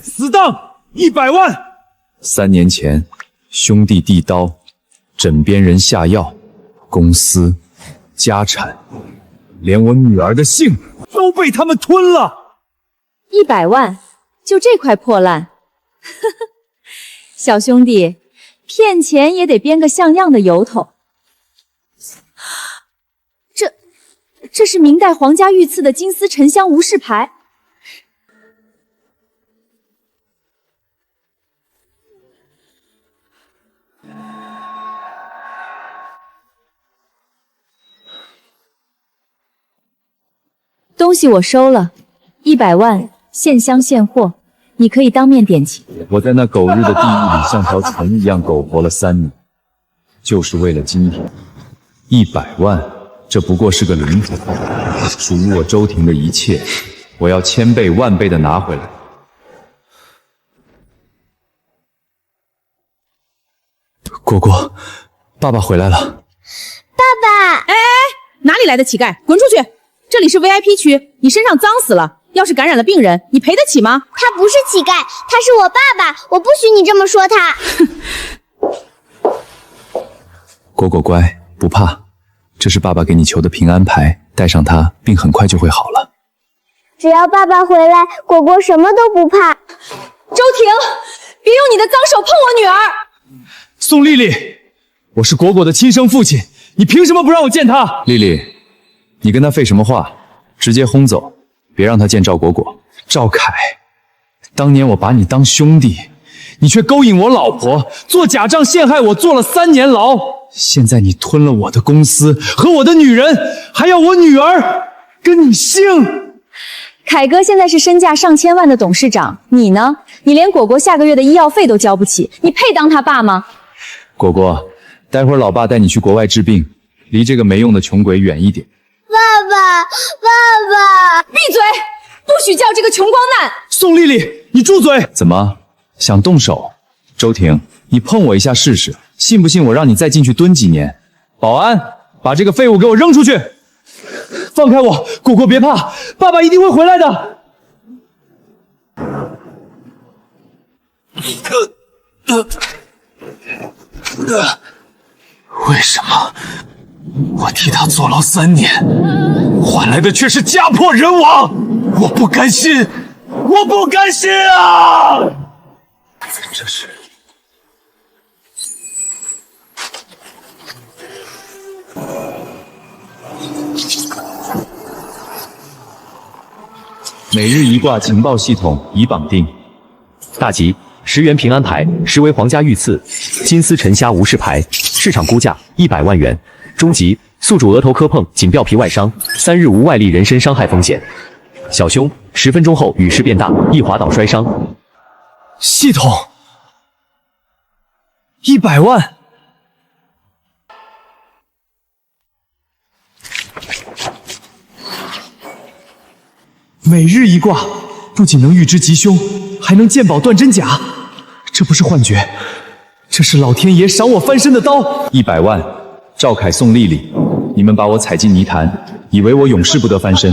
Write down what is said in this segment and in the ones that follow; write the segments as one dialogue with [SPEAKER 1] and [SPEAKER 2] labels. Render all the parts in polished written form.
[SPEAKER 1] 死当100万。3年前，兄弟递刀，枕边人下药，公司、家产，连我女儿的姓都被他们吞了。
[SPEAKER 2] 100万，就这块破烂？小兄弟，骗钱也得编个像样的由头。这是明代皇家御赐的金丝沉香无事牌。东西我收了，100万，现香现货，你可以当面点齐。
[SPEAKER 1] 我在那狗日的地狱里像条虫一样苟活了3年，就是为了今天。100万，这不过是个零头，属于我周庭的一切，我要1000倍万倍的拿回来。果果，爸爸回来了。
[SPEAKER 3] 爸爸，
[SPEAKER 4] 哎，哪里来的乞丐，滚出去！这里是 VIP 区，你身上脏死了，要是感染了病人，你赔得起吗？
[SPEAKER 3] 他不是乞丐，他是我爸爸，我不许你这么说他。
[SPEAKER 1] 果果乖，不怕，这是爸爸给你求的平安牌，带上它，病很快就会好了。
[SPEAKER 3] 只要爸爸回来，果果什么都不怕。
[SPEAKER 2] 周婷，别用你的脏手碰我女儿！
[SPEAKER 1] 宋丽丽，我是果果的亲生父亲，你凭什么不让我见她？丽丽，你跟她废什么话？直接轰走，别让她见赵果果。赵凯，当年我把你当兄弟，你却勾引我老婆，做假账陷害我，坐了3年牢。现在你吞了我的公司和我的女人，还要我女儿跟你姓。
[SPEAKER 2] 凯哥现在是身价上千万的董事长，你呢？你连果果下个月的医药费都交不起，你配当他爸吗？
[SPEAKER 1] 果果，待会儿老爸带你去国外治病，离这个没用的穷鬼远一点。
[SPEAKER 3] 爸爸，爸爸，
[SPEAKER 2] 闭嘴！不许叫这个穷光蛋！
[SPEAKER 1] 宋丽丽，你住嘴！怎么想动手？周婷，你碰我一下试试，信不信我让你再进去蹲几年？保安，把这个废物给我扔出去！放开我，果果别怕，爸爸一定会回来的。为什么我替他坐牢3年，换来的却是家破人亡？我不甘心，我不甘心啊！这是每日一卦情报系统已绑定。
[SPEAKER 5] 大吉，10元平安牌，实为皇家御赐，金丝沉虾无事牌，市场估价100万元。中吉，宿主额头磕碰，仅表皮外伤，3日无外力人身伤害风险。小凶，10分钟后雨势变大，易滑倒摔伤。
[SPEAKER 1] 系统100万。每日一卦，不仅能预知吉凶，还能鉴宝断真假。这不是幻觉，这是老天爷赏我翻身的刀。100万，赵凯、宋丽丽，你们把我踩进泥潭，以为我永世不得翻身。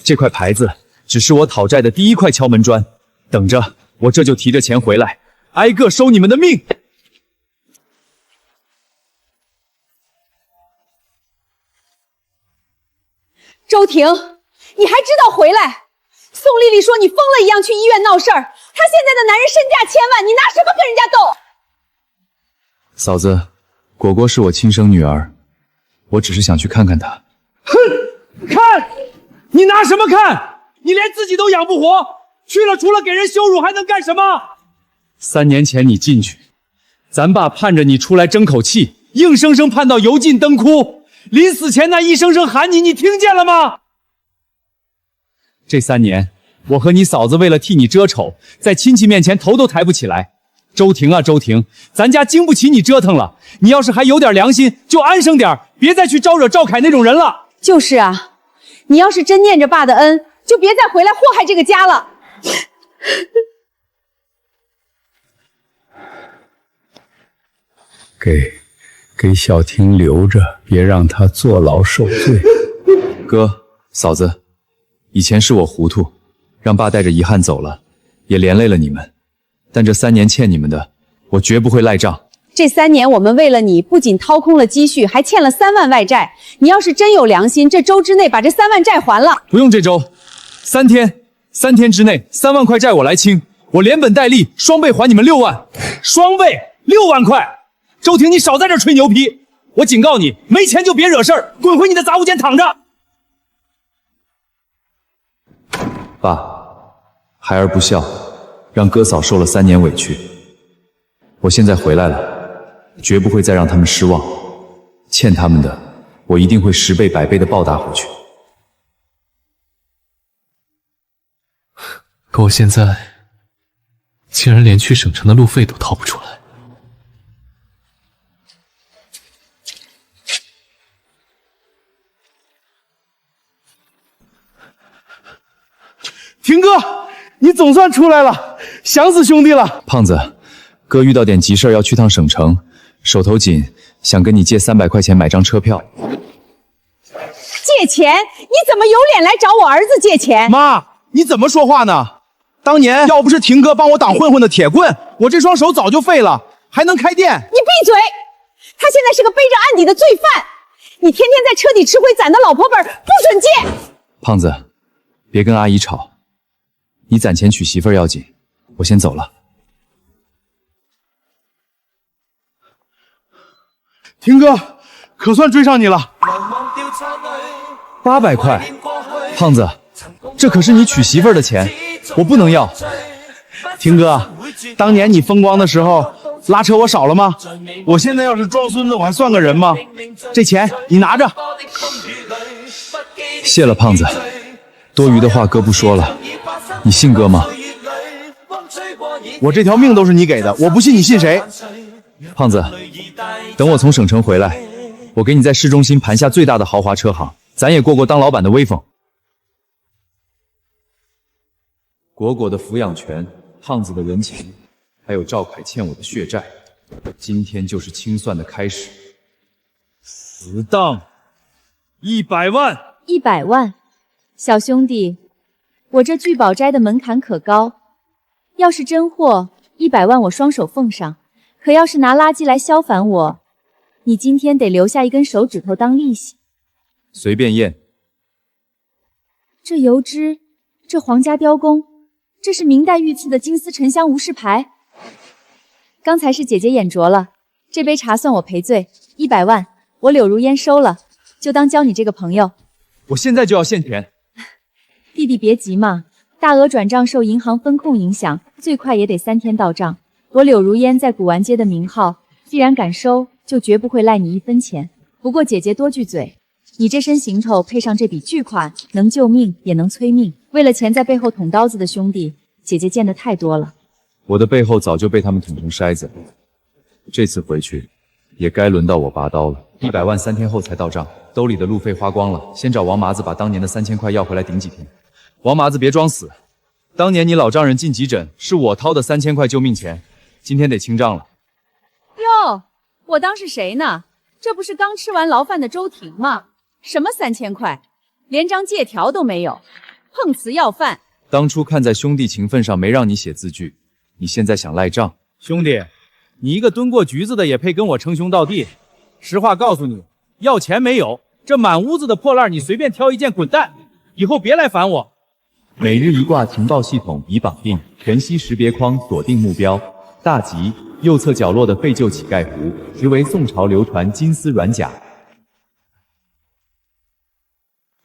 [SPEAKER 1] 这块牌子只是我讨债的第一块敲门砖，等着，我这就提着钱回来，挨个收你们的命。
[SPEAKER 2] 周婷，你还知道回来？宋丽丽说你疯了一样去医院闹事儿，她现在的男人身价千万，你拿什么跟人家斗？
[SPEAKER 1] 嫂子，果果是我亲生女儿，我只是想去看看她。哼，看，你拿什么看？你连自己都养不活，去了除了给人羞辱还能干什么？3年前你进去，咱爸盼着你出来争口气，硬生生盼到油尽灯枯，临死前那一声声喊你，你听见了吗？这3年，我和你嫂子为了替你遮丑，在亲戚面前头都抬不起来。周婷啊周婷，咱家经不起你折腾了，你要是还有点良心，就安生点，别再去招惹赵凯那种人了。
[SPEAKER 2] 就是啊，你要是真念着爸的恩，就别再回来祸害这个家了。
[SPEAKER 6] 给小婷留着，别让她坐牢受罪。
[SPEAKER 1] 哥，嫂子，以前是我糊涂，让爸带着遗憾走了。也连累了你们，但这3年欠你们的，我绝不会赖账。
[SPEAKER 2] 这3年我们为了你，不仅掏空了积蓄，还欠了3万外债。你要是真有良心，这周之内把这3万债还了。
[SPEAKER 1] 不用这周，3天之内3万块债我来清，我连本带利双倍还你们6万，双倍6万块。周婷，你少在这吹牛皮！我警告你，没钱就别惹事儿，滚回你的杂物间躺着。爸，孩儿不孝，让哥嫂受了3年委屈。我现在回来了，绝不会再让他们失望。欠他们的，我一定会10倍100倍的报答回去。
[SPEAKER 7] 可我现在竟然连去省城的路费都掏不出来。
[SPEAKER 1] 婷哥，你总算出来了，想死兄弟了。胖子，哥遇到点急事儿要去趟省城，手头紧，想跟你借300块钱买张车票。
[SPEAKER 2] 借钱？你怎么有脸来找我儿子借钱？
[SPEAKER 8] 妈，你怎么说话呢？当年要不是婷哥帮我挡混混的铁棍，我这双手早就废了，还能开店。
[SPEAKER 2] 你闭嘴！他现在是个背着案底的罪犯，你天天在车底吃灰攒的老婆本，不准借。
[SPEAKER 1] 胖子，别跟阿姨吵，你攒钱娶媳妇儿要紧。我先走了。
[SPEAKER 8] 婷哥，可算追上你了。
[SPEAKER 1] 800块，胖子，这可是你娶媳妇儿的钱，我不能要。
[SPEAKER 8] 婷哥，当年你风光的时候拉扯我少了吗？我现在要是装孙子，我还算个人吗？这钱你拿着。
[SPEAKER 1] 谢了，胖子，多余的话哥不说了。你信哥吗？
[SPEAKER 8] 我这条命都是你给的，我不信你信谁？
[SPEAKER 1] 胖子，等我从省城回来，我给你在市中心盘下最大的豪华车行，咱也过过当老板的威风。果果的抚养权，胖子的人情，还有赵凯欠我的血债，今天就是清算的开始。死当100万
[SPEAKER 4] ！100万，小兄弟，我这聚宝斋的门槛可高，要是真货，100万我双手奉上。可要是拿垃圾来消烦我，你今天得留下1根手指头当利息。
[SPEAKER 1] 随便验。
[SPEAKER 4] 这油脂，这皇家雕工，这是明代御赐的金丝沉香无事牌。刚才是姐姐眼拙了，这杯茶算我赔罪，100万我柳如烟收了，就当交你这个朋友。
[SPEAKER 1] 我现在就要现钱。
[SPEAKER 4] 弟弟别急嘛，大额转账受银行风控影响，最快也得3天到账。我柳如烟在古玩街的名号，既然敢收，就绝不会赖你1分钱。不过姐姐多句嘴，你这身行头配上这笔巨款，能救命也能催命。为了钱在背后捅刀子的兄弟，姐姐见得太多了。
[SPEAKER 1] 我的背后早就被他们捅成筛子，这次回去也该轮到我拔刀了。100万3天后才到账，兜里的路费花光了，先找王麻子把当年的3000块要回来顶几天。王麻子别装死，当年你老丈人进急诊是我掏的3000块救命钱，今天得清账了。
[SPEAKER 4] 哟，我当是谁呢？这不是刚吃完牢饭的周婷吗？什么3000块，连张借条都没有，碰瓷要饭。
[SPEAKER 1] 当初看在兄弟情分上没让你写字据，你现在想赖账？
[SPEAKER 8] 兄弟，你一个蹲过局子的也配跟我称兄道弟？实话告诉你，要钱没有，这满屋子的破烂你随便挑一件滚蛋，以后别来烦我。
[SPEAKER 5] 每日一卦情报系统已绑定，全息识别框锁定目标，大吉！右侧角落的废旧乞丐符，实为宋朝流传金丝软甲。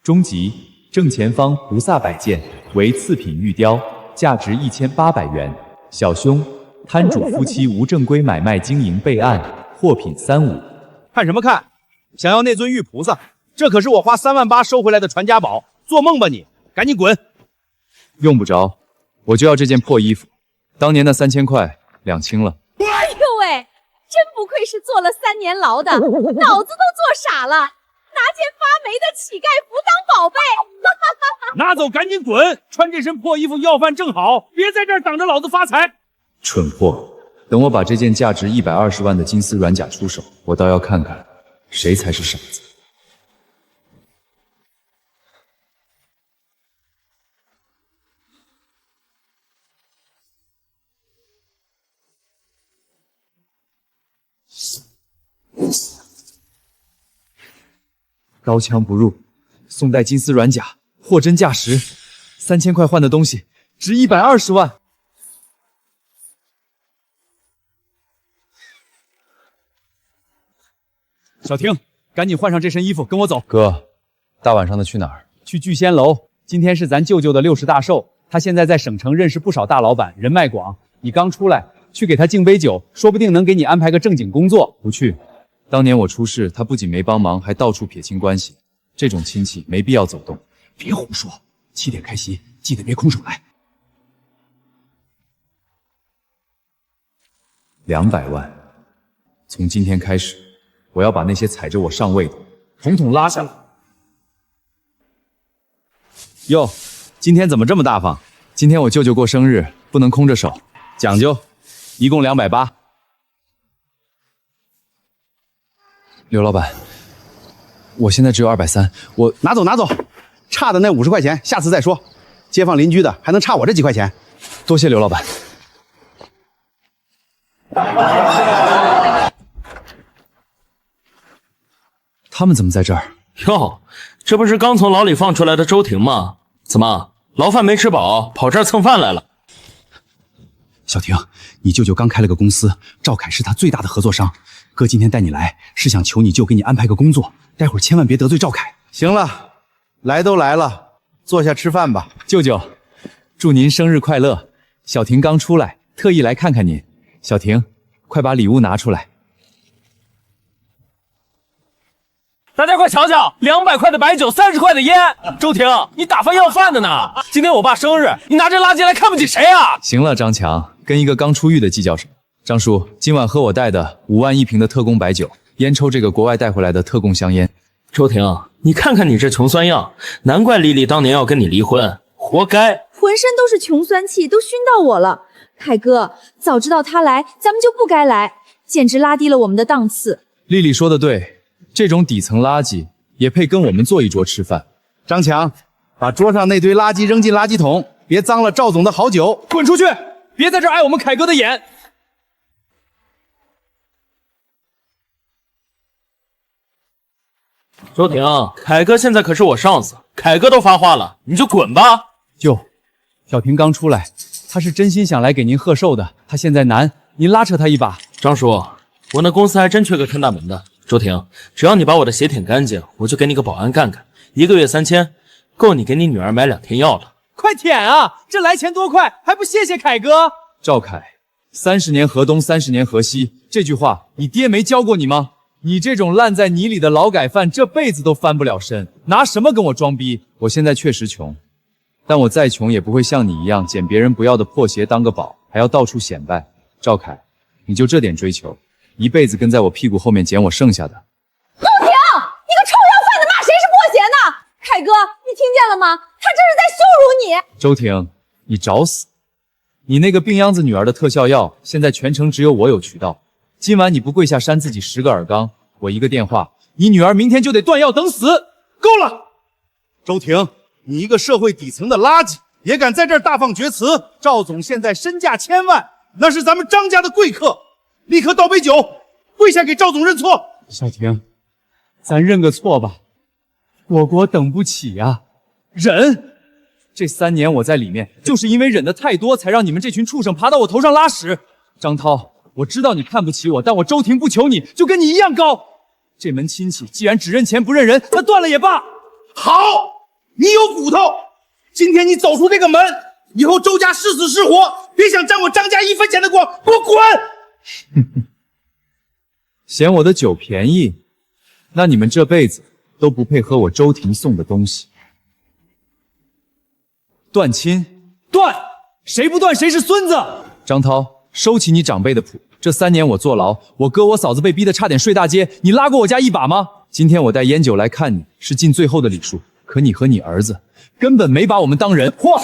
[SPEAKER 5] 中吉！正前方菩萨摆件，为次品玉雕，价值1800元。小凶！摊主夫妻无正规买卖经营备案，货品35。
[SPEAKER 8] 看什么看？想要那尊玉菩萨？这可是我花3万8收回来的传家宝，做梦吧你！赶紧滚！
[SPEAKER 1] 用不着，我就要这件破衣服。当年那3000块两清了。
[SPEAKER 4] 哎呦喂，真不愧是坐了3年牢的，脑子都坐傻了，拿件发霉的乞丐服当宝贝。
[SPEAKER 8] 拿走赶紧滚！穿这身破衣服要饭正好，别在这儿挡着老子发财。
[SPEAKER 1] 蠢货！等我把这件价值120万的金丝软甲出手，我倒要看看谁才是傻子。刀枪不入，宋代金丝软甲，货真价实，3000块换的东西值120万。小婷，赶紧换上这身衣服，跟我走。
[SPEAKER 8] 哥，大晚上的去哪儿？
[SPEAKER 1] 去聚仙楼，今天是咱舅舅的60大寿，他现在在省城认识不少大老板，人脉广。你刚出来，去给他敬杯酒，说不定能给你安排个正经工作。
[SPEAKER 8] 不去。当年我出事，他不仅没帮忙，还到处撇清关系。这种亲戚没必要走动。
[SPEAKER 1] 别胡说，7点开席，记得别空手来。
[SPEAKER 8] 200万，从今天开始，我要把那些踩着我上位的，统统拉下来。
[SPEAKER 1] 哟，今天怎么这么大方？
[SPEAKER 8] 今天我舅舅过生日，不能空着手，
[SPEAKER 1] 讲究。一共280。
[SPEAKER 8] 刘老板，我现在只有230，我
[SPEAKER 9] 拿走，差的那50块钱，下次再说。街坊邻居的还能差我这几块钱？
[SPEAKER 8] 多谢刘老板。他们怎么在这儿？
[SPEAKER 10] 哟，这不是刚从牢里放出来的周婷吗？怎么，牢饭没吃饱，跑这儿蹭饭来了？
[SPEAKER 9] 小婷，你舅舅刚开了个公司，赵凯是他最大的合作商。哥今天带你来，是想求你舅给你安排个工作，待会儿千万别得罪赵凯。
[SPEAKER 11] 行了，来都来了，坐下吃饭吧。
[SPEAKER 1] 舅舅，祝您生日快乐！小婷刚出来，特意来看看您。小婷，快把礼物拿出来。
[SPEAKER 10] 大家快瞧瞧，200块的白酒，30块的烟。周婷，你打饭要饭的呢？今天我爸生日，你拿这垃圾来看不起谁啊？
[SPEAKER 1] 行了，张强，跟一个刚出狱的计较什么？张叔，今晚喝我带的5万1瓶的特供白酒，烟抽这个国外带回来的特供香烟。
[SPEAKER 10] 周婷，你看看你这穷酸样，难怪丽丽当年要跟你离婚，活该！
[SPEAKER 2] 浑身都是穷酸气，都熏到我了。凯哥，早知道他来，咱们就不该来，简直拉低了我们的档次。
[SPEAKER 1] 丽丽说的对，这种底层垃圾也配跟我们坐一桌吃饭。
[SPEAKER 11] 张强，把桌上那堆垃圾扔进垃圾桶，别脏了赵总的好酒。
[SPEAKER 1] 滚出去！别在这儿碍我们凯哥的眼。
[SPEAKER 10] 周婷，凯哥现在可是我上司，凯哥都发话了，你就滚吧。
[SPEAKER 1] 舅，小婷刚出来，她是真心想来给您贺寿的，她现在难，您拉扯她一把。
[SPEAKER 10] 张叔，我那公司还真缺个看大门的。周婷，只要你把我的鞋舔干净，我就给你个保安干干，1个月3000，够你给你女儿买2天药了。
[SPEAKER 1] 快舔啊！这来钱多快，还不谢谢凯哥？赵凯，30年河东，30年河西，这句话你爹没教过你吗？你这种烂在泥里的劳改犯，这辈子都翻不了身，拿什么跟我装逼？我现在确实穷，但我再穷也不会像你一样捡别人不要的破鞋当个宝，还要到处显摆。赵凯，你就这点追求，一辈子跟在我屁股后面捡我剩下的。
[SPEAKER 2] 陆婷，你个臭要饭的，骂谁是破鞋呢？凯哥，你听见了吗？他这是在羞辱你。
[SPEAKER 1] 周婷，你找死！你那个病秧子女儿的特效药，现在全城只有我有渠道。今晚你不跪下扇自己10个耳缸，我一个电话，你女儿明天就得断药等死。
[SPEAKER 11] 够了，周婷，你一个社会底层的垃圾，也敢在这儿大放厥词？赵总现在身价1000万，那是咱们张家的贵客，立刻倒杯酒，跪下给赵总认错。
[SPEAKER 1] 小婷，咱认个错吧，我国等不起呀，忍。这3年我在里面，就是因为忍得太多，才让你们这群畜生爬到我头上拉屎。张涛，我知道你看不起我，但我周婷不求你，就跟你一样高。这门亲戚既然只认钱不认人，那断了也罢。
[SPEAKER 11] 好，你有骨头，今天你走出这个门，以后周家是死是活，别想占我张家1分钱的光，给我滚！
[SPEAKER 1] 嫌我的酒便宜，那你们这辈子都不配喝我周婷送的东西。断亲，断！谁不断谁是孙子。张涛，收起你长辈的谱。这3年我坐牢，我哥我嫂子被逼得差点睡大街，你拉过我家一把吗？今天我带烟酒来看你，是尽最后的礼数。可你和你儿子根本没把我们当人。
[SPEAKER 11] 嚯，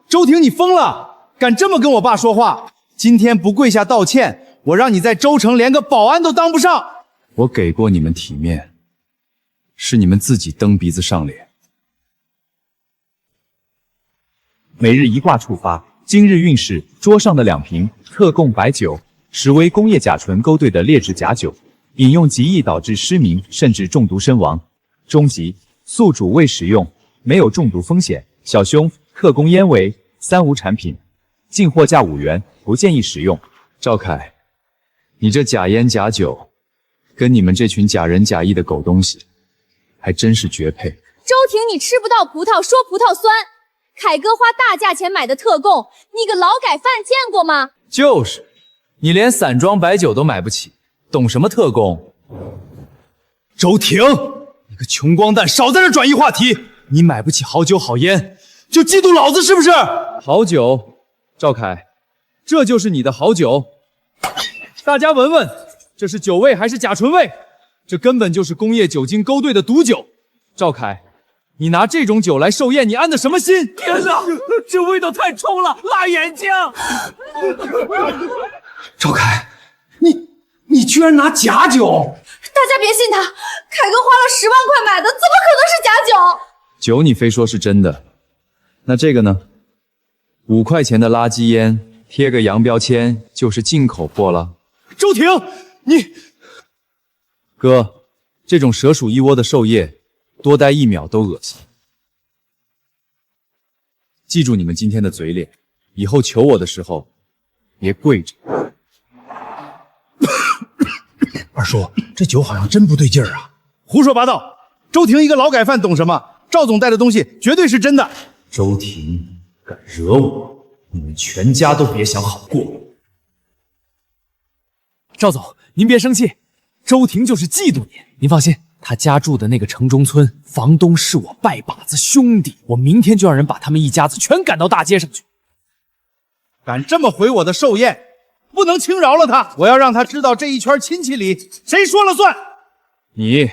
[SPEAKER 11] 周婷，你疯了，敢这么跟我爸说话？今天不跪下道歉，我让你在州城连个保安都当不上。
[SPEAKER 1] 我给过你们体面，是你们自己蹬鼻子上脸。
[SPEAKER 12] 每日一卦触发，今日运势：桌上的2瓶特供白酒，实为工业甲醇勾兑的劣质假酒，饮用极易导致失明甚至中毒身亡。中级，宿主未使用，没有中毒风险。小凶，特供烟为3无产品，进货价5元，不建议使用。
[SPEAKER 1] 赵凯，你这假烟假酒，跟你们这群假仁假义的狗东西，还真是绝配。
[SPEAKER 2] 周婷，你吃不到葡萄说葡萄酸。凯哥花大价钱买的特供，你个劳改犯见过吗？
[SPEAKER 1] 就是，你连散装白酒都买不起，懂什么特供？
[SPEAKER 9] 周婷，你个穷光蛋，少在这转移话题！你买不起好酒好烟，就嫉妒老子是不是？
[SPEAKER 1] 好酒，赵凯，这就是你的好酒。大家闻闻，这是酒味还是甲醇味？这根本就是工业酒精勾兑的毒酒。赵凯，你拿这种酒来寿宴，你安的什么心？
[SPEAKER 10] 天哪，这味道太冲了，辣眼睛！
[SPEAKER 9] 赵凯，你居然拿假酒！
[SPEAKER 2] 大家别信他，凯哥花了10万块买的，怎么可能是假酒？
[SPEAKER 1] 酒你非说是真的，那这个呢？5块钱的垃圾烟，贴个洋标签就是进口货了。
[SPEAKER 9] 周婷，你
[SPEAKER 1] 哥，这种蛇鼠一窝的授业，多待1秒都恶心。记住你们今天的嘴脸，以后求我的时候别跪着。
[SPEAKER 9] 二叔，这酒好像真不对劲儿啊！
[SPEAKER 11] 胡说八道！周婷一个劳改犯懂什么？赵总带的东西绝对是真的。
[SPEAKER 9] 周婷敢惹我，你们全家都别想好过。
[SPEAKER 8] 赵总，您别生气，周婷就是嫉妒您。您放心，他家住的那个城中村，房东是我拜把子兄弟，我明天就让人把他们一家子全赶到大街上去。
[SPEAKER 11] 敢这么毁我的寿宴，不能轻饶了他！我要让他知道这一圈亲戚里谁说了算。
[SPEAKER 1] 你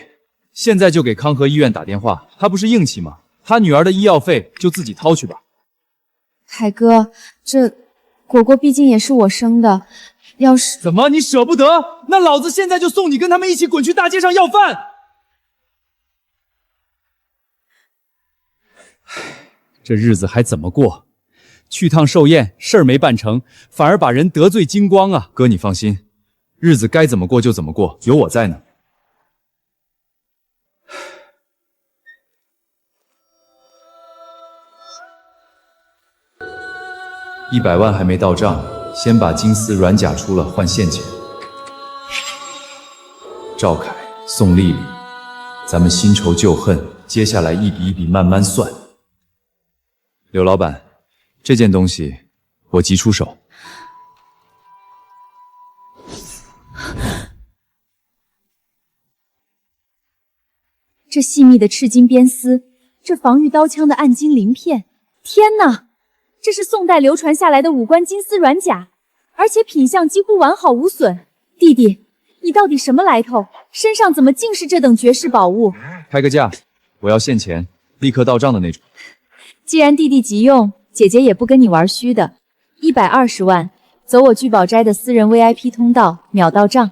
[SPEAKER 1] 现在就给康和医院打电话，他不是硬气吗？他女儿的医药费就自己掏去吧。
[SPEAKER 4] 凯哥，这果果毕竟也是我生的，要是……
[SPEAKER 1] 怎么你舍不得？那老子现在就送你跟他们一起滚去大街上要饭！这日子还怎么过？去趟寿宴，事儿没办成，反而把人得罪精光啊！哥，你放心，日子该怎么过就怎么过，有我在呢。100万还没到账，先把金丝软甲出了，换现钱。赵凯、宋丽丽，咱们新仇旧恨，接下来一笔一笔慢慢算。柳老板，这件东西我急出手。
[SPEAKER 4] 这细密的赤金边丝，这防御刀枪的暗金鳞片，天哪！这是宋代流传下来的5官金丝软甲，而且品相几乎完好无损。弟弟，你到底什么来头？身上怎么尽是这等绝世宝物？
[SPEAKER 1] 开个价，我要现钱，立刻到账的那种。
[SPEAKER 4] 既然弟弟急用，姐姐也不跟你玩虚的，120万，走我聚宝斋的私人 VIP 通道，秒到账。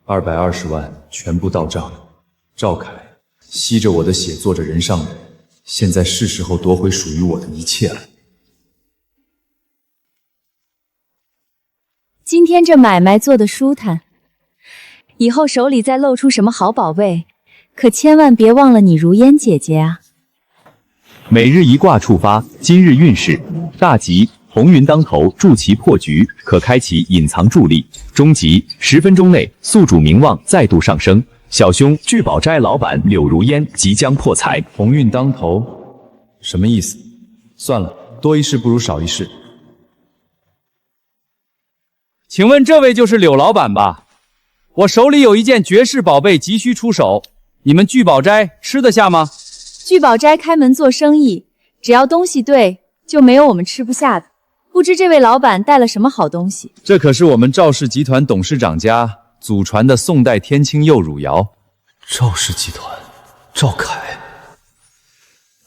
[SPEAKER 1] 220万全部到账。赵凯，吸着我的血做着人上人，现在是时候夺回属于我的一切了。
[SPEAKER 4] 今天这买卖做得舒坦，以后手里再露出什么好宝贝，可千万别忘了你如烟姐姐啊！
[SPEAKER 5] 每日一卦触发，今日运势：大吉，鸿运当头，助其破局，可开启隐藏助力；中吉，10分钟内宿主名望再度上升；小凶，聚宝斋老板柳如烟即将破财。
[SPEAKER 1] 鸿运当头，什么意思？算了，多一事不如少一事。请问这位就是柳老板吧？我手里有一件绝世宝贝，急需出手，你们聚宝斋吃得下吗？
[SPEAKER 4] 聚宝斋开门做生意，只要东西对，就没有我们吃不下的。不知这位老板带了什么好东西？
[SPEAKER 1] 这可是我们赵氏集团董事长家祖传的宋代天青釉汝窑。
[SPEAKER 7] 赵氏集团，赵凯，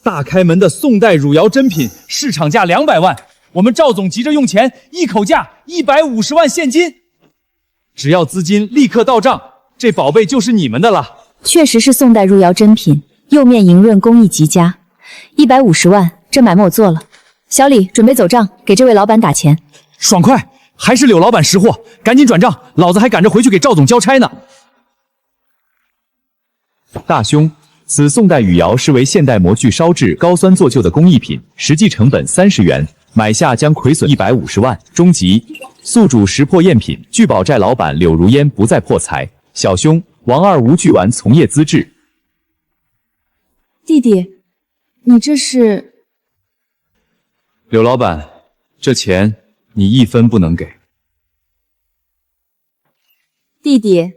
[SPEAKER 1] 大开门的宋代汝窑珍品，市场价200万，我们赵总急着用钱，一口价150万现金，只要资金立刻到账，这宝贝就是你们的了。
[SPEAKER 4] 确实是宋代汝窑珍品，釉面莹润，工艺极佳，150万，这买卖我做了。小李准备走账，给这位老板打钱。
[SPEAKER 1] 爽快，还是柳老板识货，赶紧转账，老子还赶着回去给赵总交差呢。
[SPEAKER 5] 大兄，此宋代汝窑是为现代模具烧制高酸做旧的工艺品，实际成本30元，买下将亏损150万。终极宿主识破赝品，聚宝寨老板柳如烟不再破财。小兄王二无巨玩从业资质。
[SPEAKER 4] 弟弟，你这是？
[SPEAKER 1] 柳老板，这钱你1分不能给。
[SPEAKER 4] 弟弟，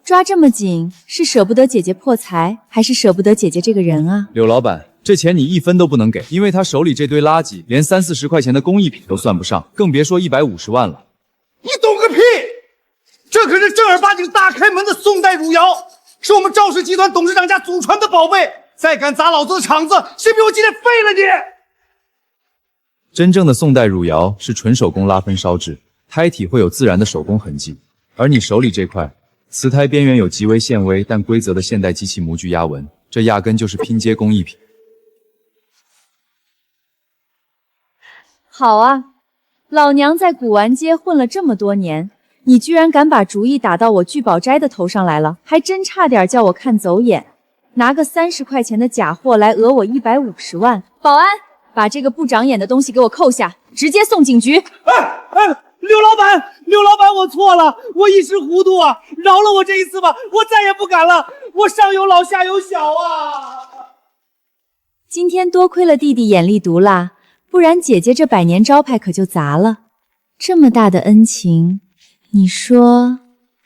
[SPEAKER 4] 抓这么紧，是舍不得姐姐破财，还是舍不得姐姐这个人啊？
[SPEAKER 1] 柳老板，这钱你1分都不能给，因为他手里这堆垃圾，连30、40块钱的工艺品都算不上，更别说150万了。
[SPEAKER 11] 你懂个屁！这可是正儿八经大开门的宋代汝窑，是我们赵氏集团董事长家祖传的宝贝。再敢砸老子的场子，信不信我今天废了你？
[SPEAKER 1] 真正的宋代汝窑是纯手工拉分烧制，胎体会有自然的手工痕迹，而你手里这块瓷胎边缘有极为纤微但规则的现代机器模具压纹，这压根就是拼接工艺品。
[SPEAKER 4] 好啊，老娘在古玩街混了这么多年，你居然敢把主意打到我聚宝斋的头上来了，还真差点叫我看走眼。拿个30块钱的假货来讹我150万！保安，把这个不长眼的东西给我扣下，直接送警局！
[SPEAKER 11] 刘老板，我错了，我一时糊涂啊，饶了我这一次吧，我再也不敢了，我上有老下有小啊！
[SPEAKER 4] 今天多亏了弟弟眼力毒辣，不然姐姐这100年招牌可就砸了。这么大的恩情，你说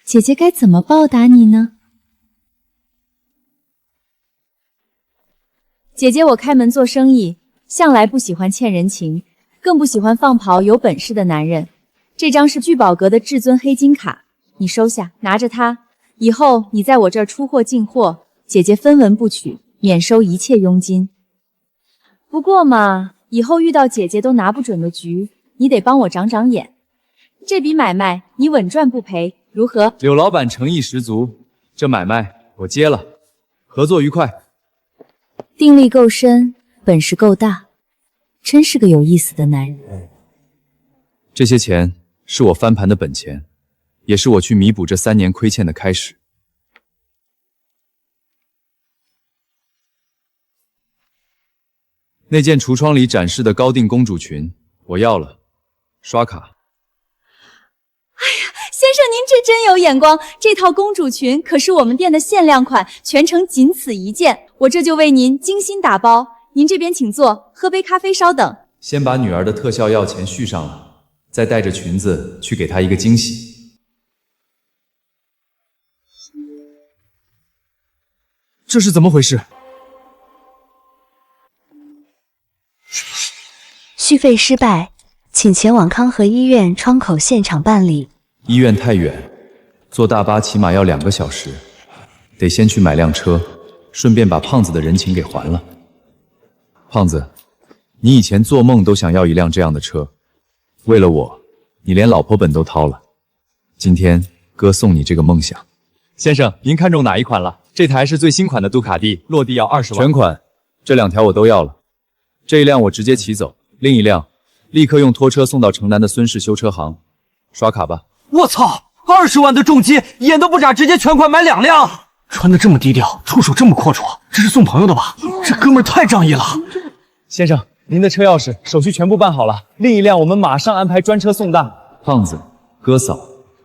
[SPEAKER 4] 姐姐该怎么报答你呢？姐姐，我开门做生意，向来不喜欢欠人情，更不喜欢放跑有本事的男人。这张是聚宝阁的至尊黑金卡，你收下，拿着它，以后你在我这儿出货进货，姐姐分文不取，免收一切佣金。不过嘛，以后遇到姐姐都拿不准的局，你得帮我长长眼。这笔买卖你稳赚不赔，如何？
[SPEAKER 1] 柳老板诚意十足，这买卖我接了，合作愉快。
[SPEAKER 4] 定力够深，本事够大，真是个有意思的男人。
[SPEAKER 1] 这些钱是我翻盘的本钱，也是我去弥补这3年亏欠的开始。那件橱窗里展示的高定公主裙，我要了，刷卡。
[SPEAKER 4] 先生，您这真有眼光，这套公主裙可是我们店的限量款，全程仅此一件，我这就为您精心打包。您这边请坐，喝杯咖啡稍等。
[SPEAKER 1] 先把女儿的特效药钱续上了，再带着裙子去给她一个惊喜。
[SPEAKER 8] 这是怎么回事？
[SPEAKER 13] 续费失败，请前往康和医院窗口现场办理。
[SPEAKER 1] 医院太远，坐大巴起码要2个小时，得先去买辆车，顺便把胖子的人情给还了。胖子，你以前做梦都想要一辆这样的车，为了我，你连老婆本都掏了。今天哥送你这个梦想。
[SPEAKER 12] 先生，您看中哪一款了？这台是最新款的杜卡迪，落地要20万。
[SPEAKER 1] 全款，这2条我都要了。这一辆我直接骑走，另一辆立刻用拖车送到城南的孙氏修车行。刷卡吧。
[SPEAKER 14] 我操！20万的重击，眼都不眨，直接全款买2辆。穿的这么低调，出手这么阔绰，这是送朋友的吧？这哥们儿太仗义了。
[SPEAKER 12] 先生，您的车钥匙手续全部办好了，另一辆我们马上安排专车送达。
[SPEAKER 1] 胖子、哥嫂、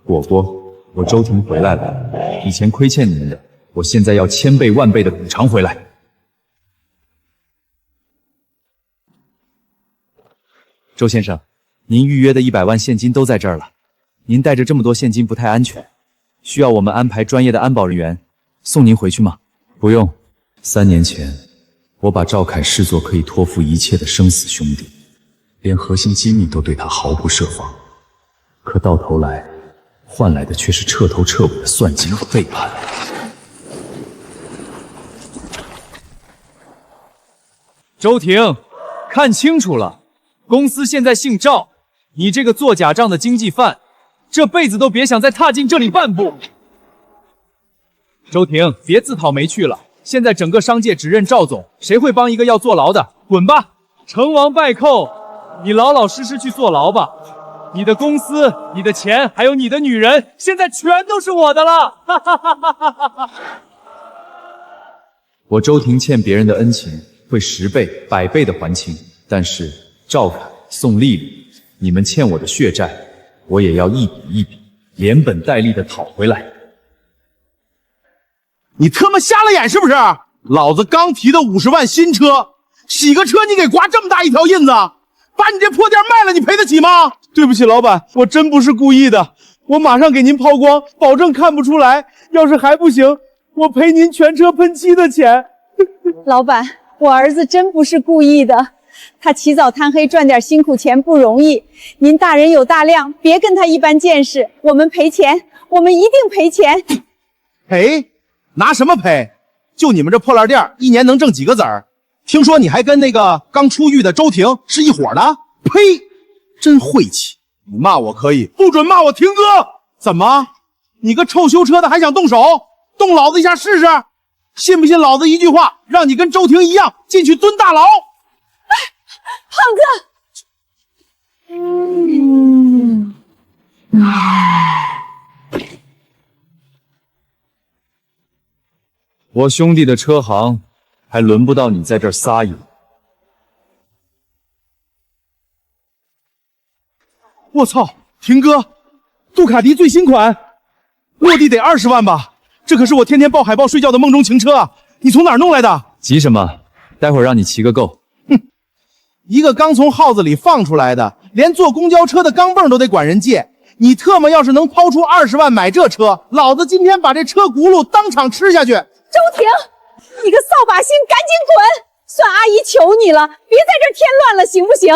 [SPEAKER 1] 果果，我周婷回来了。以前亏欠你们的，我现在要1000倍万倍的补偿回来。
[SPEAKER 12] 周先生，
[SPEAKER 1] 您预约的100万现金都在这儿了。您带着这么多现金不太安全，需要我们安排专业的安保人员送您回去吗？不用。3年前，我把赵凯视作可以托付一切的生死兄弟，连核心机密都对他毫不设防。可到头来，换来的却是彻头彻尾的算计和背叛。
[SPEAKER 12] 周婷，看清楚了，公司现在姓赵，你这个做假账的经济犯，这辈子都别想再踏进这里半步。周婷，别自讨没趣了，现在整个商界只认赵总，谁会帮一个要坐牢的？滚吧！成王败寇，你老老实实去坐牢吧。你的公司、你的钱，还有你的女人，现在全都是我的了！哈哈哈哈哈哈！
[SPEAKER 1] 我周婷欠别人的恩情会10倍、100倍的还清，但是赵凯、宋丽丽，你们欠我的血债，我也要一笔一笔，连本带利的讨回来。
[SPEAKER 11] 你他妈瞎了眼是不是？老子刚提的50万新车，洗个车你给刮这么大一条印子，把你这破店卖了，你赔得起吗？对不起，老板，我真不是故意的，我马上给您抛光，保证看不出来。要是还不行，我赔您全车喷漆的钱。
[SPEAKER 2] 老板，我儿子真不是故意的，他起早贪黑赚点辛苦钱不容易，您大人有大量，别跟他一般见识。我们赔钱，我们一定赔钱。
[SPEAKER 11] 赔？拿什么赔？就你们这破烂店，一年能挣几个子儿？听说你还跟那个刚出狱的周婷是一伙的？呸！真晦气！你骂我可以，不准骂我婷哥！怎么？你个臭修车的还想动手？动老子一下试试？信不信老子一句话，让你跟周婷一样进去蹲大牢？
[SPEAKER 2] 胖子，
[SPEAKER 1] 我兄弟的车行，还轮不到你在这儿撒野。
[SPEAKER 11] 我操，婷哥，杜卡迪最新款，落地得20万吧？这可是我天天抱海豹睡觉的梦中情车啊！你从哪儿弄来的？
[SPEAKER 1] 急什么？待会儿让你骑个够。
[SPEAKER 11] 哼，一个刚从耗子里放出来的，连坐公交车的钢镚都得管人借。你特么要是能抛出20万买这车，老子今天把这车轱辘当场吃下去！
[SPEAKER 2] 周婷，你个扫把星，赶紧滚！算阿姨求你了，别在这儿添乱了，行不行？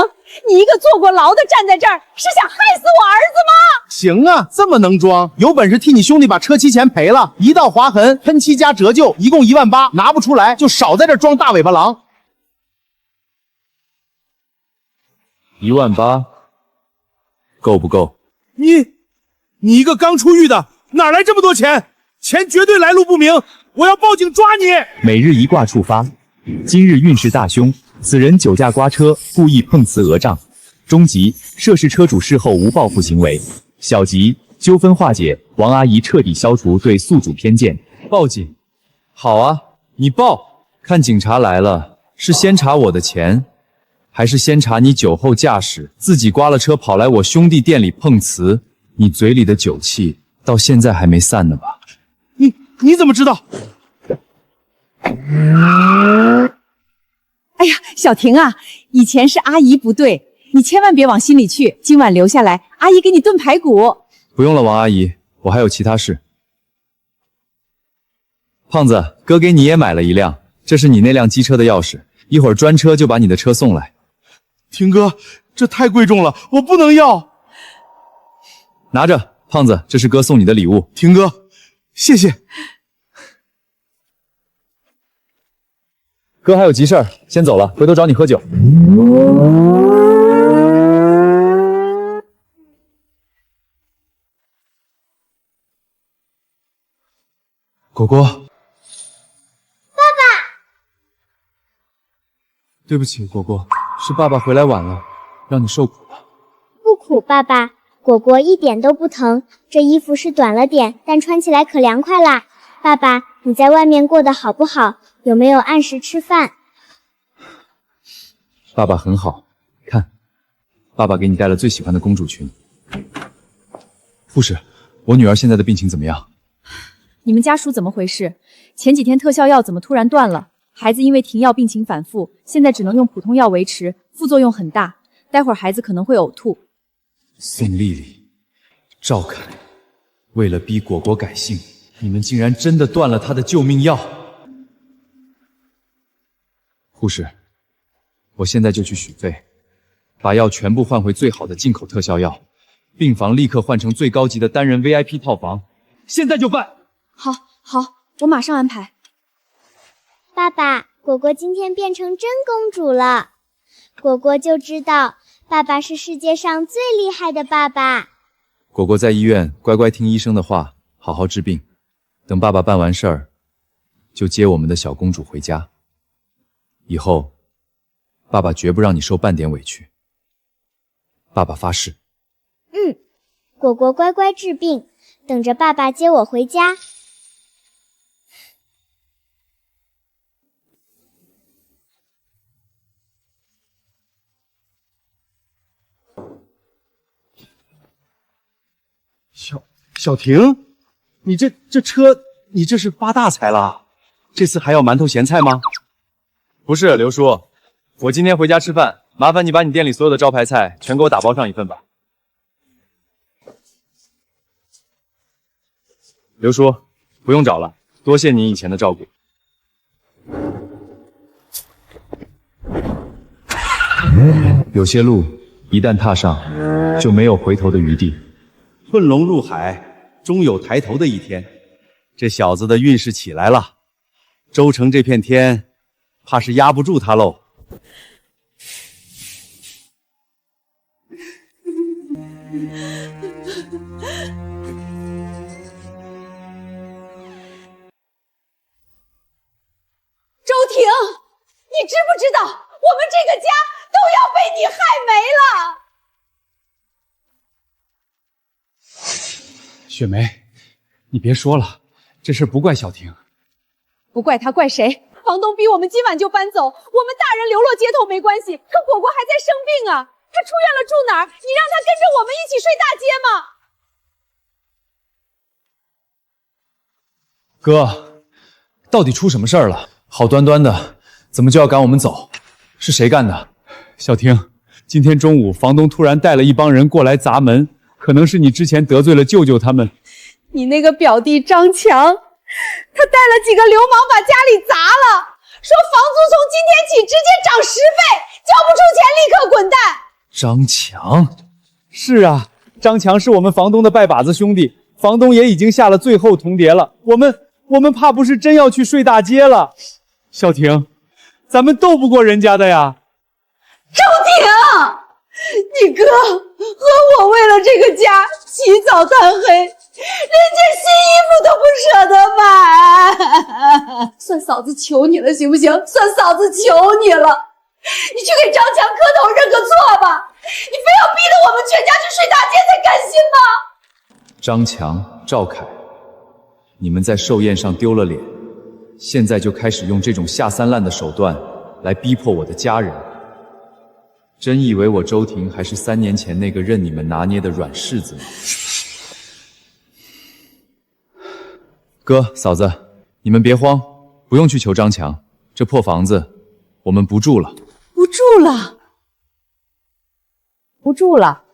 [SPEAKER 2] 你一个坐过牢的站在这儿，是想害死我儿子吗？
[SPEAKER 11] 行啊，这么能装，有本事替你兄弟把车漆钱赔了，一道划痕，喷漆加折旧，一共18000，拿不出来就少在这装大尾巴狼。
[SPEAKER 1] 18000，够不够？
[SPEAKER 11] 你一个刚出狱的，哪来这么多钱？钱绝对来路不明，我要报警抓你！
[SPEAKER 5] 每日一卦触发，今日运势大凶，此人酒驾刮车，故意碰瓷讹账。中吉，涉事车主事后无报复行为。小吉，纠纷化解，王阿姨彻底消除对宿主偏见。
[SPEAKER 1] 报警？好啊，你报。看警察来了，是先查我的钱，还是先查你酒后驾驶，自己刮了车跑来我兄弟店里碰瓷？你嘴里的酒气到现在还没散呢吧？
[SPEAKER 11] 你怎么知道？
[SPEAKER 2] 哎呀，小婷啊，以前是阿姨不对，你千万别往心里去。今晚留下来，阿姨给你炖排骨。
[SPEAKER 1] 不用了，王阿姨，我还有其他事。胖子，哥给你也买了一辆，这是你那辆机车的钥匙，一会儿专车就把你的车送来。
[SPEAKER 11] 婷哥，这太贵重了，我不能要。
[SPEAKER 1] 拿着，胖子，这是哥送你的礼物。
[SPEAKER 11] 婷哥，谢谢。
[SPEAKER 1] 哥还有急事儿，先走了，回头找你喝酒。果果，爸
[SPEAKER 3] 爸，
[SPEAKER 1] 对不起，果果，是爸爸回来晚了，让你受苦了。
[SPEAKER 3] 不苦，爸爸，果果一点都不疼。这衣服是短了点，但穿起来可凉快啦。爸爸，你在外面过得好不好？有没有按时吃饭？
[SPEAKER 1] 爸爸很好，看，爸爸给你带了最喜欢的公主裙。护士，我女儿现在的病情怎么样？
[SPEAKER 4] 你们家属怎么回事？前几天特效药怎么突然断了？孩子因为停药病情反复，现在只能用普通药维持，副作用很大，待会儿孩子可能会呕吐。
[SPEAKER 1] 宋丽丽、赵凯，为了逼果果改姓，你们竟然真的断了她的救命药。护士，我现在就去许费，把药全部换回最好的进口特效药，病房立刻换成最高级的单人 VIP 套房，现在就办。
[SPEAKER 4] 好，我马上安排。
[SPEAKER 3] 爸爸，果果今天变成真公主了。果果就知道，爸爸是世界上最厉害的爸爸。
[SPEAKER 1] 果果在医院乖乖听医生的话，好好治病。等爸爸办完事儿，就接我们的小公主回家。以后，爸爸绝不让你受半点委屈。爸爸发誓。
[SPEAKER 3] 果果乖乖治病，等着爸爸接我回家。
[SPEAKER 9] 小婷，你这车，你这是发大财了？这次还要馒头咸菜吗？
[SPEAKER 12] 不是，刘叔，我今天回家吃饭，麻烦你把你店里所有的招牌菜全给我打包上一份吧。刘叔，不用找了，多谢您以前的照顾。
[SPEAKER 1] 有些路一旦踏上，就没有回头的余地。
[SPEAKER 9] 顺龙入海，终有抬头的一天。这小子的运势起来了，州城这片天，怕是压不住他喽。
[SPEAKER 2] 周婷，你知不知道，我们这个家都要被你害没了？
[SPEAKER 9] 雪梅，你别说了，这事不怪小婷。
[SPEAKER 2] 不怪他，怪谁？房东逼我们今晚就搬走，我们大人流落街头没关系，可果果还在生病啊，他出院了住哪儿？你让他跟着我们一起睡大街吗？
[SPEAKER 1] 哥，到底出什么事儿了？好端端的，怎么就要赶我们走？是谁干的？
[SPEAKER 9] 小婷，今天中午房东突然带了一帮人过来砸门，可能是你之前得罪了舅舅他们。
[SPEAKER 2] 你那个表弟张强，他带了几个流氓把家里砸了，说房租从今天起直接涨10倍，交不出钱立刻滚蛋。
[SPEAKER 1] 张强？
[SPEAKER 9] 是啊，张强是我们房东的拜把子兄弟，房东也已经下了最后通牒了，我们怕不是真要去睡大街了。小婷，咱们斗不过人家的呀。
[SPEAKER 2] 周婷，你哥和我为了这个家起早贪黑，连件新衣服都不舍得买。算嫂子求你了，行不行？算嫂子求你了，你去给张强磕头认个错吧。你非要逼得我们全家去睡大街才甘心吗？
[SPEAKER 1] 张强、赵凯，你们在寿宴上丢了脸，现在就开始用这种下三滥的手段来逼迫我的家人。真以为我周婷还是3年前那个任你们拿捏的软柿子吗？哥、嫂子，你们别慌，不用去求张强，这破房子我们不住了。
[SPEAKER 2] 不住了，不住了。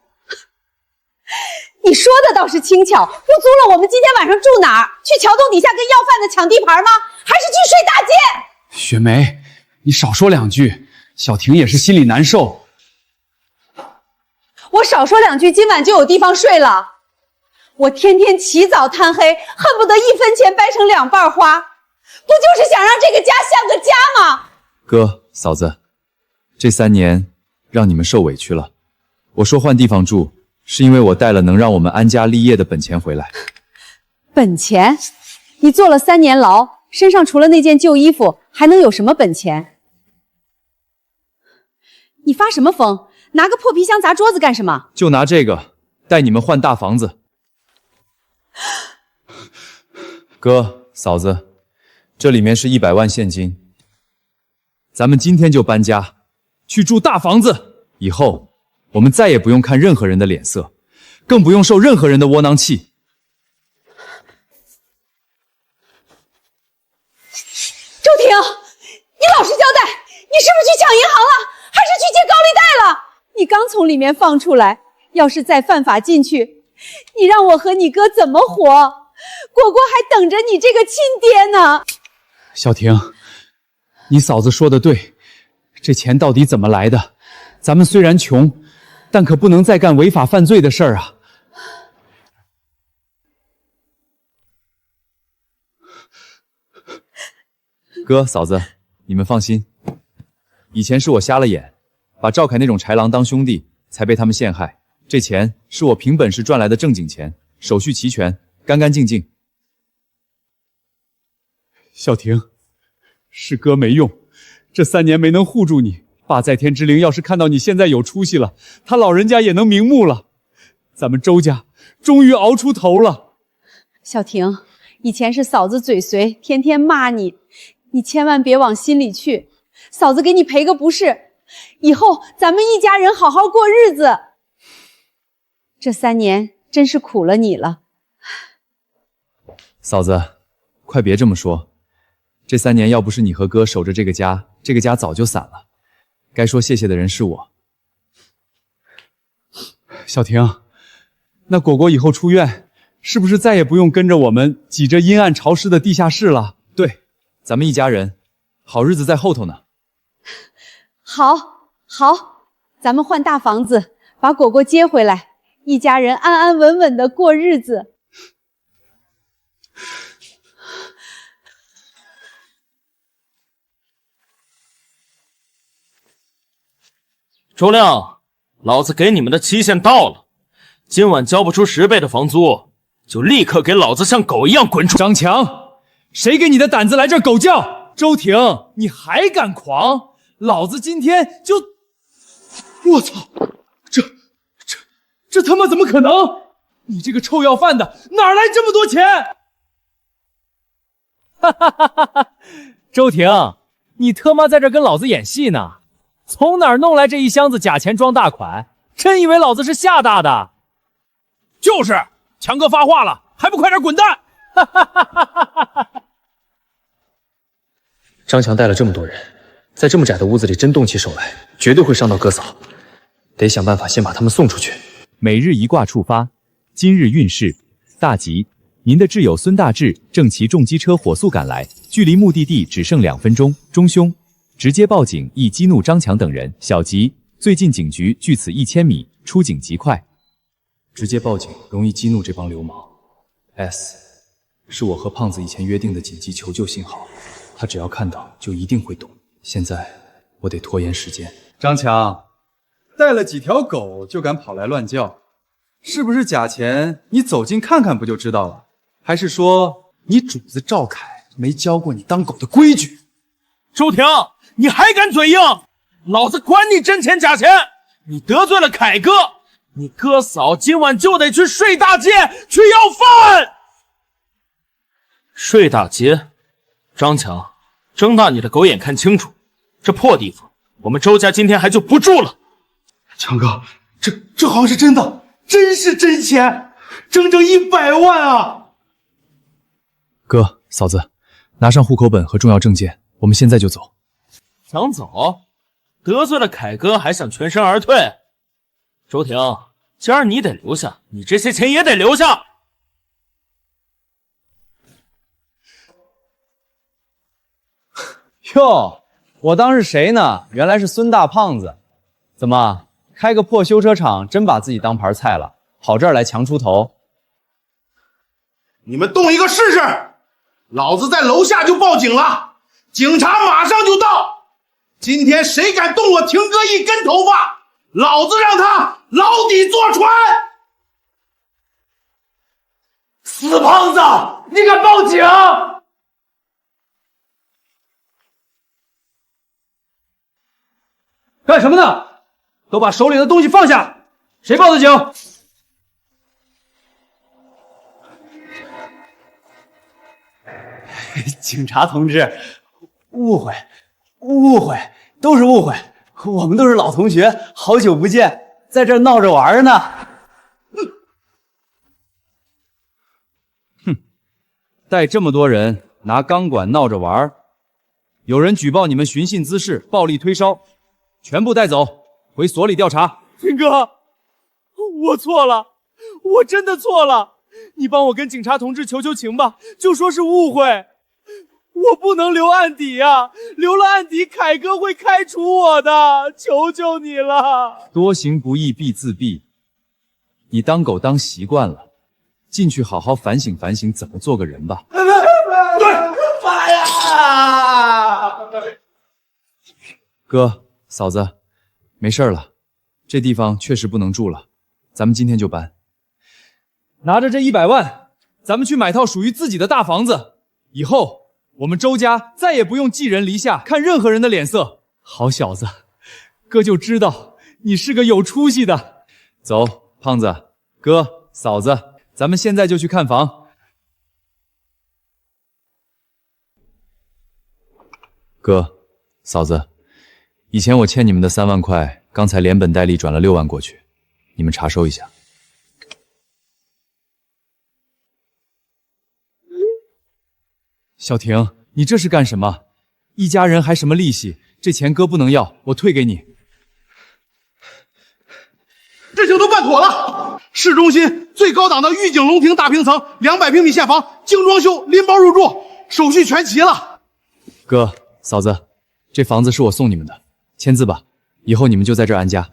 [SPEAKER 2] 你说的倒是轻巧，不租了我们今天晚上住哪儿？去桥洞底下跟要饭的抢地盘吗？还是去睡大街？
[SPEAKER 9] 雪梅，你少说2句，小婷也是心里难受。
[SPEAKER 2] 我少说2句，今晚就有地方睡了。我天天起早贪黑，恨不得1分钱掰成2瓣花，不就是想让这个家像个家吗？
[SPEAKER 1] 哥、嫂子，这3年让你们受委屈了。我说换地方住，是因为我带了能让我们安家立业的本钱回来。
[SPEAKER 2] 本钱？你坐了3年牢，身上除了那件旧衣服，还能有什么本钱？你发什么疯？拿个破皮箱砸桌子干什么？
[SPEAKER 1] 就拿这个带你们换大房子。哥、嫂子，这里面是100万现金，咱们今天就搬家，去住大房子。以后我们再也不用看任何人的脸色，更不用受任何人的窝囊气。
[SPEAKER 2] 周婷，你老实交代，你是不是去抢银行了，还是去借高利贷了？你刚从里面放出来，要是再犯法进去，你让我和你哥怎么活？果果还等着你这个亲爹呢。
[SPEAKER 9] 小婷，你嫂子说的对，这钱到底怎么来的？咱们虽然穷，但可不能再干违法犯罪的事儿啊。
[SPEAKER 1] 哥、嫂子，你们放心，以前是我瞎了眼，把赵凯那种豺狼当兄弟，才被他们陷害。这钱是我凭本事赚来的正经钱，手续齐全，干干净净。
[SPEAKER 9] 小婷，是哥没用，这3年没能护住你。爸在天之灵要是看到你现在有出息了，他老人家也能瞑目了。咱们周家终于熬出头了。
[SPEAKER 2] 小婷，以前是嫂子嘴随，天天骂你，你千万别往心里去。嫂子给你赔个不是，以后咱们一家人好好过日子。这3年真是苦了你了。
[SPEAKER 1] 嫂子，快别这么说。这3年要不是你和哥守着这个家，这个家早就散了。该说谢谢的人是我。
[SPEAKER 9] 小婷，那果果以后出院，是不是再也不用跟着我们挤着阴暗潮湿的地下室了？
[SPEAKER 1] 对，咱们一家人，好日子在后头呢。
[SPEAKER 2] 好，好，咱们换大房子，把果果接回来，一家人安安稳稳的过日子。
[SPEAKER 10] 周亮，老子给你们的期限到了，今晚交不出10倍的房租，就立刻给老子像狗一样滚出！
[SPEAKER 12] 张强，谁给你的胆子来这儿狗叫？周婷，你还敢狂？老子今天就……
[SPEAKER 9] 我操！这他妈怎么可能？
[SPEAKER 12] 你这个臭要饭的，哪来这么多钱？哈哈哈哈哈！周婷，你他妈在这跟老子演戏呢？从哪儿弄来这一箱子假钱装大款？真以为老子是吓大的？
[SPEAKER 8] 就是，强哥发话了，还不快点滚蛋！哈哈哈哈哈哈！
[SPEAKER 7] 张强带了这么多人，在这么窄的屋子里真动起手来，绝对会伤到哥嫂，得想办法先把他们送出去。
[SPEAKER 1] 每日一卦触发，今日运势大吉。您的挚友孙大志正骑重机车火速赶来，距离目的地只剩2分钟。中凶，直接报警易激怒张强等人。小吉，最近警局距此1000米，出警极快。直接报警容易激怒这帮流氓。S， 是我和胖子以前约定的紧急求救信号，他只要看到就一定会懂。现在我得拖延时间。
[SPEAKER 9] 张强，带了几条狗就敢跑来乱叫，是不是假钱？你走近看看不就知道了？还是说你主子赵凯没教过你当狗的规矩？
[SPEAKER 10] 周婷，你还敢嘴硬？老子管你真钱假钱！你得罪了凯哥，你哥嫂今晚就得去睡大街去要饭。睡大街？张强，睁大你的狗眼看清楚，这破地方，我们周家今天还就不住了。
[SPEAKER 11] 强哥，这好像是真的，真是真钱，整整100万啊！
[SPEAKER 1] 哥，嫂子，拿上户口本和重要证件，我们现在就走。
[SPEAKER 10] 想走？得罪了凯哥还想全身而退？周婷，今儿你得留下，你这些钱也得留下。
[SPEAKER 12] 哟，我当是谁呢？原来是孙大胖子。怎么，开个破修车厂，真把自己当盘菜了？跑这儿来强出头？
[SPEAKER 11] 你们动一个试试！老子在楼下就报警了，警察马上就到。今天谁敢动我霆哥一根头发，老子让他牢底坐穿！
[SPEAKER 14] 死胖子，你敢报警？
[SPEAKER 12] 干什么呢？都把手里的东西放下！谁报的警？
[SPEAKER 14] 警察同志，误会，都是误会。我们都是老同学，好久不见，在这儿闹着玩呢。
[SPEAKER 9] 哼，带这么多人拿钢管闹着玩，有人举报你们寻衅滋事、暴力推烧，全部带走，回所里调查。
[SPEAKER 8] 霆哥，我错了，我真的错了，你帮我跟警察同志求求情吧，就说是误会。我不能留案底呀，留了案底，凯哥会开除我的，求求你了。
[SPEAKER 1] 多行不义必自毙，你当狗当习惯了，进去好好反省反省，怎么做个人吧。
[SPEAKER 14] 爸呀！
[SPEAKER 1] 哥，嫂子，没事了，这地方确实不能住了，咱们今天就搬。
[SPEAKER 12] 拿着这100万，咱们去买套属于自己的大房子，以后我们周家再也不用寄人篱下，看任何人的脸色。好小子，哥就知道你是个有出息的。
[SPEAKER 1] 走，胖子，哥，嫂子，咱们现在就去看房。哥，嫂子，以前我欠你们的3万块，刚才连本带利转了6万过去，你们查收一下。
[SPEAKER 12] 小婷，你这是干什么？一家人还什么利息？这钱哥不能要，我退给你。
[SPEAKER 11] 事情都办妥了，市中心最高档的御景龙庭大平层，200平米现房，精装修，拎包入住，手续全齐了。
[SPEAKER 12] 哥，嫂子，这房子是我送你们的，签字吧，以后你们就在这儿安家。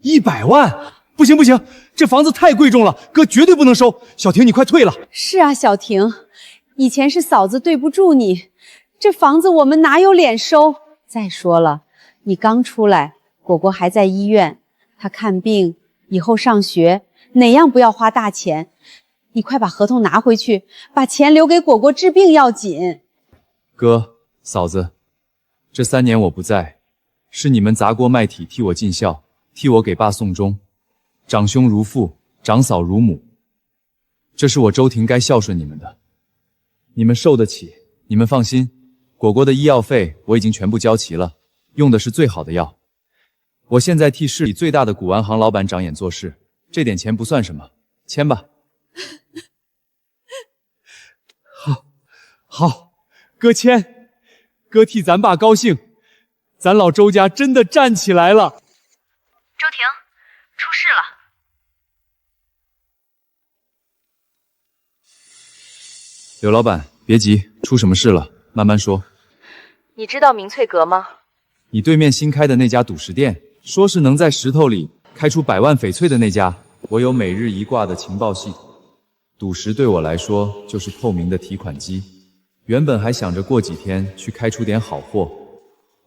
[SPEAKER 12] 100万？不行不行，这房子太贵重了，哥绝对不能收。小婷，你快退了。
[SPEAKER 2] 是啊，小婷，以前是嫂子对不住你，这房子我们哪有脸收？再说了，你刚出来，果果还在医院，他看病，以后上学，哪样不要花大钱？你快把合同拿回去，把钱留给果果治病要紧。
[SPEAKER 12] 哥，嫂子，这3年我不在，是你们砸锅卖体替我尽孝，替我给爸送终。长兄如父，长嫂如母，这是我周婷该孝顺你们的，你们受得起。你们放心，果果的医药费我已经全部交齐了，用的是最好的药。我现在替市里最大的古玩行老板长眼做事，这点钱不算什么，签吧。好，哥签，哥替咱爸高兴，咱老周家真的站起来了。
[SPEAKER 4] 周婷，出事了。
[SPEAKER 1] 刘老板，别急，出什么事了？慢慢说。
[SPEAKER 4] 你知道明翠阁吗？
[SPEAKER 1] 你对面新开的那家赌石店，说是能在石头里开出100万翡翠的那家。我有每日一卦的情报系统，赌石对我来说就是透明的提款机。原本还想着过几天去开出点好货，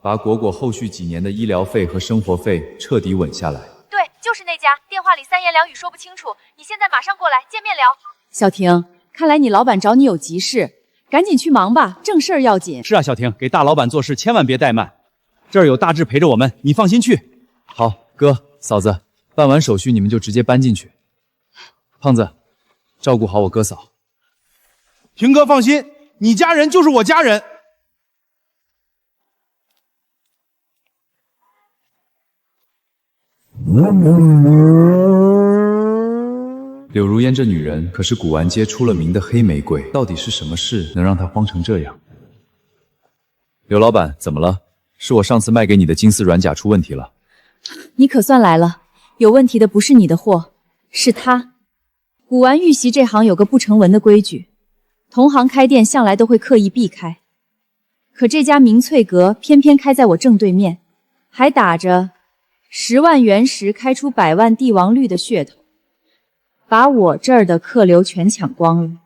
[SPEAKER 1] 把果果后续几年的医疗费和生活费彻底稳下来。
[SPEAKER 4] 对，就是那家，电话里3言2语说不清楚。你现在马上过来见面聊。小婷，看来你老板找你有急事，赶紧去忙吧，正事儿要紧。
[SPEAKER 12] 是啊，小婷，给大老板做事千万别怠慢，这儿有大志陪着我们，你放心去。
[SPEAKER 1] 好，哥，嫂子，办完手续你们就直接搬进去。胖子，照顾好我哥嫂。
[SPEAKER 11] 婷哥放心，你家人就是我家人。
[SPEAKER 1] 柳如烟这女人可是古玩街出了名的黑玫瑰，到底是什么事能让她慌成这样？刘老板，怎么了？是我上次卖给你的金丝软甲出问题了。
[SPEAKER 4] 你可算来了，有问题的不是你的货，是他。古玩玉玺这行有个不成文的规矩，同行开店向来都会刻意避开。可这家明翠阁偏偏开在我正对面，还打着10万原石开出100万帝王绿的噱头，把我这儿的客流全抢光了。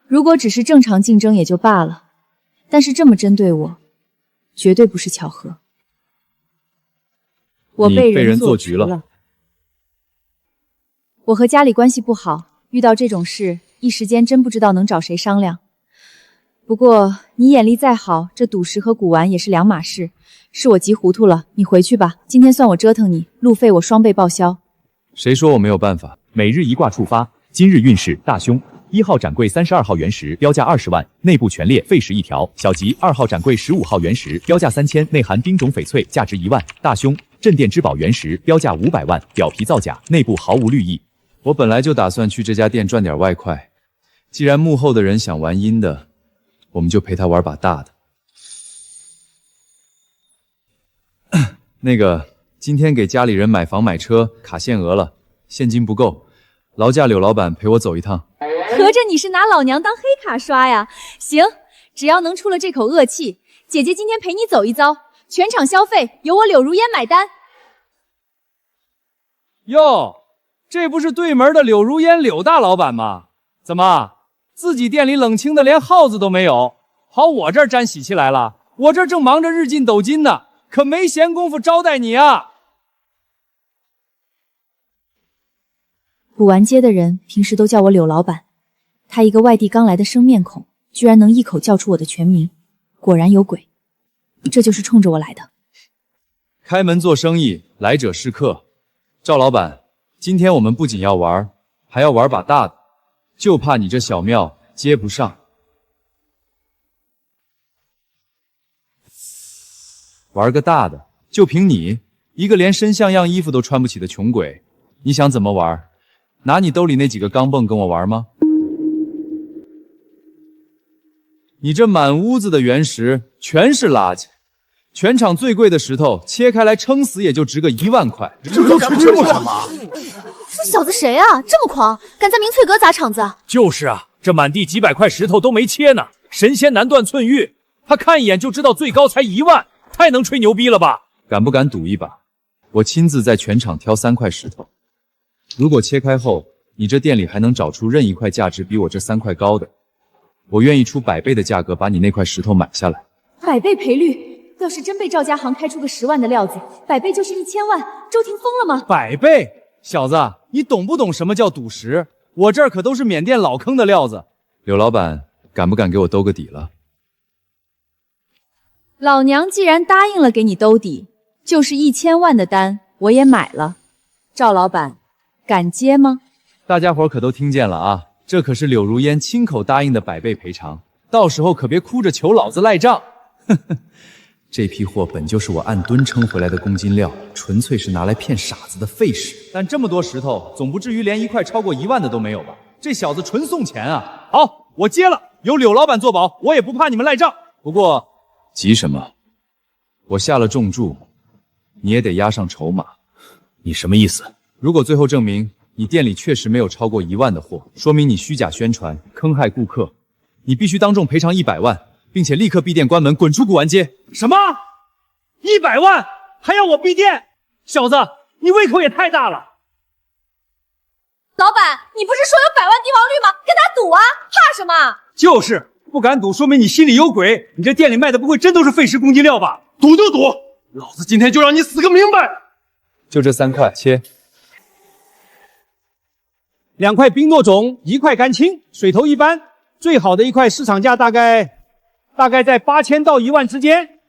[SPEAKER 4] 如果只是正常竞争也就罢了，但是这么针对我，绝对不是巧合。我被人做局了。我和家里关系不好，遇到这种事，一时间真不知道能找谁商量。不过你眼力再好，这赌石和古玩也是两码事，是我急糊涂了。你回去吧，今天算我折腾你，路费我双倍报销。
[SPEAKER 1] 谁说我没有办法？
[SPEAKER 5] 每日一卦触发，今日运势大凶。1号展柜32号原石，标价20万，内部全裂，废石1条。小吉2号展柜15号原石，标价3000，内含冰种翡翠，价值1万。大凶，镇店之宝原石，标价500万，表皮造假，内部毫无绿意。
[SPEAKER 1] 我本来就打算去这家店赚点外快，既然幕后的人想玩阴的，我们就陪他玩把大的。那个，今天给家里人买房买车，卡限额了，现金不够，劳驾柳老板陪我走一趟。
[SPEAKER 4] 合着你是拿老娘当黑卡刷呀？行，只要能出了这口恶气，姐姐今天陪你走一遭，全场消费由我柳如烟买单。
[SPEAKER 12] 哟，这不是对门的柳如烟柳大老板吗？怎么自己店里冷清的连耗子都没有，跑我这儿沾喜气来了？我这正忙着日进斗金呢，可没闲工夫招待你啊。
[SPEAKER 4] 古玩街的人平时都叫我柳老板，他一个外地刚来的生面孔，居然能一口叫出我的全名，果然有鬼。这就是冲着我来的。
[SPEAKER 1] 开门做生意，来者是客。赵老板，今天我们不仅要玩，还要玩把大的，就怕你这小庙接不上。玩个大的，就凭你一个连身像样衣服都穿不起的穷鬼，你想怎么玩？拿你兜里那几个钢镚跟我玩吗？你这满屋子的原石全是垃圾，全场最贵的石头切开来撑死也就值个1万块。
[SPEAKER 10] 这都出这么什么？
[SPEAKER 15] 这小子谁啊？这么狂，敢在明翠阁砸场子？
[SPEAKER 12] 就是啊，这满地几百块石头都没切呢，神仙难断寸玉。他看一眼就知道最高才1万，太能吹牛逼了吧？
[SPEAKER 1] 敢不敢赌一把？我亲自在全场挑3块石头，如果切开后，你这店里还能找出任一块价值比我这3块高的，我愿意出100倍的价格把你那块石头买下来。
[SPEAKER 4] 100倍赔率，要是真被赵家行开出个10万的料子，100倍就是1000万。周婷疯了吗
[SPEAKER 12] ？100倍，小子，你懂不懂什么叫赌石？我这儿可都是缅甸老坑的料子。
[SPEAKER 1] 柳老板，敢不敢给我兜个底了？
[SPEAKER 4] 老娘既然答应了给你兜底，就是1000万的单我也买了。赵老板，敢接吗？
[SPEAKER 1] 大家伙可都听见了啊，这可是柳如烟亲口答应的100倍赔偿，到时候可别哭着求老子赖账。呵呵，这批货本就是我按吨称回来的公斤料，纯粹是拿来骗傻子的废石。
[SPEAKER 12] 但这么多石头，总不至于连一块超过1万的都没有吧？这小子纯送钱啊！好，我接了，有柳老板做保，我也不怕你们赖账。不过
[SPEAKER 1] 急什么？我下了重注，你也得押上筹码。
[SPEAKER 12] 你什么意思？
[SPEAKER 1] 如果最后证明你店里确实没有超过1万的货，说明你虚假宣传，坑害顾客，你必须当众赔偿100万，并且立刻闭店关门，滚出古玩街。
[SPEAKER 12] 什么？100万还要我闭店？小子，你胃口也太大了！
[SPEAKER 15] 老板，你不是说有100万帝王绿吗？跟他赌啊，怕什么？
[SPEAKER 12] 就是不敢赌，说明你心里有鬼。你这店里卖的不会真都是废石公斤料吧？赌就赌，老子今天就让你死个明白！
[SPEAKER 1] 就这3块，切。
[SPEAKER 12] 2块冰糯种，1块干青，水头一般，最好的一块市场价大概在8000到1万之间。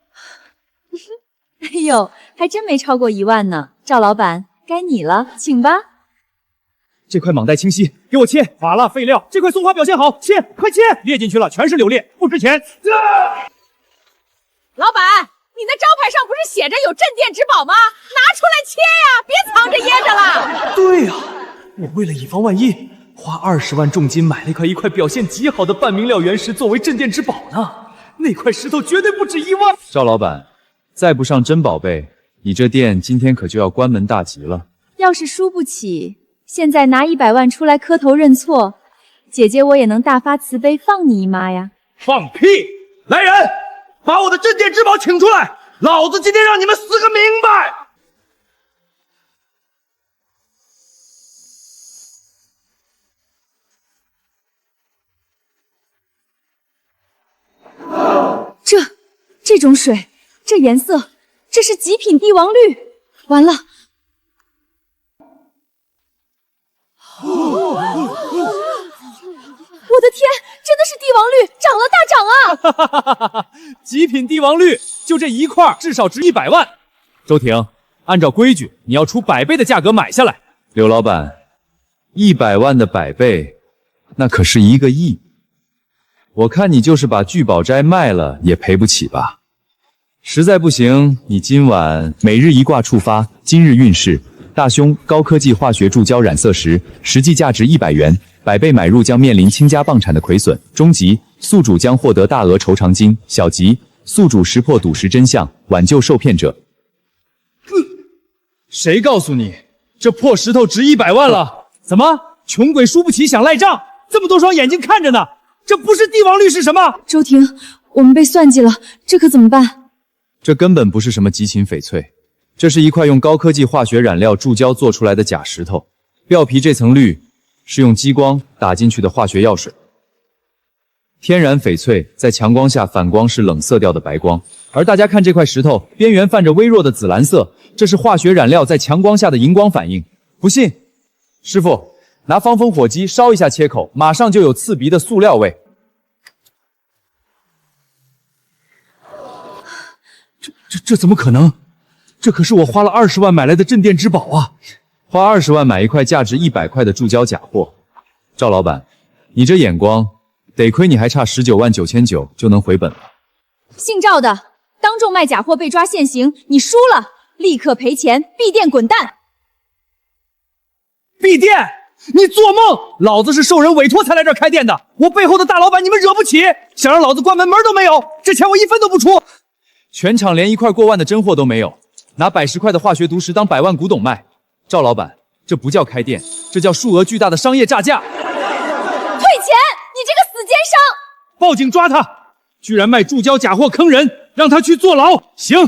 [SPEAKER 4] 哎呦，还真没超过1万呢。赵老板，该你了，请吧。
[SPEAKER 12] 这块蟒带清晰，给我切。法蜡废料，这块松花表现好，切，快切！裂进去了，全是柳裂，不值钱。
[SPEAKER 15] 老板，你那招牌上不是写着有镇店之宝吗？拿出来切呀，别藏着掖着了。
[SPEAKER 7] 对呀，我为了以防万一，花20万重金买了一块表现极好的半明料原石作为镇店之宝呢。那块石头绝对不止1万。
[SPEAKER 1] 赵老板，再不上真宝贝，你这店今天可就要关门大吉了。
[SPEAKER 4] 要是输不起，现在拿100万出来磕头认错，姐姐我也能大发慈悲放你一马呀。
[SPEAKER 10] 放屁！来人，把我的镇店之宝请出来，老子今天让你们死个明白！
[SPEAKER 4] 这种水，这颜色，这是极品帝王绿。完了！我的天，真的是帝王绿，涨了大涨啊！
[SPEAKER 12] 哈哈，极品帝王绿，就这一块至少值100万。周婷，按照规矩，你要出100倍的价格买下来。
[SPEAKER 1] 刘老板，100万的100倍，那可是1个亿。我看你就是把聚宝斋卖了也赔不起吧？实在不行，你今晚每日一卦触发，今日运势。大凶，高科技化学注胶染色石，实际价值100元，100倍买入将面临倾家荡产的亏损。中吉，宿主将获得大额酬偿金。小吉，宿主识破赌石真相，挽救受骗者。
[SPEAKER 12] 谁告诉你这破石头值100万了？怎么，穷鬼输不起想赖账？这么多双眼睛看着呢，这不是帝王绿是什么？
[SPEAKER 4] 周婷，我们被算计了，这可怎么办？
[SPEAKER 1] 这根本不是什么极品翡翠，这是一块用高科技化学染料注胶做出来的假石头，表皮这层绿是用激光打进去的化学药水。天然翡翠在强光下反光是冷色调的白光，而大家看这块石头，边缘泛着微弱的紫蓝色，这是化学染料在强光下的荧光反应。不信，师傅拿防风火机烧一下切口，马上就有刺鼻的塑料味。
[SPEAKER 12] 这怎么可能？这可是我花了20万买来的镇店之宝啊！
[SPEAKER 1] 花20万买一块价值100块的注胶假货，赵老板，你这眼光，得亏你还差19万9千9就能回本了。
[SPEAKER 4] 姓赵的，当众卖假货被抓现行，你输了，立刻赔钱，闭店滚蛋！
[SPEAKER 12] 闭店？你做梦！老子是受人委托才来这儿开店的，我背后的大老板你们惹不起，想让老子关门门都没有，这钱我1分都不出。全场连1块过万的真货都没有，拿100、10块的化学毒石当100万古董卖。赵老板，这不叫开店，这叫数额巨大的商业诈架。
[SPEAKER 15] 退钱！你这个死奸商！
[SPEAKER 12] 报警抓他！居然卖注胶假货坑人，让他去坐牢。行，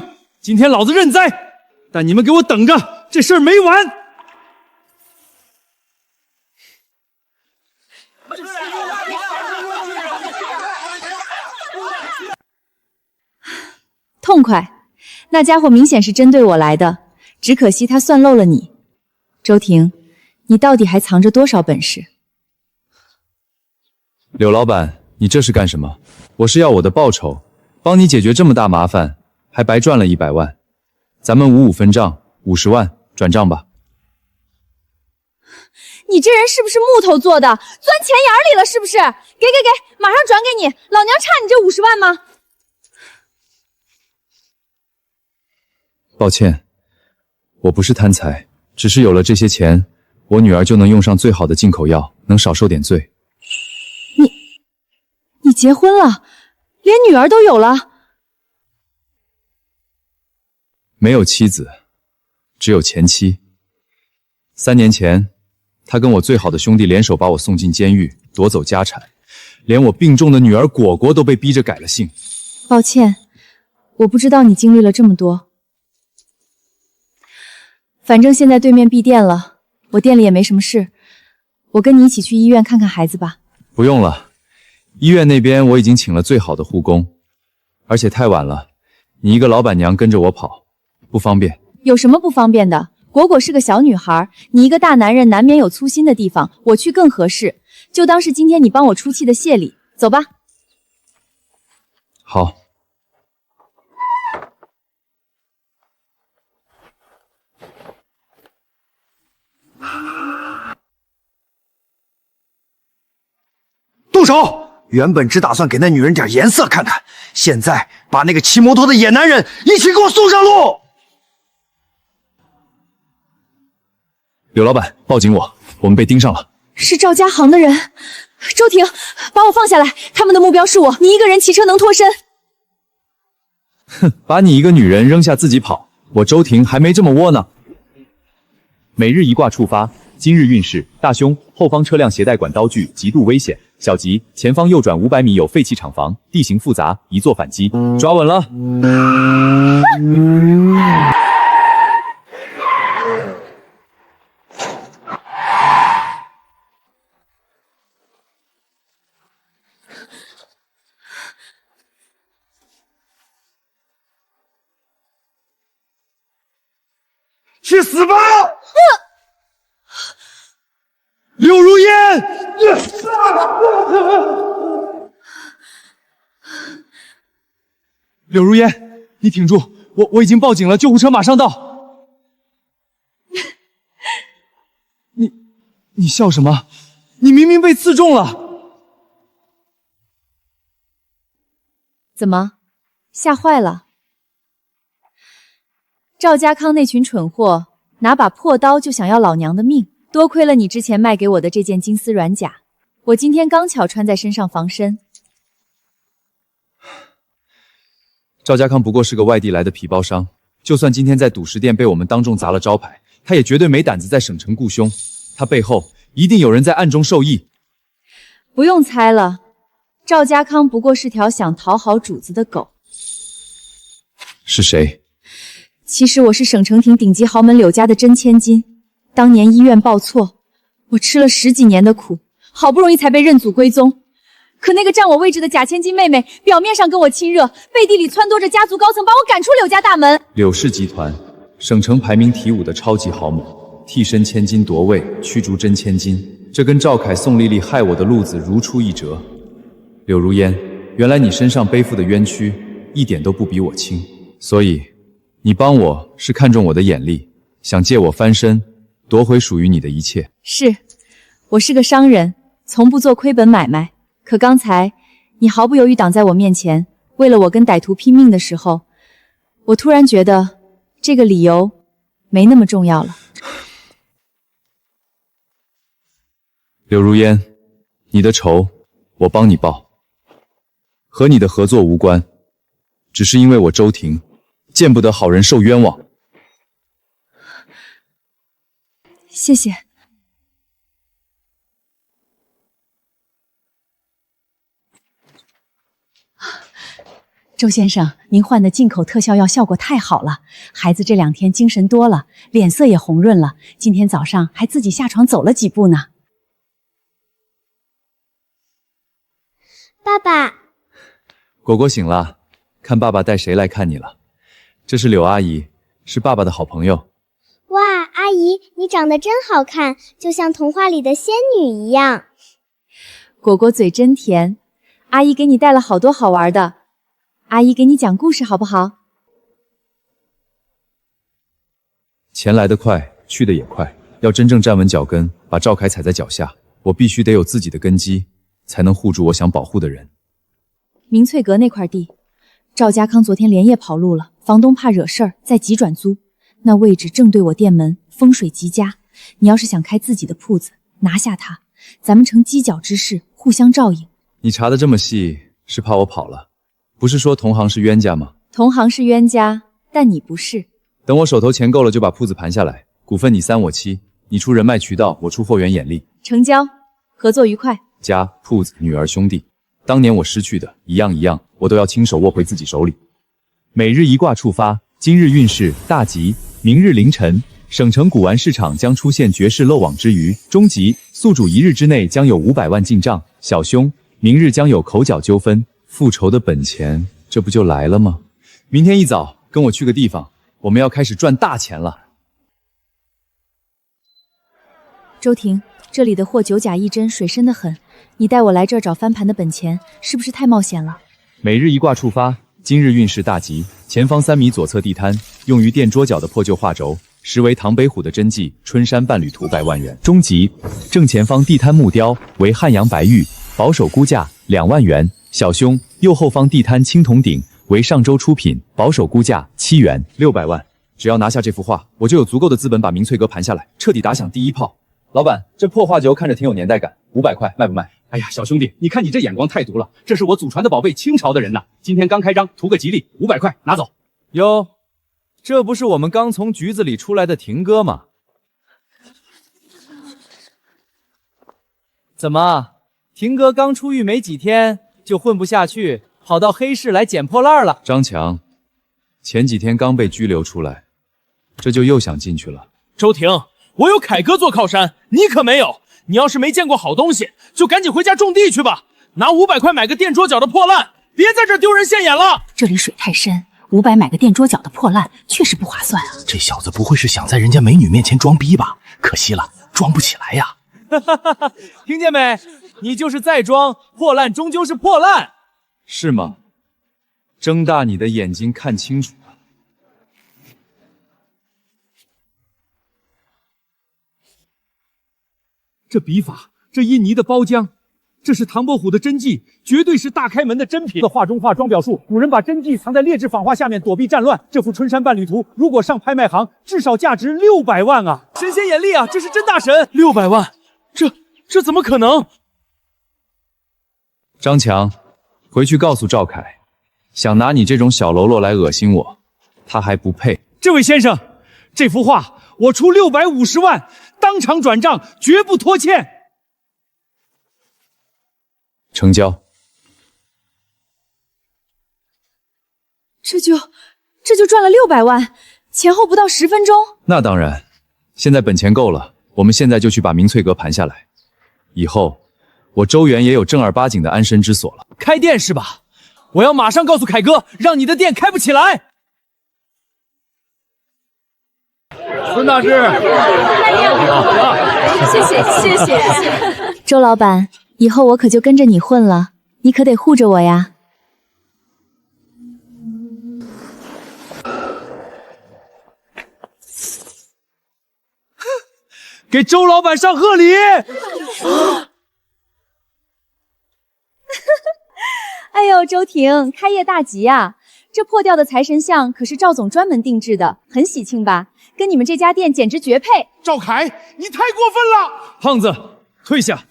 [SPEAKER 12] 今天老子认栽，但你们给我等着，这事儿没完。
[SPEAKER 4] 痛快，那家伙明显是针对我来的，只可惜他算漏了你。周婷，你到底还藏着多少本事？
[SPEAKER 1] 柳老板，你这是干什么？我是要我的报酬，帮你解决这么大麻烦，还白赚了100万。咱们5-5分账，50万转账吧。
[SPEAKER 15] 你这人是不是木头做的？钻钱眼里了是不是？给，马上转给你。老娘差你这50万吗？
[SPEAKER 1] 抱歉，我不是贪财，只是有了这些钱，我女儿就能用上最好的进口药，能少受点罪。
[SPEAKER 4] 你结婚了，连女儿都有了？
[SPEAKER 1] 没有妻子，只有前妻。3年前，他跟我最好的兄弟联手把我送进监狱，夺走家产，连我病重的女儿果果都被逼着改了姓。
[SPEAKER 4] 抱歉，我不知道你经历了这么多。反正现在对面闭店了，我店里也没什么事，我跟你一起去医院看看孩子吧。
[SPEAKER 1] 不用了，医院那边我已经请了最好的护工，而且太晚了，你一个老板娘跟着我跑，不方便。
[SPEAKER 4] 有什么不方便的？果果是个小女孩，你一个大男人难免有粗心的地方，我去更合适，就当是今天你帮我出气的谢礼。走吧。
[SPEAKER 1] 好。
[SPEAKER 14] 动手！原本只打算给那女人点颜色看看，现在把那个骑摩托的野男人一起给我送上路！
[SPEAKER 1] 柳老板，报警我们被盯上了。
[SPEAKER 4] 是赵家行的人。周婷，把我放下来，他们的目标是我，你一个人骑车能脱身？
[SPEAKER 1] 哼，把你一个女人扔下自己跑，我周婷还没这么窝囊。
[SPEAKER 5] 每日一卦触发，今日运势：大凶，后方车辆携带管刀具，极度危险；小吉，前方右转500米有废弃厂房，地形复杂，宜做反击。
[SPEAKER 1] 抓稳了。
[SPEAKER 14] 去死吧！柳如烟！
[SPEAKER 12] 柳如烟，你挺住，我已经报警了，救护车马上到。你笑什么？你明明被刺中了。
[SPEAKER 4] 怎么，吓坏了？赵家康那群蠢货，拿把破刀就想要老娘的命。多亏了你之前卖给我的这件金丝软甲，我今天刚巧穿在身上防身。
[SPEAKER 1] 赵家康不过是个外地来的皮包商，就算今天在赌石店被我们当众砸了招牌，他也绝对没胆子在省城雇凶。他背后一定有人在暗中受益。
[SPEAKER 4] 不用猜了，赵家康不过是条想讨好主子的狗。
[SPEAKER 1] 是谁？
[SPEAKER 4] 其实我是省城亭顶级豪门柳家的真千金。当年医院报错，我吃了10几年的苦，好不容易才被认祖归宗。可那个占我位置的假千金妹妹，表面上跟我亲热，背地里撺掇着家族高层把我赶出柳家大门。
[SPEAKER 1] 柳氏集团，省城排名体5的超级豪门，替身千金夺位，驱逐真千金，这跟赵凯、宋丽丽害我的路子如出一辙。柳如烟，原来你身上背负的冤屈一点都不比我轻，所以你帮我是看中我的眼力，想借我翻身，夺回属于你的一切。
[SPEAKER 4] 是，我是个商人，从不做亏本买卖。可刚才你毫不犹豫挡在我面前，为了我跟歹徒拼命的时候，我突然觉得这个理由没那么重要了。
[SPEAKER 1] 柳如烟，你的仇我帮你报，和你的合作无关，只是因为我周婷见不得好人受冤枉。
[SPEAKER 4] 谢谢。周先生，您换的进口特效药效果太好了，孩子这2天精神多了，脸色也红润了，今天早上还自己下床走了几步呢。
[SPEAKER 3] 爸爸，
[SPEAKER 1] 果果醒了，看爸爸带谁来看你了。这是柳阿姨，是爸爸的好朋友。
[SPEAKER 3] 哇，阿姨，你长得真好看，就像童话里的仙女一样。
[SPEAKER 4] 果果嘴真甜，阿姨给你带了好多好玩的。阿姨给你讲故事好不好？
[SPEAKER 1] 钱来得快，去得也快，要真正站稳脚跟，把赵凯踩在脚下，我必须得有自己的根基，才能护住我想保护的人。
[SPEAKER 4] 明翠阁那块地，赵家康昨天连夜跑路了，房东怕惹事儿，在急转租。那位置正对我店门，风水极佳。你要是想开自己的铺子，拿下它，咱们成犄角之势，互相照应。
[SPEAKER 1] 你查得这么细，是怕我跑了？不是说同行是冤家吗？
[SPEAKER 4] 同行是冤家，但你不是。
[SPEAKER 1] 等我手头钱够了，就把铺子盘下来，股份你3我7，你出人脉渠道，我出货源眼力。
[SPEAKER 4] 成交，合作愉快。
[SPEAKER 1] 家、铺子、女儿、兄弟，当年我失去的一样一样，我都要亲手握回自己手里。每日一卦触发，今日运势大吉。明日凌晨，省城古玩市场将出现绝世漏网之鱼。中吉，宿主1日之内将有500万进账。小凶，明日将有口角纠纷。复仇的本钱，这不就来了吗？明天一早跟我去个地方，我们要开始赚大钱了。
[SPEAKER 4] 周婷，这里的货九假一真，水深得很，你带我来这儿找翻盘的本钱，是不是太冒险了？
[SPEAKER 1] 每日一卦触发，今日运势大吉。前方3米左侧地摊，用于垫桌角的破旧画轴，实为唐北虎的真迹春山伴侣图，500万元。中吉，正前方地摊木雕为汉阳白玉，保守估价2万元。小凶，右后方地摊青铜鼎为上周出品，保守估价7元。600万，只要拿下这幅画，我就有足够的资本把明翠阁盘下来，彻底打响第一炮。老板，这破画轴看着挺有年代感，500块卖不卖？
[SPEAKER 6] 哎呀，小兄弟，你看你这眼光太毒了，这是我祖传的宝贝，清朝的人呐，今天刚开张，图个吉利，500块拿走。
[SPEAKER 12] 哟，这不是我们刚从局子里出来的婷哥吗？怎么，婷哥刚出狱没几天就混不下去，跑到黑市来捡破烂了？
[SPEAKER 1] 张强，前几天刚被拘留出来，这就又想进去了。
[SPEAKER 10] 周婷，我有凯哥做靠山，你可没有。你要是没见过好东西，就赶紧回家种地去吧，拿500块买个垫桌角的破烂，别在这丢人现眼了。
[SPEAKER 15] 这里水太深，500买个垫桌角的破烂，确实不划算啊。
[SPEAKER 14] 这小子不会是想在人家美女面前装逼吧？可惜了，装不起来呀。
[SPEAKER 12] 听见没？你就是再装，破烂终究是破烂，
[SPEAKER 1] 是吗？睁大你的眼睛看清楚了。
[SPEAKER 6] 这笔法，这印泥的包浆，这是唐伯虎的真迹，绝对是大开门的珍品。画中画，装裱术，古人把真迹藏在劣质仿画下面，躲避战乱。这幅春山伴侣图，如果上拍卖行，至少价值600万啊！
[SPEAKER 12] 神仙眼力啊，这是真大神
[SPEAKER 10] ！600万，这怎么可能？
[SPEAKER 1] 张强，回去告诉赵凯，想拿你这种小喽啰来恶心我，他还不配。
[SPEAKER 6] 这位先生，这幅画我出650万，当场转账，绝不拖欠。
[SPEAKER 1] 成交。
[SPEAKER 4] 这就赚了600万，前后不到10分钟。
[SPEAKER 1] 那当然，现在本钱够了，我们现在就去把明翠阁盘下来，以后我周元也有正儿八经的安身之所了。
[SPEAKER 12] 开店是吧？我要马上告诉凯哥，让你的店开不起来。
[SPEAKER 6] 孙大师，
[SPEAKER 4] 谢谢。周老板，以后我可就跟着你混了，你可得护着我呀。
[SPEAKER 6] 给周老板上贺礼。
[SPEAKER 4] 哎呦，周婷，开业大吉啊！这破掉的财神像可是赵总专门定制的，很喜庆吧？跟你们这家店简直绝配。
[SPEAKER 11] 赵凯，你太过分了！
[SPEAKER 6] 胖子，退下！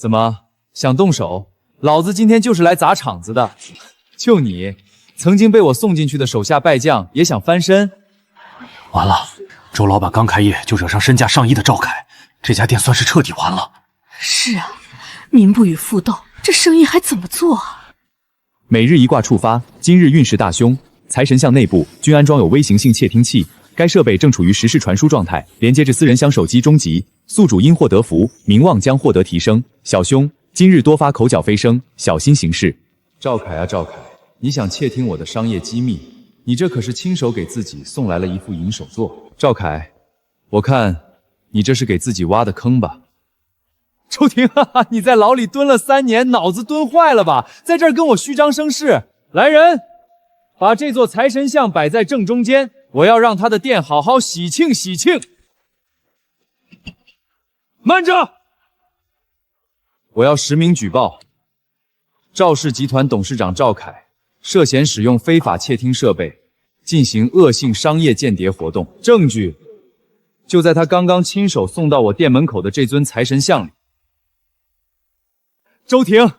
[SPEAKER 12] 怎么想动手？老子今天就是来砸场子的。就你，曾经被我送进去的手下败将，也想翻身？
[SPEAKER 14] 完了，周老板刚开业就惹上身价上亿的赵凯，这家店算是彻底完了。
[SPEAKER 15] 是啊，民不与妇斗，这生意还怎么做啊？
[SPEAKER 5] 每日一卦触发，今日运势大凶。财神像内部均安装有微型性窃听器，该设备正处于实时传输状态，连接至私人箱手机中级。宿主因祸得福，名望将获得提升。小凶，今日多发口角飞声，小心行事。
[SPEAKER 1] 赵凯啊赵凯，你想窃听我的商业机密？你这可是亲手给自己送来了一副银手镯。赵凯，我看你这是给自己挖的坑吧？
[SPEAKER 12] 周婷，哈哈，你在牢里蹲了3年，脑子蹲坏了吧？在这儿跟我虚张声势！来人，把这座财神像摆在正中间，我要让他的店好好喜庆喜庆。慢着！
[SPEAKER 1] 我要实名举报，赵氏集团董事长赵凯涉嫌使用非法窃听设备，进行恶性商业间谍活动。证据就在他刚刚亲手送到我店门口的这尊财神像里。
[SPEAKER 12] 周婷，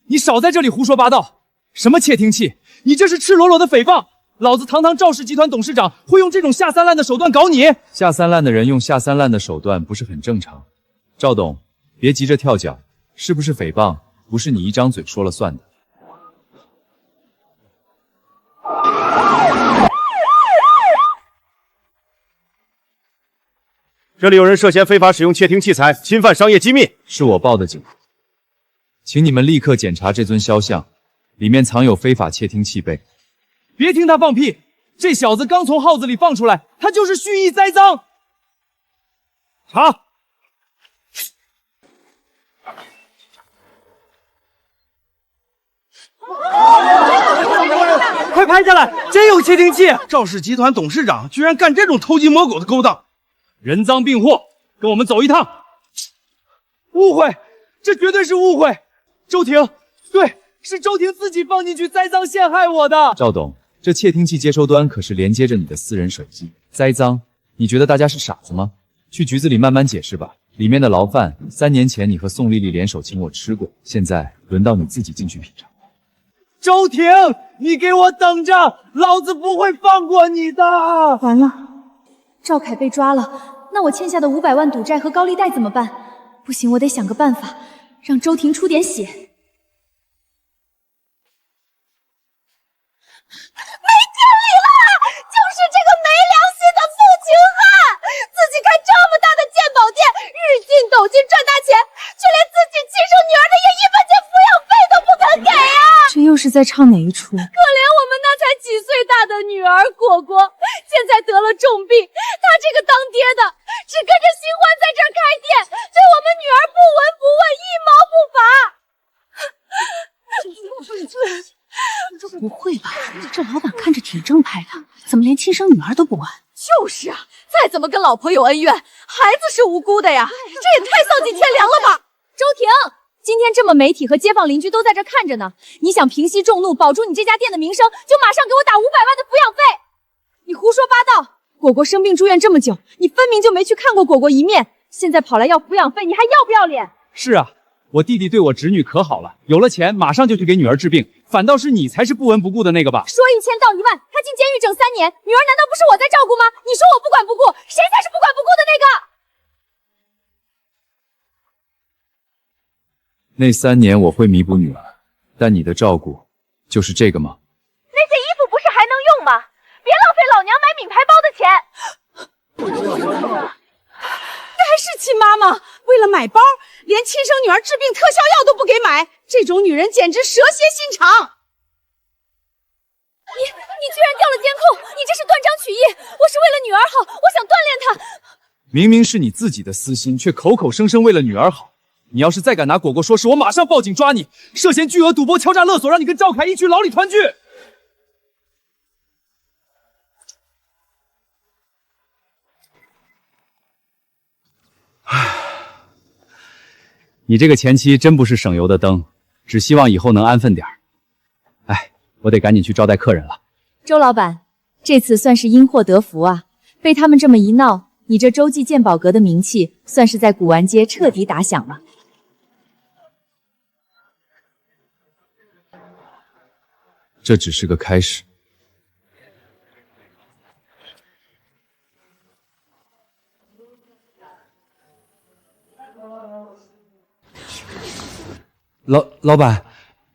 [SPEAKER 12] 你少在这里胡说八道！什么窃听器？你这是赤裸裸的诽谤！老子堂堂赵氏集团董事长会用这种下三滥的手段搞你？
[SPEAKER 1] 下三滥的人用下三滥的手段不是很正常？赵董，别急着跳脚，是不是诽谤，不是你一张嘴说了算的。
[SPEAKER 11] 这里有人涉嫌非法使用窃听器材，侵犯商业机密，
[SPEAKER 1] 是我报的警。请你们立刻检查这尊肖像，里面藏有非法窃听器备。
[SPEAKER 12] 别听他放屁，这小子刚从号子里放出来，他就是蓄意栽赃。查！
[SPEAKER 10] 快拍下来！真有窃听器！赵氏集团董事长居然干这种偷鸡摸狗的勾当，
[SPEAKER 12] 人赃并获，跟我们走一趟。误会，这绝对是误会。周婷，对，是周婷自己放进去栽赃陷害我的。
[SPEAKER 1] 赵董，这窃听器接收端可是连接着你的私人手机，栽赃？你觉得大家是傻子吗？去局子里慢慢解释吧。里面的牢饭，3年前你和宋丽丽联手请我吃过，现在轮到你自己进去品尝。
[SPEAKER 12] 周婷，你给我等着，老子不会放过你的！
[SPEAKER 4] 完了，赵凯被抓了，那我欠下的500万赌债和高利贷怎么办？不行，我得想个办法，让周婷出点血。没天
[SPEAKER 15] 理了，就是这个没良心的负情汉，自己开这么大的鉴宝店，日进斗金赚大钱，却连自己亲生女儿的也1分钱抚养费都不肯给啊！
[SPEAKER 4] 这又是在唱哪一出？
[SPEAKER 15] 可怜我们那才几岁大的女儿果果，现在得了重病，他这个当爹的只跟着新欢在这儿开店，对我们女儿不闻不问，一毛不拔。
[SPEAKER 16] 不会吧？这老板看着挺正派的，怎么连亲生女儿都不管？
[SPEAKER 15] 就是啊，再怎么跟老婆有恩怨，孩子是无辜的呀，这也太丧尽天良了吧！
[SPEAKER 4] 周婷，今天这么媒体和街坊邻居都在这看着呢，你想平息众怒，保住你这家店的名声，就马上给我打500万的抚养费！你胡说八道！果果生病住院这么久，你分明就没去看过果果一面，现在跑来要抚养费，你还要不要脸？
[SPEAKER 12] 是啊，我弟弟对我侄女可好了，有了钱马上就去给女儿治病，反倒是你才是不闻不顾的那个吧？
[SPEAKER 4] 说1000道1万，他进监狱整3年，女儿难道不是我在照顾吗？你说我不管不顾，谁才是不管不顾的那个？
[SPEAKER 1] 那3年我会弥补女儿，但你的照顾就是这个吗？
[SPEAKER 15] 那些衣服不是还能用吗？别浪费老娘买名牌包的钱。
[SPEAKER 2] 这还是亲妈吗？为了买包，连亲生女儿治病特效药都不给买，这种女人简直蛇蝎心肠！
[SPEAKER 4] 你居然调了监控，你这是断章取义！我是为了女儿好，我想锻炼她。
[SPEAKER 12] 明明是你自己的私心，却口口声声为了女儿好。你要是再敢拿果果说事，我马上报警抓你，涉嫌巨额赌博、敲诈勒索，让你跟赵凯一去牢里团聚。
[SPEAKER 1] 你这个前妻真不是省油的灯，只希望以后能安分点儿。哎，我得赶紧去招待客人了。
[SPEAKER 4] 周老板，这次算是因祸得福啊！被他们这么一闹，你这洲际鉴宝阁的名气算是在古玩街彻底打响了。
[SPEAKER 1] 这只是个开始。
[SPEAKER 9] 老板，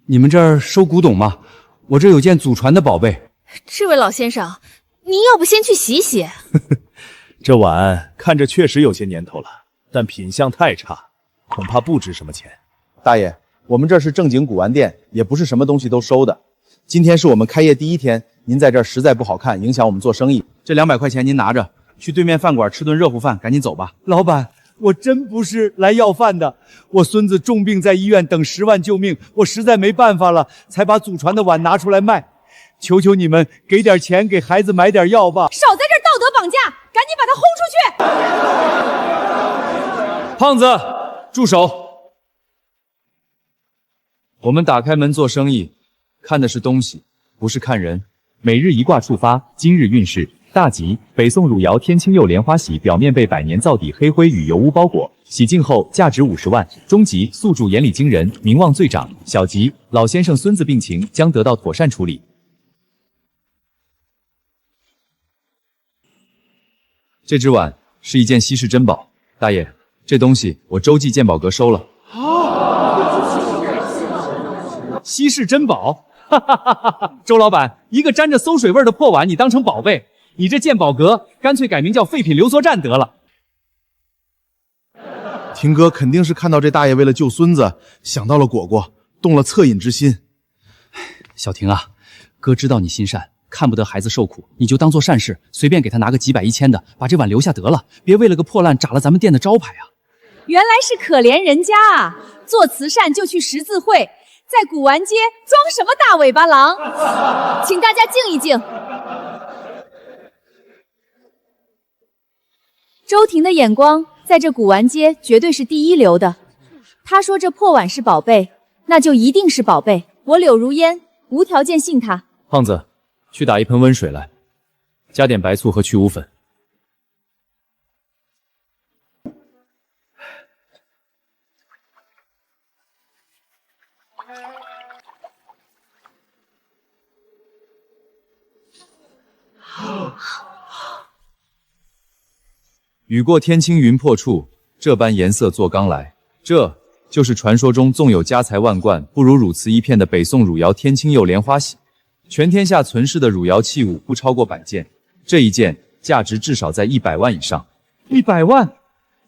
[SPEAKER 9] 你们这儿收古董吗？我这有件祖传的宝贝。
[SPEAKER 15] 这位老先生，您要不先去洗洗？
[SPEAKER 10] 这碗看着确实有些年头了，但品相太差，恐怕不值什么钱。
[SPEAKER 11] 大爷，我们这是正经古玩店，也不是什么东西都收的。今天是我们开业第一天，您在这儿实在不好看，影响我们做生意。这200块钱您拿着，去对面饭馆吃顿热乎饭，赶紧走吧。
[SPEAKER 6] 老板，我真不是来要饭的，我孙子重病在医院等10万救命，我实在没办法了，才把祖传的碗拿出来卖。求求你们给点钱，给孩子买点药吧。
[SPEAKER 2] 少在这儿道德绑架，赶紧把他轰出去！
[SPEAKER 1] 胖子，住手！我们打开门做生意，看的是东西，不是看人。
[SPEAKER 5] 每日一卦触发，今日运势。大吉，北宋汝窑天青釉莲花洗表面被百年皂底黑灰与油污包裹，洗净后价值50万。中吉，宿主眼里惊人，名望最长。小吉，老先生孙子病情将得到妥善处理。
[SPEAKER 1] 这只碗是一件稀世珍宝，大爷，这东西我洲际鉴宝阁收了。
[SPEAKER 6] 稀世珍宝，哈哈哈哈！周老板，一个沾着馊水味的破碗，你当成宝贝？你这鉴宝阁干脆改名叫废品留缩站得了。
[SPEAKER 11] 霆哥肯定是看到这大爷为了救孙子，想到了果果，动了恻隐之心。
[SPEAKER 1] 小霆啊，哥知道你心善，看不得孩子受苦，你就当做善事，随便给他拿个几百1000的，把这碗留下得了，别为了个破烂炸了咱们店的招牌啊！
[SPEAKER 2] 原来是可怜人家啊！做慈善就去识字会，在古玩街装什么大尾巴狼？请大家静一静。
[SPEAKER 4] 周婷的眼光在这古玩街绝对是第一流的。他说这破碗是宝贝，那就一定是宝贝。我柳如烟无条件信他。
[SPEAKER 1] 胖子，去打一盆温水来，加点白醋和去污粉。雨过天青云破处，这般颜色作刚来。这就是传说中纵有家财万贯，不如汝瓷一片的北宋汝窑天青釉莲花玺。全天下存世的汝窑器物不超过100件，这一件价值至少在100万以上。
[SPEAKER 6] 100万，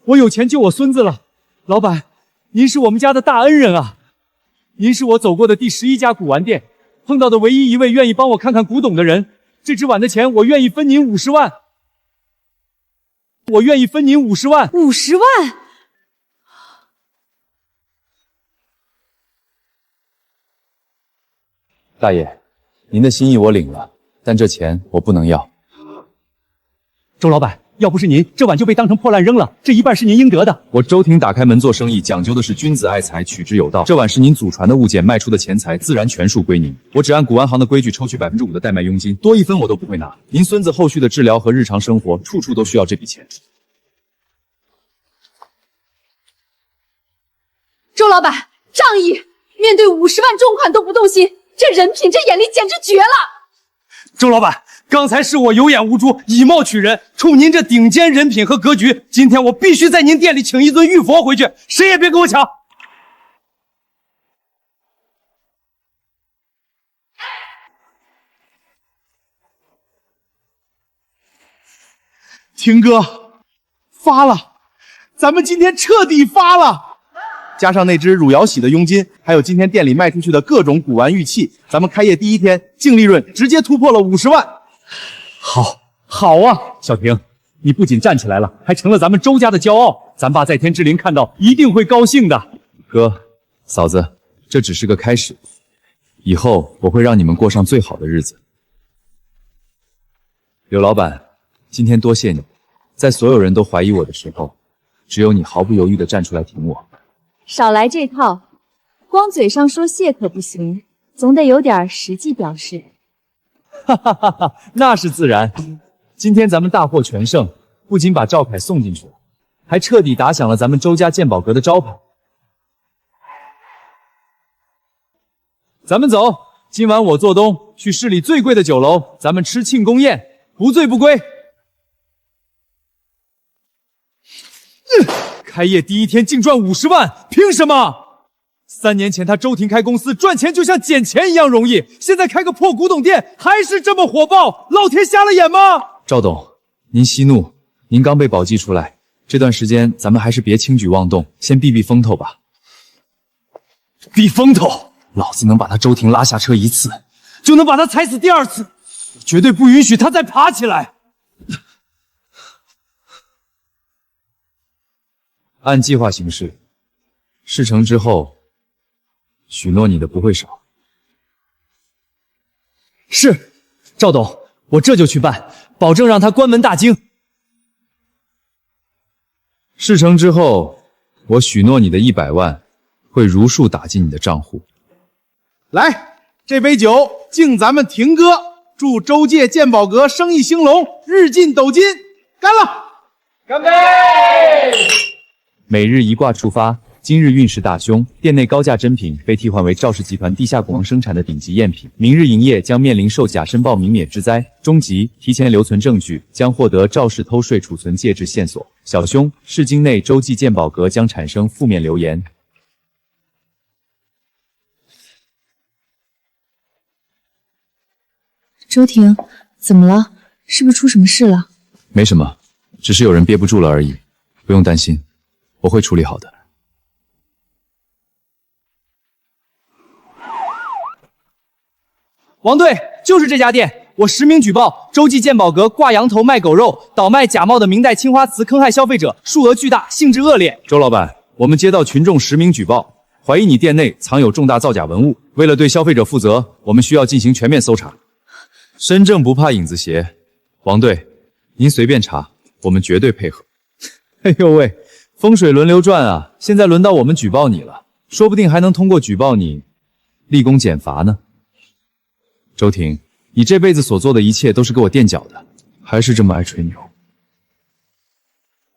[SPEAKER 6] 我有钱救我孙子了。老板，您是我们家的大恩人啊！您是我走过的第11家古玩店，碰到的唯一一位愿意帮我看看古董的人。这只碗的钱，我愿意分您50万。我愿意分您50万。
[SPEAKER 2] 50万？
[SPEAKER 1] 大爷，您的心意我领了，但这钱我不能要。
[SPEAKER 6] 周老板，要不是您，这碗就被当成破烂扔了，这一半是您应得的。
[SPEAKER 1] 我周婷打开门做生意，讲究的是君子爱财，取之有道。这碗是您祖传的物件，卖出的钱财自然全数归您。我只按古玩行的规矩抽取5%的代卖佣金，多1分我都不会拿。您孙子后续的治疗和日常生活，处处都需要这笔钱。
[SPEAKER 2] 周老板仗义，面对50万重款都不动心，这人品这眼力简直绝了。
[SPEAKER 6] 周老板，刚才是我有眼无珠，以貌取人。冲您这顶尖人品和格局，今天我必须在您店里请一尊玉佛回去，谁也别跟我抢。
[SPEAKER 11] 霆哥，发了，咱们今天彻底发了。加上那只汝窑玺的佣金，还有今天店里卖出去的各种古玩玉器，咱们开业第一天净利润直接突破了50万。
[SPEAKER 6] 好啊，小婷，你不仅站起来了，还成了咱们周家的骄傲。咱爸在天之灵看到一定会高兴的。
[SPEAKER 1] 哥，嫂子，这只是个开始，以后我会让你们过上最好的日子。刘老板，今天多谢你，在所有人都怀疑我的时候，只有你毫不犹豫地站出来挺我。
[SPEAKER 4] 少来这套，光嘴上说谢可不行，总得有点实际表示。
[SPEAKER 1] 哈哈哈哈，那是自然。今天咱们大获全胜，不仅把赵凯送进去了，还彻底打响了咱们周家鉴宝阁的招牌。咱们走，
[SPEAKER 12] 今晚我做东，去市里最贵的酒楼，咱们吃庆功宴，不醉不归。开业第一天净赚50万，凭什么？3年前他周婷开公司赚钱就像捡钱一样容易，现在开个破古董店还是这么火爆，老天瞎了眼吗？
[SPEAKER 1] 赵董，您息怒，您刚被保寄出来，这段时间咱们还是别轻举妄动，先避避风头吧。
[SPEAKER 12] 避风头？
[SPEAKER 1] 老子能把他周婷拉下车一次，
[SPEAKER 12] 就能把他踩死第2次，绝对不允许他再爬起来。
[SPEAKER 1] 按计划行事，事成之后，许诺你的不会少。
[SPEAKER 12] 是，赵董，我这就去办，保证让他关门大吉。
[SPEAKER 1] 事成之后，我许诺你的100万会如数打进你的账户。
[SPEAKER 11] 来，这杯酒敬咱们婷哥，祝周界鉴宝阁生意兴隆，日进斗金，干了！
[SPEAKER 12] 干杯！
[SPEAKER 1] 每日一卦触发，今日运势大凶，店内高价珍品被替换为赵氏集团地下股王生产的顶级赝品，明日营业将面临售假申报明免之灾。终极，提前留存证据，将获得赵氏偷税储存戒指线索。小凶，市境内洲际鉴宝阁将产生负面流言。
[SPEAKER 4] 周婷，怎么了？是不是出什么事了？
[SPEAKER 1] 没什么，只是有人憋不住了而已，不用担心，我会处理好的。
[SPEAKER 12] 王队，就是这家店，我实名举报，洲际鉴宝阁挂羊头卖狗肉，倒卖假冒的明代青花瓷，坑害消费者，数额巨大，性质恶劣。
[SPEAKER 1] 周老板，我们接到群众实名举报，怀疑你店内藏有重大造假文物，为了对消费者负责，我们需要进行全面搜查。身正不怕影子斜，王队，您随便查，我们绝对配合。哎呦喂，风水轮流转啊，现在轮到我们举报你了，说不定还能通过举报你立功减罚呢。周婷，你这辈子所做的一切都是给我垫脚的，还是这么爱吹牛。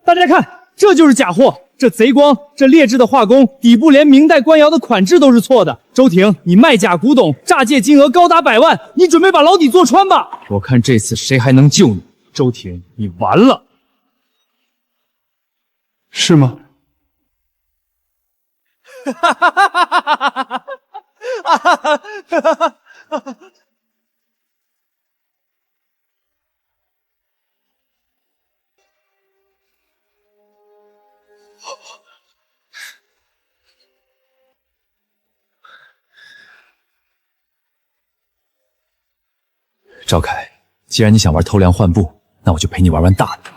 [SPEAKER 12] 大家看，这就是假货，这贼光，这劣质的画工，底部连明代官窑的款制都是错的。周婷，你卖假古董，诈借金额高达100万，你准备把牢底坐穿吧？
[SPEAKER 1] 我看这次谁还能救你？
[SPEAKER 12] 周婷，你完了。
[SPEAKER 9] 是吗？
[SPEAKER 12] 哈哈哈哈哈哈哈哈哈！
[SPEAKER 1] 赵凯，既然你想玩偷梁换布，那我就陪你玩玩大的。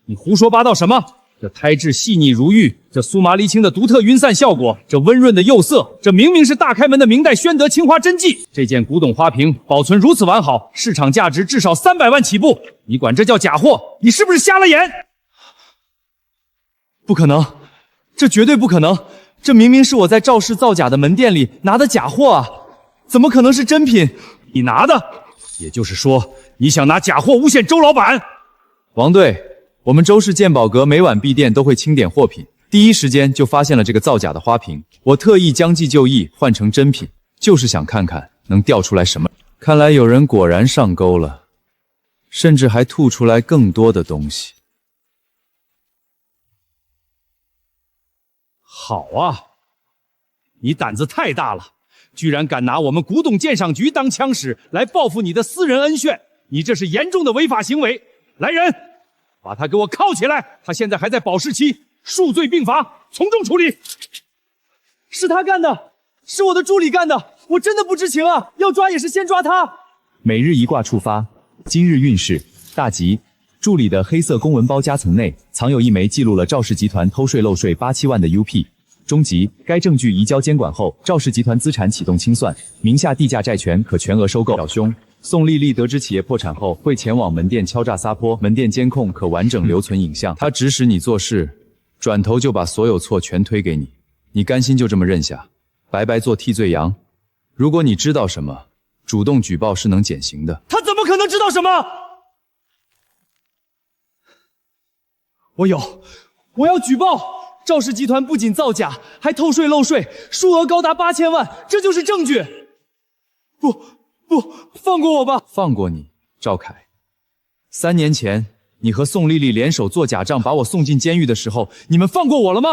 [SPEAKER 12] 你胡说八道什么？这胎质细腻如玉，这苏麻离青的独特晕散效果，这温润的釉色，这明明是大开门的明代宣德青花真迹。这件古董花瓶保存如此完好，市场价值至少300万起步，你管这叫假货？你是不是瞎了眼？不可能，这绝对不可能！这明明是我在赵氏造假的门店里拿的假货啊，怎么可能是真品？你拿的？也就是说，你想拿假货诬陷周老板？
[SPEAKER 1] 王队，我们周氏鉴宝阁每晚闭店都会清点货品，第一时间就发现了这个造假的花瓶。我特意将计就计，换成真品，就是想看看能调出来什么。看来有人果然上钩了，甚至还吐出来更多的东西。
[SPEAKER 12] 好啊，你胆子太大了，居然敢拿我们古董鉴赏局当枪使来报复你的私人恩眷，你这是严重的违法行为。来人，把他给我铐起来！他现在还在保释期，数罪并罚，从重处理。是他干的，是我的助理干的，我真的不知情啊！要抓也是先抓他。
[SPEAKER 5] 每日一卦触发，今日运势大吉。助理的黑色公文包夹层内藏有一枚记录了赵氏集团偷税漏税8-7万的 UP。终极，该证据移交监管后，赵氏集团资产启动清算，名下地价债权可全额收购。小凶，宋丽丽得知企业破产后，会前往门店敲诈撒泼，门店监控可完整留存影像。
[SPEAKER 1] 他指使你做事，转头就把所有错全推给你，你甘心就这么认下，白白做替罪羊？如果你知道什么，主动举报是能减刑的。
[SPEAKER 12] 他怎么可能知道什么？我要举报赵氏集团不仅造假，还偷税漏税，数额高达8000万，这就是证据。不，放过我吧！
[SPEAKER 1] 放过你，赵凯。3年前，你和宋丽丽联手做假账，把我送进监狱的时候，你们放过我了吗？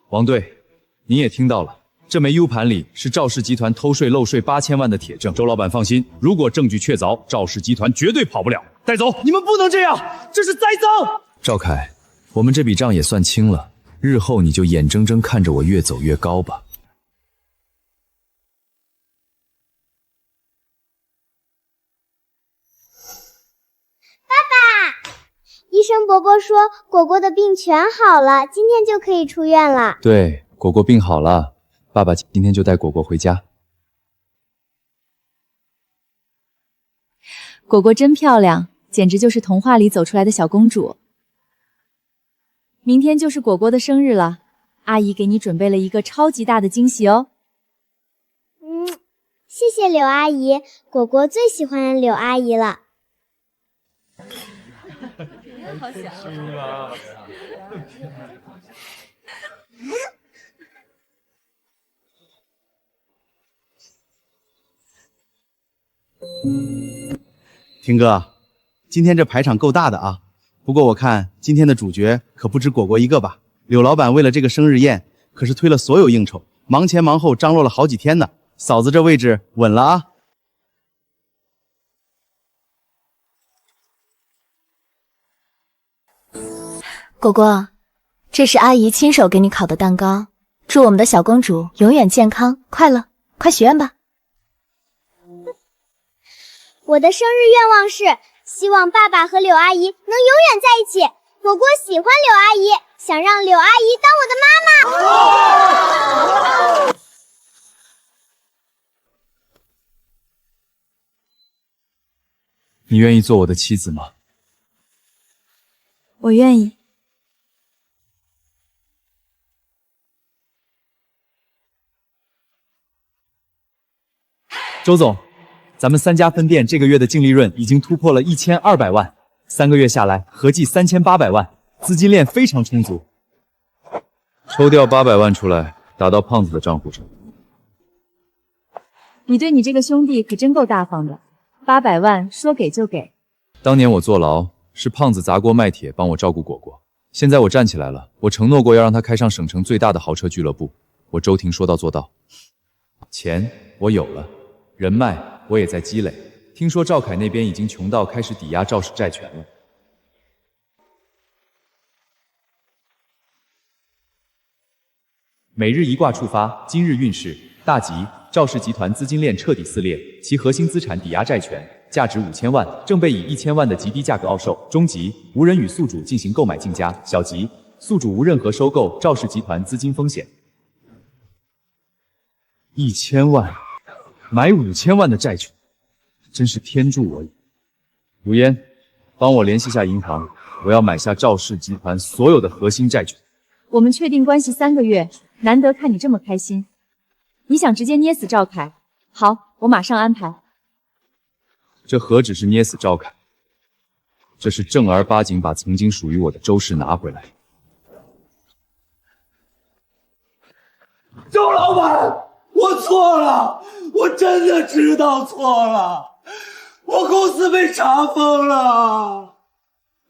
[SPEAKER 1] 王队，你也听到了，这枚 U 盘里是赵氏集团偷税漏税8000万的铁证。周老板放心，如果证据确凿，赵氏集团绝对跑不了。带走！
[SPEAKER 12] 你们不能这样，这是栽赃！
[SPEAKER 1] 赵凯，我们这笔账也算清了，日后你就眼睁睁看着我越走越高吧。
[SPEAKER 3] 医生伯伯说果果的病全好了，今天就可以出院了。
[SPEAKER 1] 对，果果病好了，爸爸今天就带果果回家。
[SPEAKER 4] 果果真漂亮，简直就是童话里走出来的小公主。明天就是果果的生日了，阿姨给你准备了一个超级大的惊喜哦。
[SPEAKER 3] 谢谢柳阿姨，果果最喜欢柳阿姨了。
[SPEAKER 4] 好小啊！
[SPEAKER 11] 婷哥，今天这排场够大的啊！不过我看今天的主角可不止果果一个吧？柳老板为了这个生日宴，可是推了所有应酬，忙前忙后张罗了好几天呢。嫂子这位置稳了啊！
[SPEAKER 13] 果果，这是阿姨亲手给你烤的蛋糕，祝我们的小公主永远健康快乐，快许愿吧。
[SPEAKER 3] 我的生日愿望是希望爸爸和柳阿姨能永远在一起。果果喜欢柳阿姨，想让柳阿姨当我的妈妈。
[SPEAKER 1] 你愿意做我的妻子吗？
[SPEAKER 4] 我愿意。
[SPEAKER 12] 周总，咱们3家分店这个月的净利润已经突破了1200万，3个月下来合计3800万，资金链非常充足。
[SPEAKER 1] 抽调800万出来，打到胖子的账户上。
[SPEAKER 4] 你对你这个兄弟可真够大方的，800万说给就给。
[SPEAKER 1] 当年我坐牢，是胖子砸锅卖铁帮我照顾果果。现在我站起来了，我承诺过要让他开上省城最大的豪车俱乐部，我周婷说到做到。钱我有了，人脉我也在积累。听说赵凯那边已经穷到开始抵押赵氏债权了。每日一卦触发，今日运势大吉。赵氏集团资金链彻底撕裂，其核心资产抵押债权价值5000万，正被以1000万的极低价格傲售。中吉，无人与宿主进行购买竞价。小吉，宿主无任何收购赵氏集团资金风险。1000万买5000万的债权，真是天助我也。如烟，帮我联系下银行，我要买下赵氏集团所有的核心债权。
[SPEAKER 4] 我们确定关系3个月，难得看你这么开心。你想直接捏死赵凯？好，我马上安排。
[SPEAKER 1] 这何止是捏死赵凯，这是正儿八经把曾经属于我的周氏拿回来。
[SPEAKER 10] 周老板，我错了，我真的知道错了，我公司被查封了，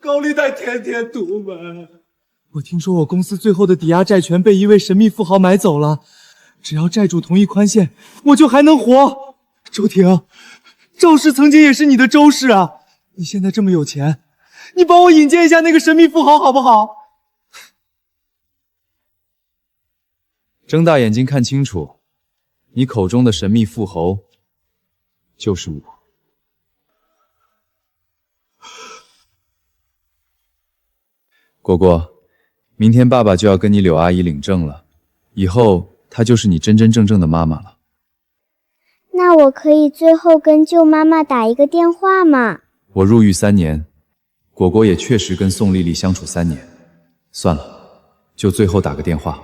[SPEAKER 10] 高利贷天天堵门。
[SPEAKER 12] 我听说我公司最后的抵押债权被一位神秘富豪买走了，只要债主同意宽限，我就还能活。周婷，赵氏曾经也是你的周氏啊，你现在这么有钱，你帮我引荐一下那个神秘富豪好不好？
[SPEAKER 1] 睁大眼睛看清楚，你口中的神秘富豪就是我。果果，明天爸爸就要跟你柳阿姨领证了，以后她就是你真真正正的妈妈了。
[SPEAKER 3] 那我可以最后跟舅妈妈打一个电话吗？
[SPEAKER 1] 我入狱3年，果果也确实跟宋丽丽相处3年，算了，就最后打个电话，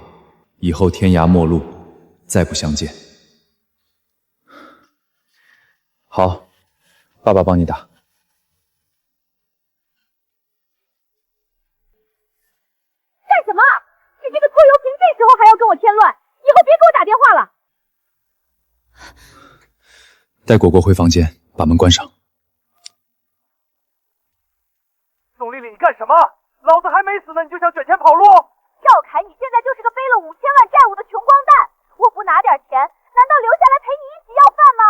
[SPEAKER 1] 以后天涯陌路，再不相见。好，爸爸帮你打。
[SPEAKER 15] 干什么？你这个拖
[SPEAKER 1] 带果果回房间，把门关上。
[SPEAKER 6] 宋丽丽，你干什么？老子还没死呢，你就想卷钱跑路？
[SPEAKER 15] 赵凯，你现在就是个背了5000万债务的穷光蛋，我不拿点钱，难道留下来陪你一起要饭吗？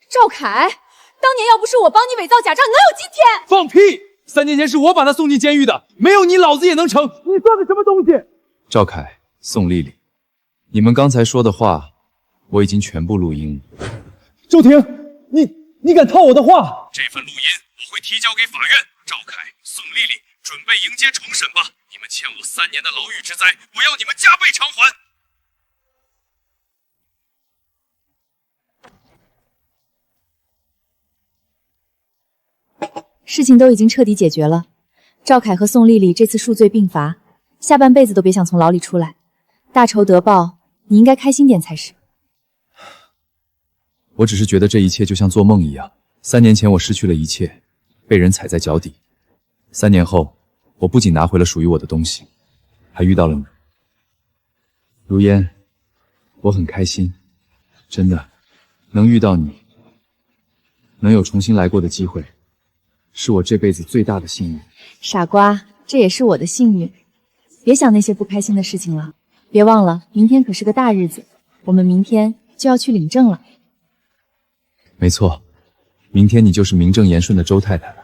[SPEAKER 4] 赵凯，当年要不是我帮你伪造假账，能有今天？
[SPEAKER 6] 放屁！3年前是我把他送进监狱的，没有你老子也能成。你算个什么东西？
[SPEAKER 1] 赵凯、宋丽丽，你们刚才说的话，我已经全部录音了。
[SPEAKER 6] 周婷，你敢套我的话？
[SPEAKER 9] 这份录音我会提交给法院。赵凯、宋丽丽，准备迎接重审吧！你们欠我3年的牢狱之灾，我要你们加倍偿还。
[SPEAKER 4] 事情都已经彻底解决了，赵凯和宋丽丽这次数罪并罚，下半辈子都别想从牢里出来。大仇得报，你应该开心点才是。
[SPEAKER 1] 我只是觉得这一切就像做梦一样。3年前我失去了一切，被人踩在脚底。3年后，我不仅拿回了属于我的东西，还遇到了你。如烟，我很开心，真的，能遇到你，能有重新来过的机会，是我这辈子最大的幸运。
[SPEAKER 4] 傻瓜，这也是我的幸运。别想那些不开心的事情了，别忘了，明天可是个大日子，我们明天就要去领证了。
[SPEAKER 1] 没错，明天你就是名正言顺的周太太了。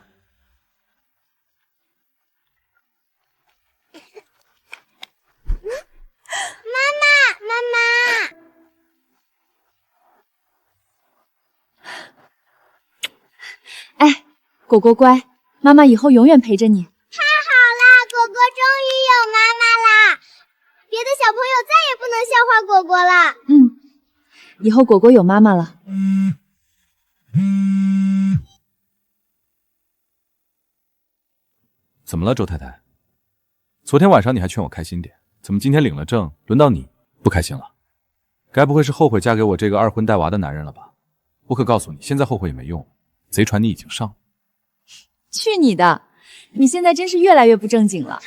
[SPEAKER 3] 妈妈，
[SPEAKER 4] 哎，果果乖，妈妈以后永远陪着你。
[SPEAKER 3] 太好啦，果果终于有妈妈啦！别的小朋友再也不能笑话果果了。
[SPEAKER 4] 以后果果有妈妈了。
[SPEAKER 17] 怎么了，周太太？昨天晚上你还劝我开心点，怎么今天领了证，轮到你不开心了？该不会是后悔嫁给我这个二婚带娃的男人了吧？我可告诉你，现在后悔也没用，贼船你已经上了。
[SPEAKER 4] 去你的！你现在真是越来越不正经了。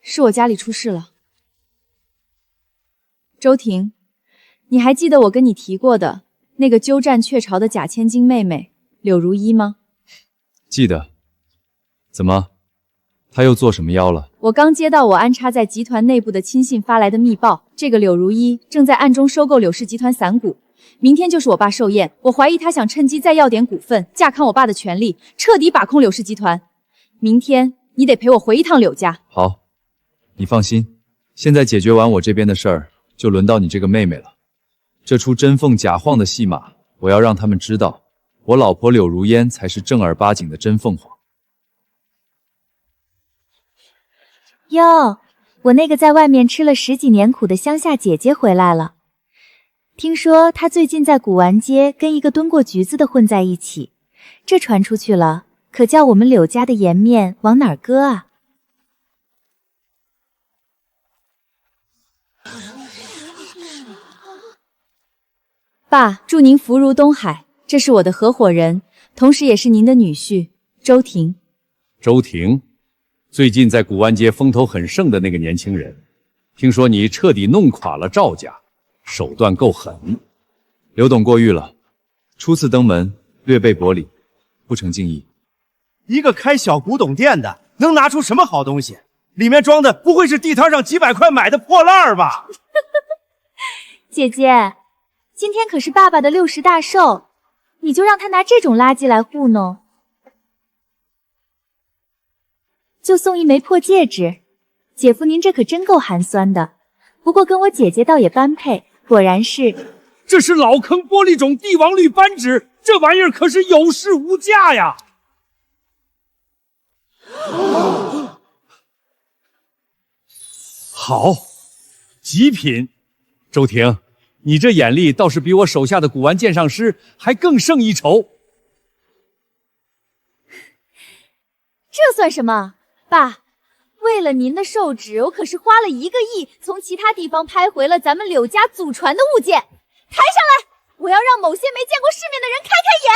[SPEAKER 4] 是我家里出事了。周婷，你还记得我跟你提过的那个鸠占鹊巢的假千金妹妹柳如一吗？
[SPEAKER 1] 记得。怎么？她又做什么妖了？
[SPEAKER 4] 我刚接到我安插在集团内部的亲信发来的密报，这个柳如一正在暗中收购柳氏集团散股。明天就是我爸寿宴，我怀疑他想趁机再要点股份，架康我爸的权力，彻底把控柳氏集团。明天你得陪我回一趟柳家。
[SPEAKER 1] 好，你放心，现在解决完我这边的事儿，就轮到你这个妹妹了。这出真凤假晃的戏码，我要让他们知道，我老婆柳如烟才是正儿八经的真凤凰。
[SPEAKER 13] 哟，我那个在外面吃了10几年苦的乡下姐姐回来了。听说她最近在古玩街跟一个蹲过局子的混在一起，这传出去了，可叫我们柳家的颜面往哪儿搁啊？
[SPEAKER 4] 爸，祝您福如东海。这是我的合伙人，同时也是您的女婿周婷。
[SPEAKER 9] 周婷，最近在古玩街风头很盛的那个年轻人，听说你彻底弄垮了赵家，手段够狠。
[SPEAKER 1] 刘董过誉了，初次登门略备薄礼，不成敬意。
[SPEAKER 11] 一个开小古董店的，能拿出什么好东西？里面装的不会是地摊上几百块买的破烂吧？
[SPEAKER 13] 姐姐，今天可是爸爸的60大寿，你就让他拿这种垃圾来糊弄？就送一枚破戒指，姐夫您这可真够寒酸的。不过跟我姐姐倒也般配，果然是。
[SPEAKER 6] 这是老坑玻璃种帝王绿扳指，这玩意儿可是有市无价呀！
[SPEAKER 9] 好，极品。周婷，你这眼力倒是比我手下的古玩鉴赏师还更胜一筹。
[SPEAKER 13] 这算什么？爸，为了您的寿指，我可是花了1个亿从其他地方拍回了咱们柳家祖传的物件。抬上来，我要让某些没见过世面的人开开眼。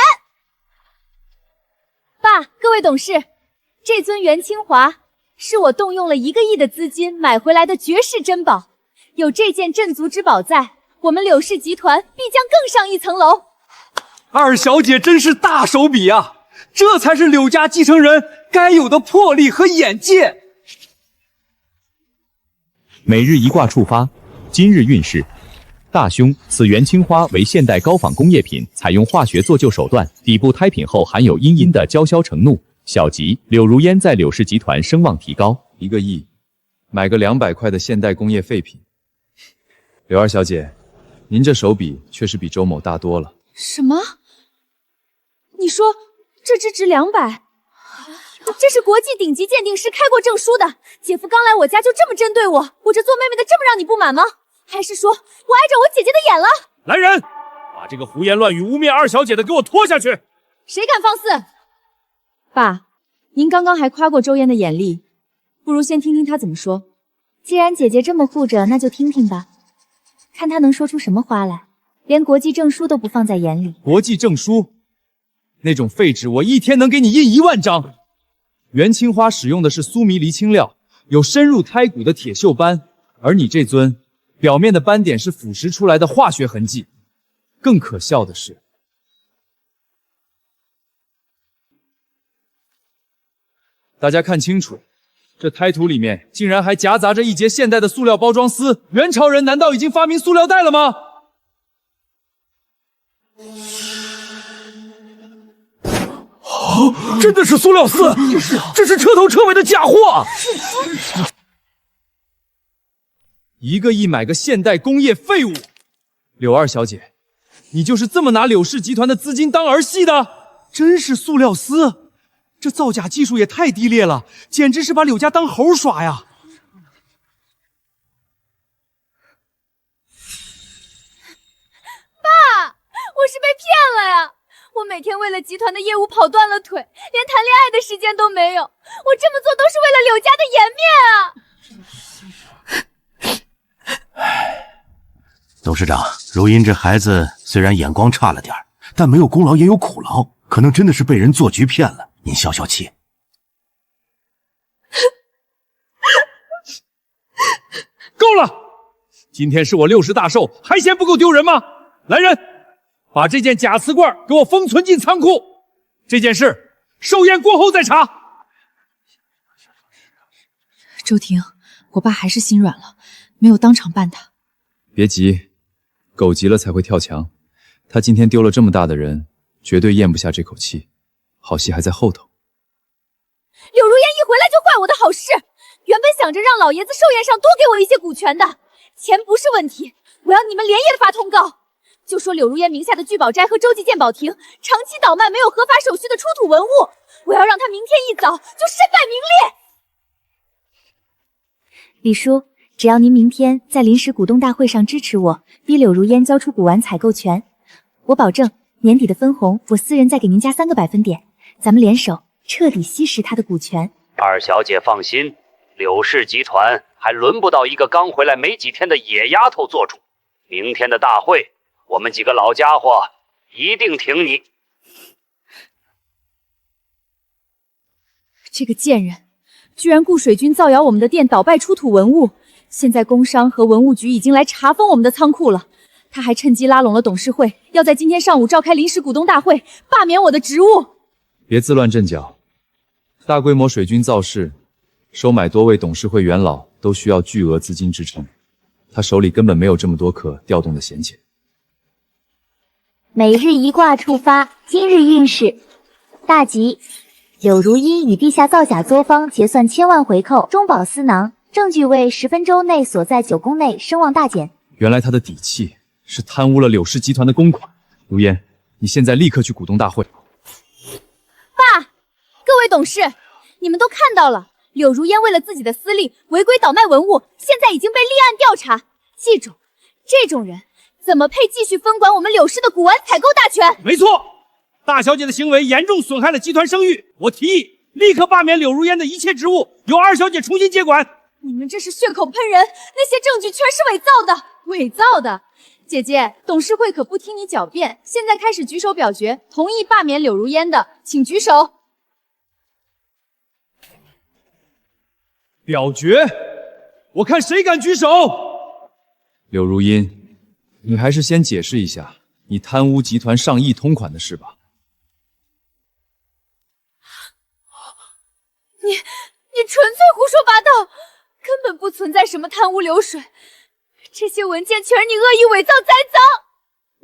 [SPEAKER 4] 爸，各位董事，这尊元清华是我动用了1个亿的资金买回来的绝世珍宝，有这件镇族之宝在，我们柳氏集团必将更上一层楼。
[SPEAKER 12] 二小姐真是大手笔啊！这才是柳家继承人该有的魄力和眼界。
[SPEAKER 5] 每日一卦触发，今日运势。大凶，此元青花为现代高仿工业品，采用化学做旧手段，底部胎品后含有阴阴的娇羞承怒。小吉，柳如烟在柳氏集团声望提高。
[SPEAKER 1] 1个亿，买个200块的现代工业废品。柳二小姐，您这手笔确实比周某大多了。
[SPEAKER 4] 什么？你说这只值200？这是国际顶级鉴定师开过证书的。姐夫刚来我家就这么针对我，我这做妹妹的这么让你不满吗？还是说我挨着我姐姐的眼了？
[SPEAKER 6] 来人，把这个胡言乱语污蔑二小姐的给我拖下去！
[SPEAKER 4] 谁敢放肆？爸，您刚刚还夸过周嫣的眼力，不如先听听她怎么说。
[SPEAKER 13] 既然姐姐这么护着，那就听听吧，看她能说出什么花来。连国际证书都不放在眼里。
[SPEAKER 12] 国际证书？那种废纸我1天能给你印1万张。元青花使用的是苏迷离青料，有深入胎骨的铁锈斑，而你这尊表面的斑点是腐蚀出来的化学痕迹。更可笑的是，大家看清楚，这胎土里面竟然还夹杂着一截现代的塑料包装丝。元朝人难道已经发明塑料袋了吗？
[SPEAKER 10] 真的是塑料丝，这是彻头彻尾的假货。
[SPEAKER 12] 1个亿买个现代工业废物，柳二小姐，你就是这么拿柳氏集团的资金当儿戏的？真是塑料丝，这造假技术也太低劣了，简直是把柳家当猴耍呀！
[SPEAKER 4] 爸，我是被骗了呀！我每天为了集团的业务跑断了腿，连谈恋爱的时间都没有。我这么做都是为了柳家的颜面啊！
[SPEAKER 18] 董事长，如茵这孩子虽然眼光差了点，但没有功劳也有苦劳，可能真的是被人做局骗了。您消消气。
[SPEAKER 6] 够了！今天是我60大寿，还嫌不够丢人吗？来人，把这件假瓷罐给我封存进仓库。这件事寿宴过后再查。
[SPEAKER 16] 周婷，我爸还是心软了，没有当场办他。
[SPEAKER 1] 别急，狗急了才会跳墙。他今天丢了这么大的人，绝对咽不下这口气。好戏还在后头。
[SPEAKER 4] 柳如烟一回来就坏我的好事，原本想着让老爷子寿宴上多给我一些股权的，钱不是问题，我要你们连夜发通告，就说柳如烟名下的聚宝斋和洲际鉴宝亭长期倒卖没有合法手续的出土文物，我要让他明天一早就身败名裂。
[SPEAKER 13] 李叔，只要您明天在临时股东大会上支持我，逼柳如烟交出古玩采购权，我保证年底的分红我私人再给您加3个百分点，咱们联手彻底吸食她的股权。
[SPEAKER 19] 二小姐放心，柳氏集团还轮不到一个刚回来没几天的野丫头做主。明天的大会，我们几个老家伙一定挺你。
[SPEAKER 4] 这个贱人居然雇水军造谣我们的店倒败出土文物，现在工商和文物局已经来查封我们的仓库了。他还趁机拉拢了董事会，要在今天上午召开临时股东大会，罢免我的职务。
[SPEAKER 1] 别自乱阵脚，大规模水军造势，收买多位董事会元老都需要巨额资金支撑，他手里根本没有这么多可调动的闲钱。
[SPEAKER 13] 每日一卦触发，今日运势大吉。柳如茵与地下造假作坊结算1000万回扣，中饱私囊，证据为10分钟内所在9宫内声望大减。
[SPEAKER 12] 原来他的底气是贪污了柳氏集团的公款。如烟，你现在立刻去股东大会。
[SPEAKER 4] 爸，各位董事，你们都看到了，柳如烟为了自己的私利违规倒卖文物，现在已经被立案调查。记住，这种人怎么配继续分管我们柳氏的古玩采购大权？
[SPEAKER 6] 没错，大小姐的行为严重损害了集团声誉，我提议立刻罢免柳如烟的一切职务，由二小姐重新接管。
[SPEAKER 4] 你们这是血口喷人，那些证据全是伪造的。伪造的？姐姐，董事会可不听你狡辩，现在开始举手表决，同意罢免柳如烟的，请举手。
[SPEAKER 6] 表决，我看谁敢举手。
[SPEAKER 1] 柳如茵，你还是先解释一下你贪污集团上亿通款的事吧。
[SPEAKER 15] 你纯粹胡说八道，根本不存在什么贪污流水，这些文件全是你恶意伪造栽赃。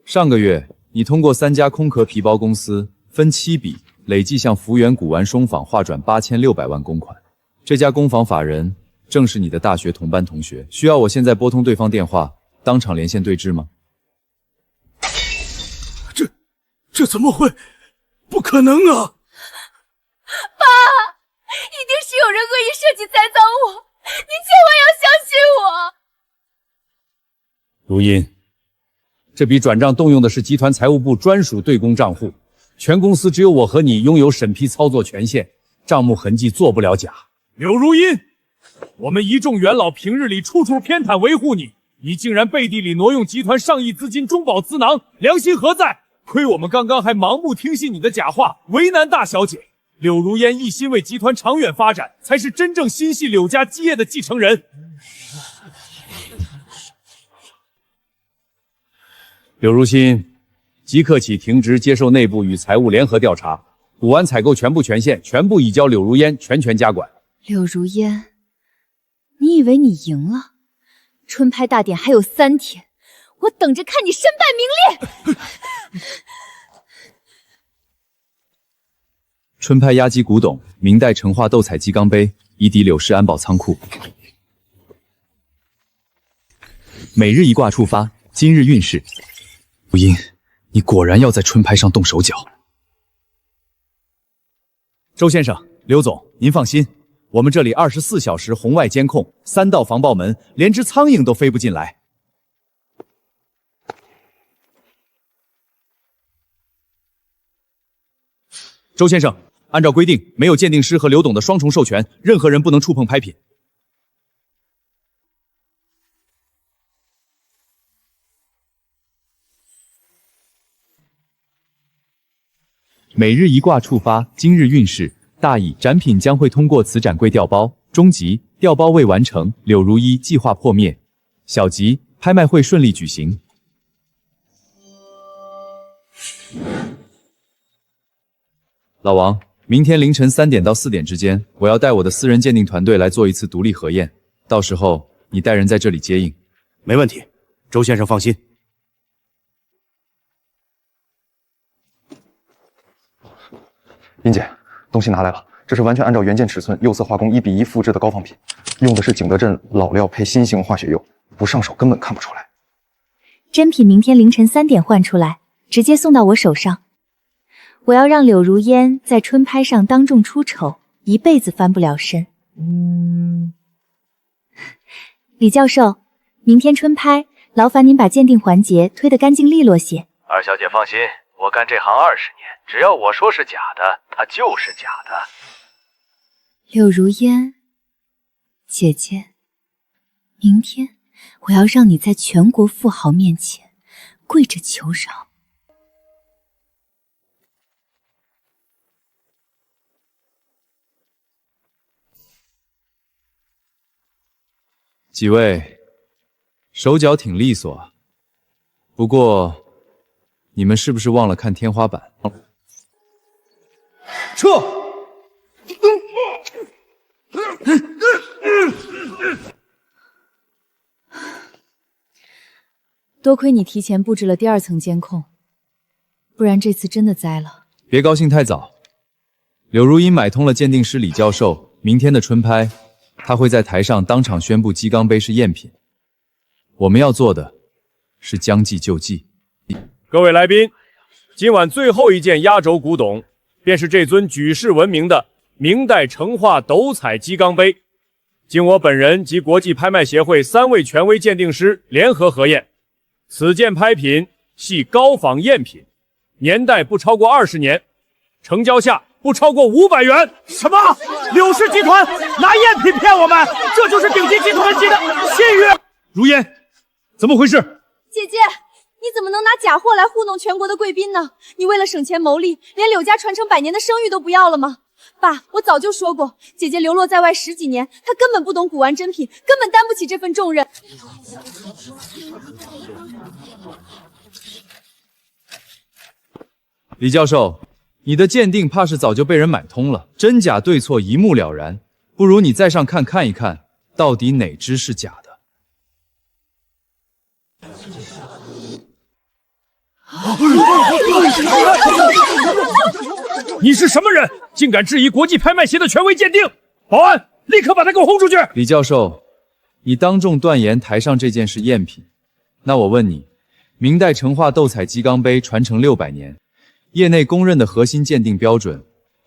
[SPEAKER 1] 上个月，你通过3家空壳皮包公司分7笔，累计向福源古玩松坊划转8600万公款。这家工坊法人正是你的大学同班同学，需要我现在拨通对方电话，当场连线对质吗？
[SPEAKER 10] 这怎么会？不可能啊！
[SPEAKER 15] 爸，一定是有人恶意设计栽赃我，您千万要相信我。
[SPEAKER 1] 如茵，这笔转账动用的是集团财务部专属对公账户，全公司只有我和你拥有审批操作权限，账目痕迹做不了假。
[SPEAKER 6] 柳如茵，我们一众元老平日里处处偏袒维护你，你竟然背地里挪用集团上亿资金中饱私囊，良心何在？亏我们刚刚还盲目听信你的假话，为难大小姐。柳如烟一心为集团长远发展，才是真正心系柳家基业的继承人。
[SPEAKER 1] 柳如新，即刻起停职，接受内部与财务联合调查，古玩采购全部权限全部移交柳如烟全家管。
[SPEAKER 4] 柳如烟，你以为你赢了？春拍大典还有3天，我等着看你身败名裂！
[SPEAKER 1] 春拍压机古董，明代成化斗彩鸡缸杯，移抵柳氏安保仓库。每日一卦触发，今日运势。如茵，你果然要在春拍上动手脚。周先生、刘总，您放心，我们这里24小时红外监控，3道防爆门，连只苍蝇都飞不进来。周先生，按照规定，没有鉴定师和刘董的双重授权，任何人不能触碰拍品。每日一卦触发，今日运势。大意，展品将会通过此展柜调包。中吉，调包未完成，柳如一计划破灭。小吉，拍卖会顺利举行。老王，明天凌晨3点到4点之间，我要带我的私人鉴定团队来做一次独立核验，到时候你带人在这里接应。
[SPEAKER 18] 没问题，周先生放心。
[SPEAKER 20] 殷姐，东西拿来了，这是完全按照原件尺寸釉色化工1:1复制的高仿品，用的是景德镇老料配新型化学釉，不上手根本看不出来。
[SPEAKER 13] 真品明天凌晨3点换出来，直接送到我手上。我要让柳如烟在春拍上当众出丑，一辈子翻不了身。李教授，明天春拍，劳烦您把鉴定环节推得干净利落些。
[SPEAKER 19] 二小姐放心，我干这行20年，只要我说是假的，它就是假的。
[SPEAKER 13] 柳如烟，姐姐，明天我要让你在全国富豪面前跪着求饶。
[SPEAKER 1] 几位，手脚挺利索啊，不过你们是不是忘了看天花板？
[SPEAKER 6] 撤！
[SPEAKER 4] 多亏你提前布置了第2层监控，不然这次真的栽了。
[SPEAKER 1] 别高兴太早。柳如茵买通了鉴定师李教授，明天的春拍，他会在台上当场宣布鸡缸杯是赝品。我们要做的是将计就计。
[SPEAKER 6] 各位来宾，今晚最后一件压轴古董，便是这尊举世闻名的明代成化斗彩鸡缸杯。经我本人及国际拍卖协会3位权威鉴定师联合核验，此件拍品系高仿赝品，年代不超过20年，成交价不超过500元。
[SPEAKER 10] 什么？柳氏集团拿赝品骗我们？这就是顶级集团级的信誉！
[SPEAKER 6] 如烟，怎么回事？
[SPEAKER 15] 姐姐，你怎么能拿假货来糊弄全国的贵宾呢？你为了省钱牟利，连柳家传承100年的声誉都不要了吗？
[SPEAKER 4] 爸，我早就说过，姐姐流落在外10几年，她根本不懂古玩珍品，根本担不起这份重任。
[SPEAKER 1] 李教授，你的鉴定怕是早就被人买通了，真假对错一目了然。不如你再上看一看，到底哪只是假的？
[SPEAKER 6] 你是什么人？竟敢质疑国际拍卖协的权威鉴定！保安，立刻把他给我轰出去！
[SPEAKER 1] 李教授，你当众断言台上这件是赝品，那我问你，明代成化斗彩鸡缸杯传承600年，业内公认的核心鉴定标准，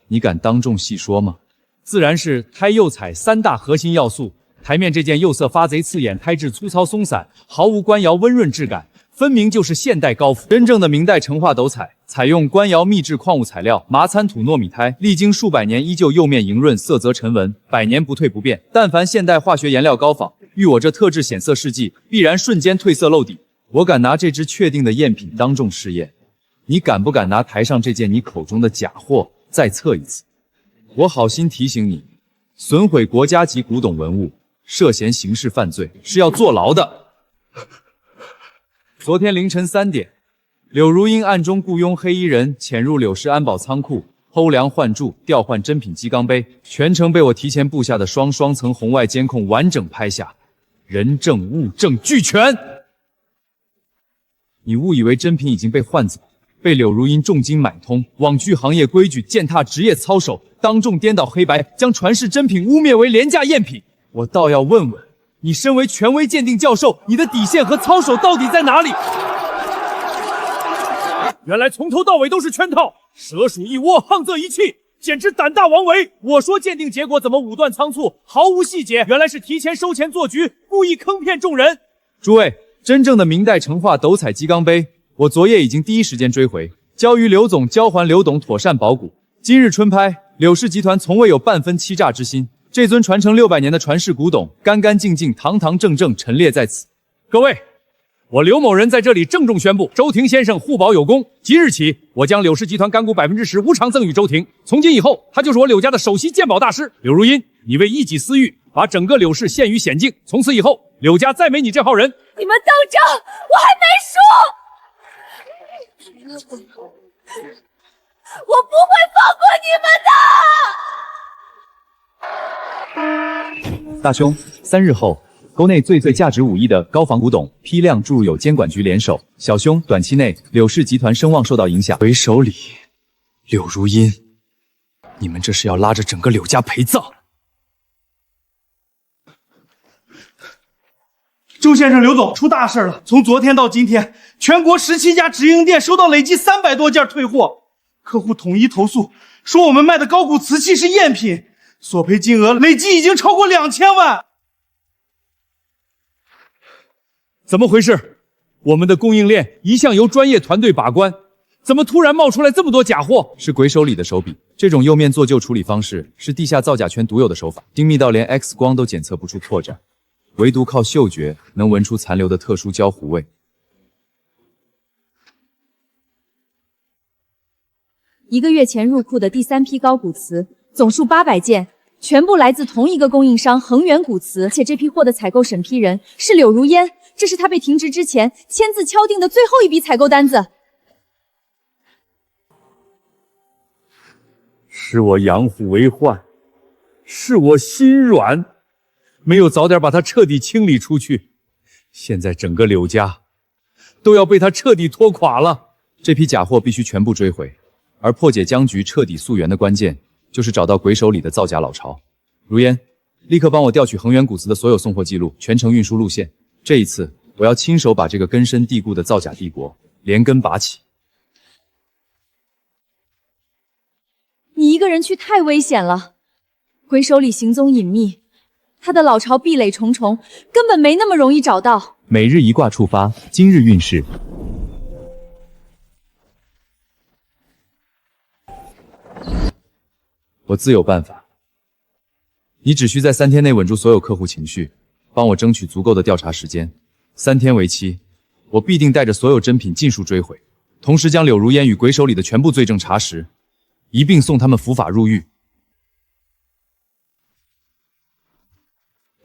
[SPEAKER 1] 你敢当众细说吗？
[SPEAKER 6] 自然是胎釉彩3大核心要素。台面这件釉色发贼刺眼，胎质粗糙松散，毫无官窑温润质感，分明就是现代高仿。
[SPEAKER 1] 真正的明代成化斗彩，采用官窑秘制矿物材料，麻参土糯米胎，历经数百年依旧釉面莹润，色泽沉稳，百年不退不变。但凡现代化学颜料高仿，遇我这特制显色试剂，必然瞬间褪色漏底。我敢拿这只确定的赝品当众试验，你敢不敢拿台上这件你口中的假货再测一次？我好心提醒你，损毁国家级古董文物，涉嫌刑事犯罪，是要坐牢的。昨天凌晨3点，柳如英暗中雇佣黑衣人潜入柳氏安保仓库，偷梁换柱，调换珍品鸡缸杯，全程被我提前布下的双层红外监控完整拍下，人证物证俱全。你误以为珍品已经被换走，被柳如英重金买通，罔据行业规矩，践踏职业操守，当众颠倒黑白，将传世珍品污蔑为廉价赝品。我倒要问问，你身为权威鉴定教授，你的底线和操守到底在哪里？原来从头到尾都是圈套，蛇鼠一窝，横仄一气，简直胆大妄为。我说鉴定结果怎么武断仓促，毫无细节，原来是提前收钱做局，故意坑骗众人。诸位，真正的明代成化斗彩鸡缸杯，我昨夜已经第一时间追回，交于刘总，交还刘董妥善保管。今日春拍，柳氏集团从未有半分欺诈之心。这尊传承600年的传世古董，干干净净、堂堂正正陈列在此。
[SPEAKER 6] 各位，我刘某人在这里郑重宣布，周庭先生互保有功。即日起，我将柳氏集团干股10%无偿赠与周庭。从今以后，他就是我柳家的首席鉴宝大师。柳如音，你为一己私欲，把整个柳氏陷于险境。从此以后，柳家再没你这号人。
[SPEAKER 15] 你们等着，我还没输，我不会放过你们的。
[SPEAKER 1] 大兄，3日后，沟内最价值5亿的高仿古董批量注入有监管局联手。小兄，短期内柳氏集团声望受到影响。回首里，柳如音，你们这是要拉着整个柳家陪葬？
[SPEAKER 8] 周先生、刘总，出大事了！从昨天到今天，全国17家直营店收到累计300多件退货，客户统一投诉，说我们卖的高古瓷器是赝品，索赔金额累计已经超过2000万。
[SPEAKER 6] 怎么回事？我们的供应链一向由专业团队把关，怎么突然冒出来这么多假货？
[SPEAKER 1] 是鬼手里的手笔。这种釉面做旧处理方式是地下造假圈独有的手法，精密到连 X 光都检测不出破绽，唯独靠嗅觉能闻出残留的特殊焦糊味。
[SPEAKER 4] 1个月前入库的第3批高古瓷，总数800件，全部来自同一个供应商恒源古瓷，且这批货的采购审批人是柳如烟，这是他被停职之前签字敲定的最后一笔采购单子。
[SPEAKER 6] 是我养虎为患，是我心软，没有早点把他彻底清理出去，现在整个柳家都要被他彻底拖垮了。
[SPEAKER 1] 这批假货必须全部追回，而破解僵局、彻底溯源的关键，就是找到鬼手里的造假老巢。如烟，立刻帮我调取恒源古瓷的所有送货记录、全程运输路线。这一次，我要亲手把这个根深蒂固的造假帝国连根拔起。
[SPEAKER 4] 你一个人去太危险了，鬼手里行踪隐秘，他的老巢壁垒重重，根本没那么容易找到。
[SPEAKER 1] 每日一卦触发今日运势。我自有办法，你只需在3天内稳住所有客户情绪，帮我争取足够的调查时间。3天为期，我必定带着所有珍品尽数追回，同时将柳如烟与鬼手里的全部罪证查实，一并送他们伏法入狱。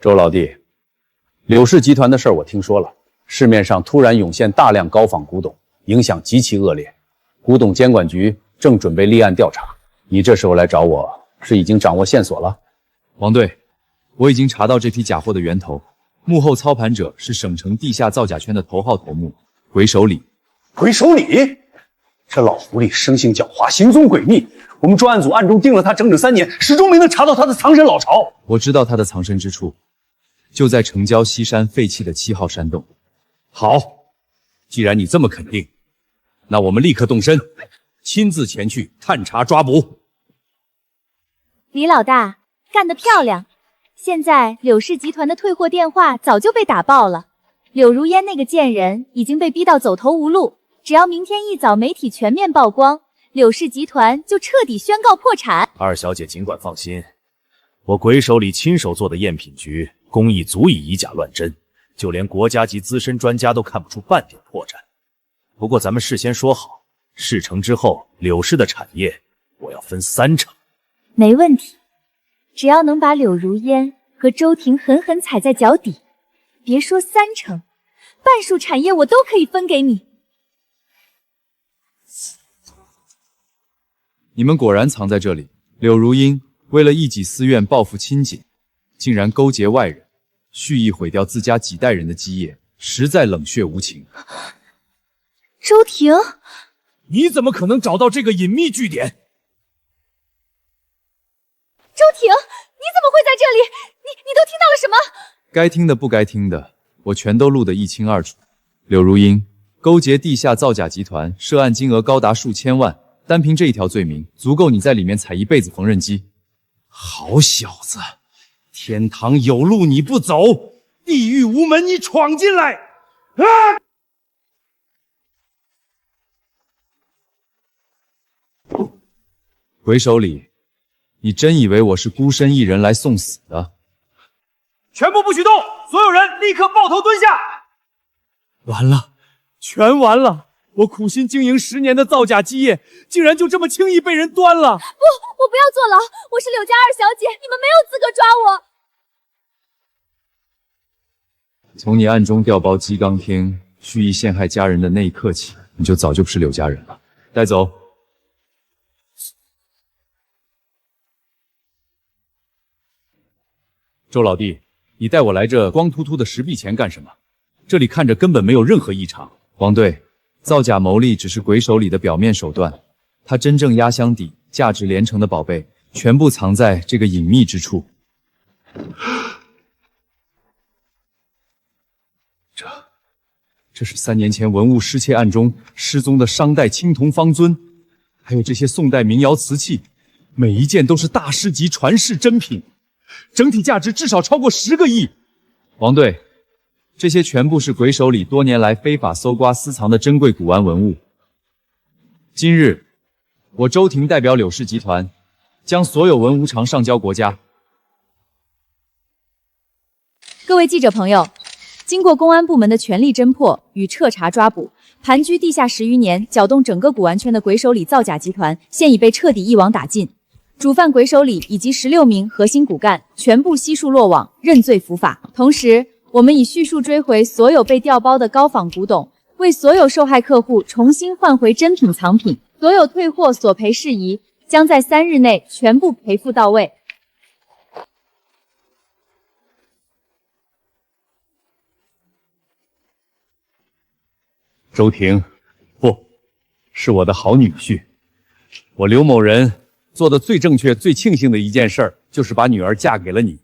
[SPEAKER 1] 周老弟，柳氏集团的事儿我听说了，市面上突然涌现大量高仿古董，影响极其恶劣。古董监管局正准备立案调查，你这时候来找我，是已经掌握线索了？
[SPEAKER 12] 王队，我已经查到这批假货的源头，幕后操盘者是省城地下造假圈的头号头目鬼手李。
[SPEAKER 18] 鬼手李，这老狐狸生性狡猾，行踪诡秘。我们专案组暗中盯了他整整3年，始终没能查到他的藏身老巢。
[SPEAKER 12] 我知道他的藏身之处，就在城郊西山废弃的7号山洞。
[SPEAKER 1] 好，既然你这么肯定，那我们立刻动身，亲自前去探查抓捕。
[SPEAKER 13] 李老大，干得漂亮！现在柳氏集团的退货电话早就被打爆了，柳如烟那个贱人已经被逼到走投无路。只要明天一早媒体全面曝光，柳氏集团就彻底宣告破产。
[SPEAKER 5] 二小姐尽管放心，我鬼手里亲手做的赝品局工艺足以以假乱真，就连国家级资深专家都看不出半点破绽。不过咱们事先说好，事成之后柳氏的产业我要分3成。
[SPEAKER 13] 没问题，只要能把柳如烟和周婷狠狠踩在脚底，别说3成，半数产业我都可以分给你。
[SPEAKER 12] 你们果然藏在这里。柳如英为了一己私怨报复亲姐，竟然勾结外人，蓄意毁掉自家几代人的基业，实在冷血无情。
[SPEAKER 13] 周婷，
[SPEAKER 6] 你怎么可能找到这个隐秘据点？
[SPEAKER 15] 周婷，你怎么会在这里？你都听到了什么？
[SPEAKER 12] 该听的不该听的，我全都录得一清二楚。柳如英勾结地下造假集团，涉案金额高达数千万。单凭这一条罪名，足够你在里面踩一辈子缝纫机。
[SPEAKER 11] 好小子，天堂有路你不走，地狱无门你闯进来！啊！
[SPEAKER 12] 鬼手李，你真以为我是孤身一人来送死的？
[SPEAKER 6] 全部不许动！所有人立刻抱头蹲下！完了，全完了！我苦心经营10年的造假基业，竟然就这么轻易被人端了！
[SPEAKER 15] 不，我不要坐牢！我是柳家2小姐，你们没有资格抓我！
[SPEAKER 12] 从你暗中调包姬刚天，蓄意陷害家人的那一刻起，你就早就不是柳家人了。带走。周老弟，你带我来这光秃秃的石壁前干什么？这里看着根本没有任何异常。王队。造假牟利只是鬼手里的表面手段，他真正压箱底、价值连城的宝贝，全部藏在这个隐秘之处。这是3年前文物失窃案中失踪的商代青铜方尊，还有这些宋代民窑瓷器，每一件都是大师级传世珍品，整体价值至少超过10个亿。王队。这些全部是鬼手里多年来非法搜刮私藏的珍贵古玩文物。今日，我周婷代表柳氏集团，将所有文物偿上交国家。
[SPEAKER 4] 各位记者朋友，经过公安部门的全力侦破与彻查抓捕，盘踞地下10余年、搅动整个古玩圈的鬼手里造假集团，现已被彻底一网打尽。主犯鬼手里以及16名核心骨干全部悉数落网，认罪伏法。同时，我们已迅速追回所有被调包的高仿古董，为所有受害客户重新换回真品藏品。所有退货索赔事宜将在3日内全部赔付到位。
[SPEAKER 1] 周婷，不，是我的好女婿。我刘某人做的最正确、最庆幸的一件事儿，就是把女儿嫁给了你。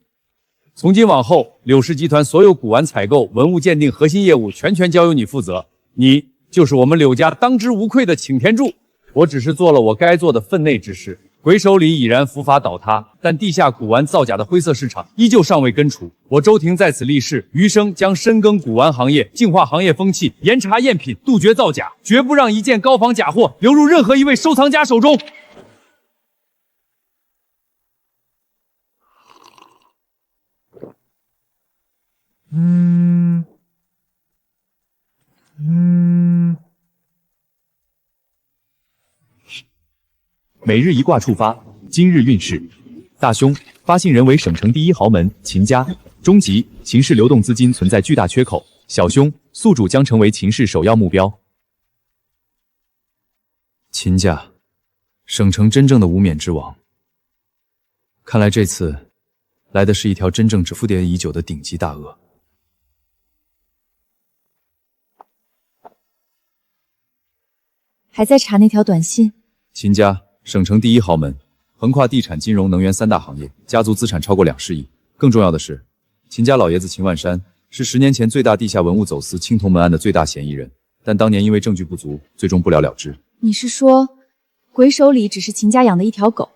[SPEAKER 1] 从今往后，柳氏集团所有古玩采购、文物鉴定核心业务全权交由你负责。你就是我们柳家当之无愧的擎天柱。我只是做了我该做的分内之事。鬼手里已然伏法倒塌，但地下古玩造假的灰色市场依旧尚未根除。我周婷在此立誓，余生将深耕古玩行业，净化行业风气，严查赝品，杜绝造假，绝不让一件高仿假货流入任何一位收藏家手中。
[SPEAKER 5] 每日一卦触发，今日运势。大凶，发信人为省城第1豪门秦家。终极，秦氏流动资金存在巨大缺口，小凶，宿主将成为秦氏首要目标。
[SPEAKER 1] 秦家，省城真正的无冕之王。看来这次来的是一条真正蛰伏已久的顶级大鳄。
[SPEAKER 4] 还在查那条短信？
[SPEAKER 1] 秦家，省城第一豪门，横跨地产、金融、能源3大行业，家族资产超过200亿。更重要的是，秦家老爷子秦万山是10年前最大地下文物走私青铜门案的最大嫌疑人，但当年因为证据不足，最终不了了之。
[SPEAKER 4] 你是说，鬼手里只是秦家养的一条狗？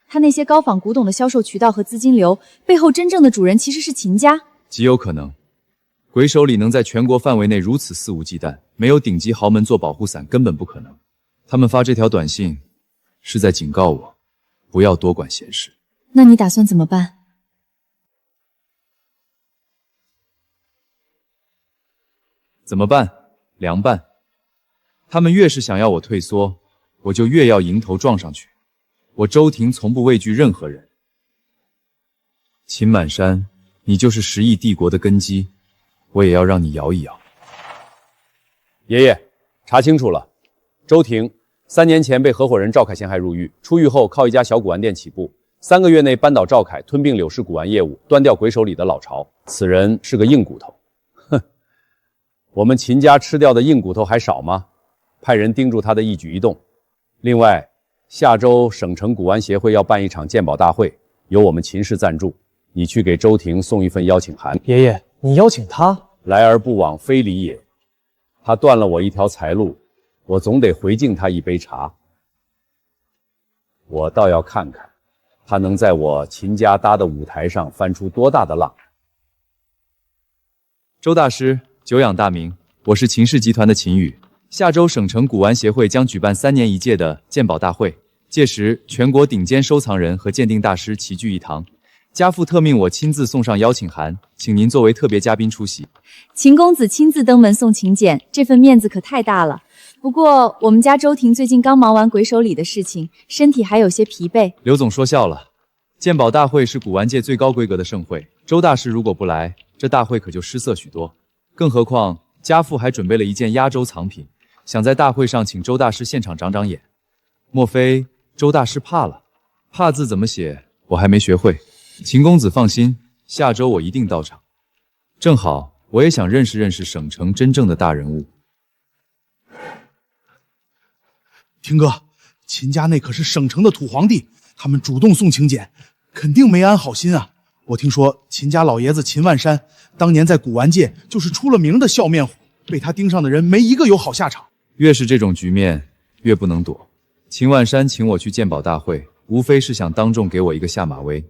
[SPEAKER 4] 他那些高仿古董的销售渠道和资金流背后，真正的主人其实是秦家？
[SPEAKER 1] 极有可能。鬼手里能在全国范围内如此肆无忌惮，没有顶级豪门做保护伞根本不可能。他们发这条短信，是在警告我，不要多管闲事。
[SPEAKER 4] 那你打算怎么办？
[SPEAKER 1] 怎么办？凉拌。他们越是想要我退缩，我就越要迎头撞上去。我周庭从不畏惧任何人。秦满山，你就是10亿帝国的根基，我也要让你摇一摇。
[SPEAKER 21] 爷爷，查清楚了，周庭3年前被合伙人赵凯陷害入狱，出狱后靠一家小古玩店起步，3个月内扳倒赵凯，吞并柳氏古玩业务，端掉鬼手里的老巢。此人是个硬骨头。哼，我们秦家吃掉的硬骨头还少吗？派人盯住他的一举一动。另外，下周省城古玩协会要办一场鉴宝大会，由我们秦氏赞助，你去给周庭送一份邀请函。
[SPEAKER 14] 爷爷，你邀请他？
[SPEAKER 21] 来而不往非礼也。他断了我一条财路，我总得回敬他一杯茶。我倒要看看，他能在我秦家搭的舞台上翻出多大的浪。
[SPEAKER 1] 周大师，久仰大名，我是秦氏集团的秦宇。下周省城古玩协会将举办3年1届的鉴宝大会，届时全国顶尖收藏人和鉴定大师齐聚一堂。家父特命我亲自送上邀请函，请您作为特别嘉宾出席。
[SPEAKER 4] 秦公子亲自登门送请柬，这份面子可太大了。不过我们家周庭最近刚忙完鬼手里的事情，身体还有些疲惫。
[SPEAKER 1] 刘总说笑了，鉴宝大会是古玩界最高规格的盛会，周大师如果不来，这大会可就失色许多。更何况家父还准备了一件压轴藏品，想在大会上请周大师现场长长眼。莫非周大师怕了？怕字怎么写？我还没学会。秦公子放心，下周我一定到场。正好我也想认识认识省城真正的大人物。
[SPEAKER 11] 廷哥，秦家那可是省城的土皇帝，他们主动送请柬，肯定没安好心啊。我听说秦家老爷子秦万山当年在古玩界就是出了名的笑面虎，被他盯上的人没一个有好下场。
[SPEAKER 1] 越是这种局面，越不能躲。秦万山请我去鉴宝大会，无非是想当众给我一个下马威，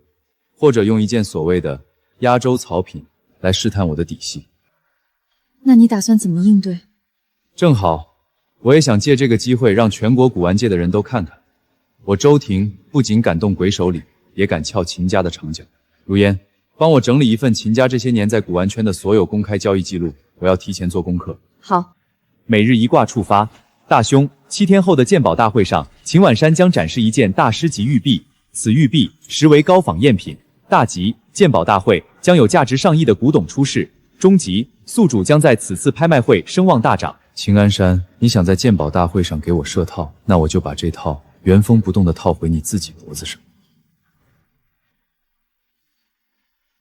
[SPEAKER 1] 或者用一件所谓的压轴藏品来试探我的底细。
[SPEAKER 4] 那你打算怎么应对？
[SPEAKER 1] 正好，我也想借这个机会让全国古玩界的人都看看，我周庭不仅敢动鬼手里，也敢撬秦家的长脚。如烟，帮我整理一份秦家这些年在古玩圈的所有公开交易记录，我要提前做功课。
[SPEAKER 4] 好。
[SPEAKER 5] 每日一卦触发，大凶！7天后的鉴宝大会上，秦晚山将展示一件大师级玉璧，此玉璧实为高仿赝品。大吉！鉴宝大会将有价值上亿的古董出世。中吉！宿主将在此次拍卖会声望大涨。
[SPEAKER 1] 秦安山，你想在鉴宝大会上给我设套，那我就把这套原封不动的套回你自己脖子上。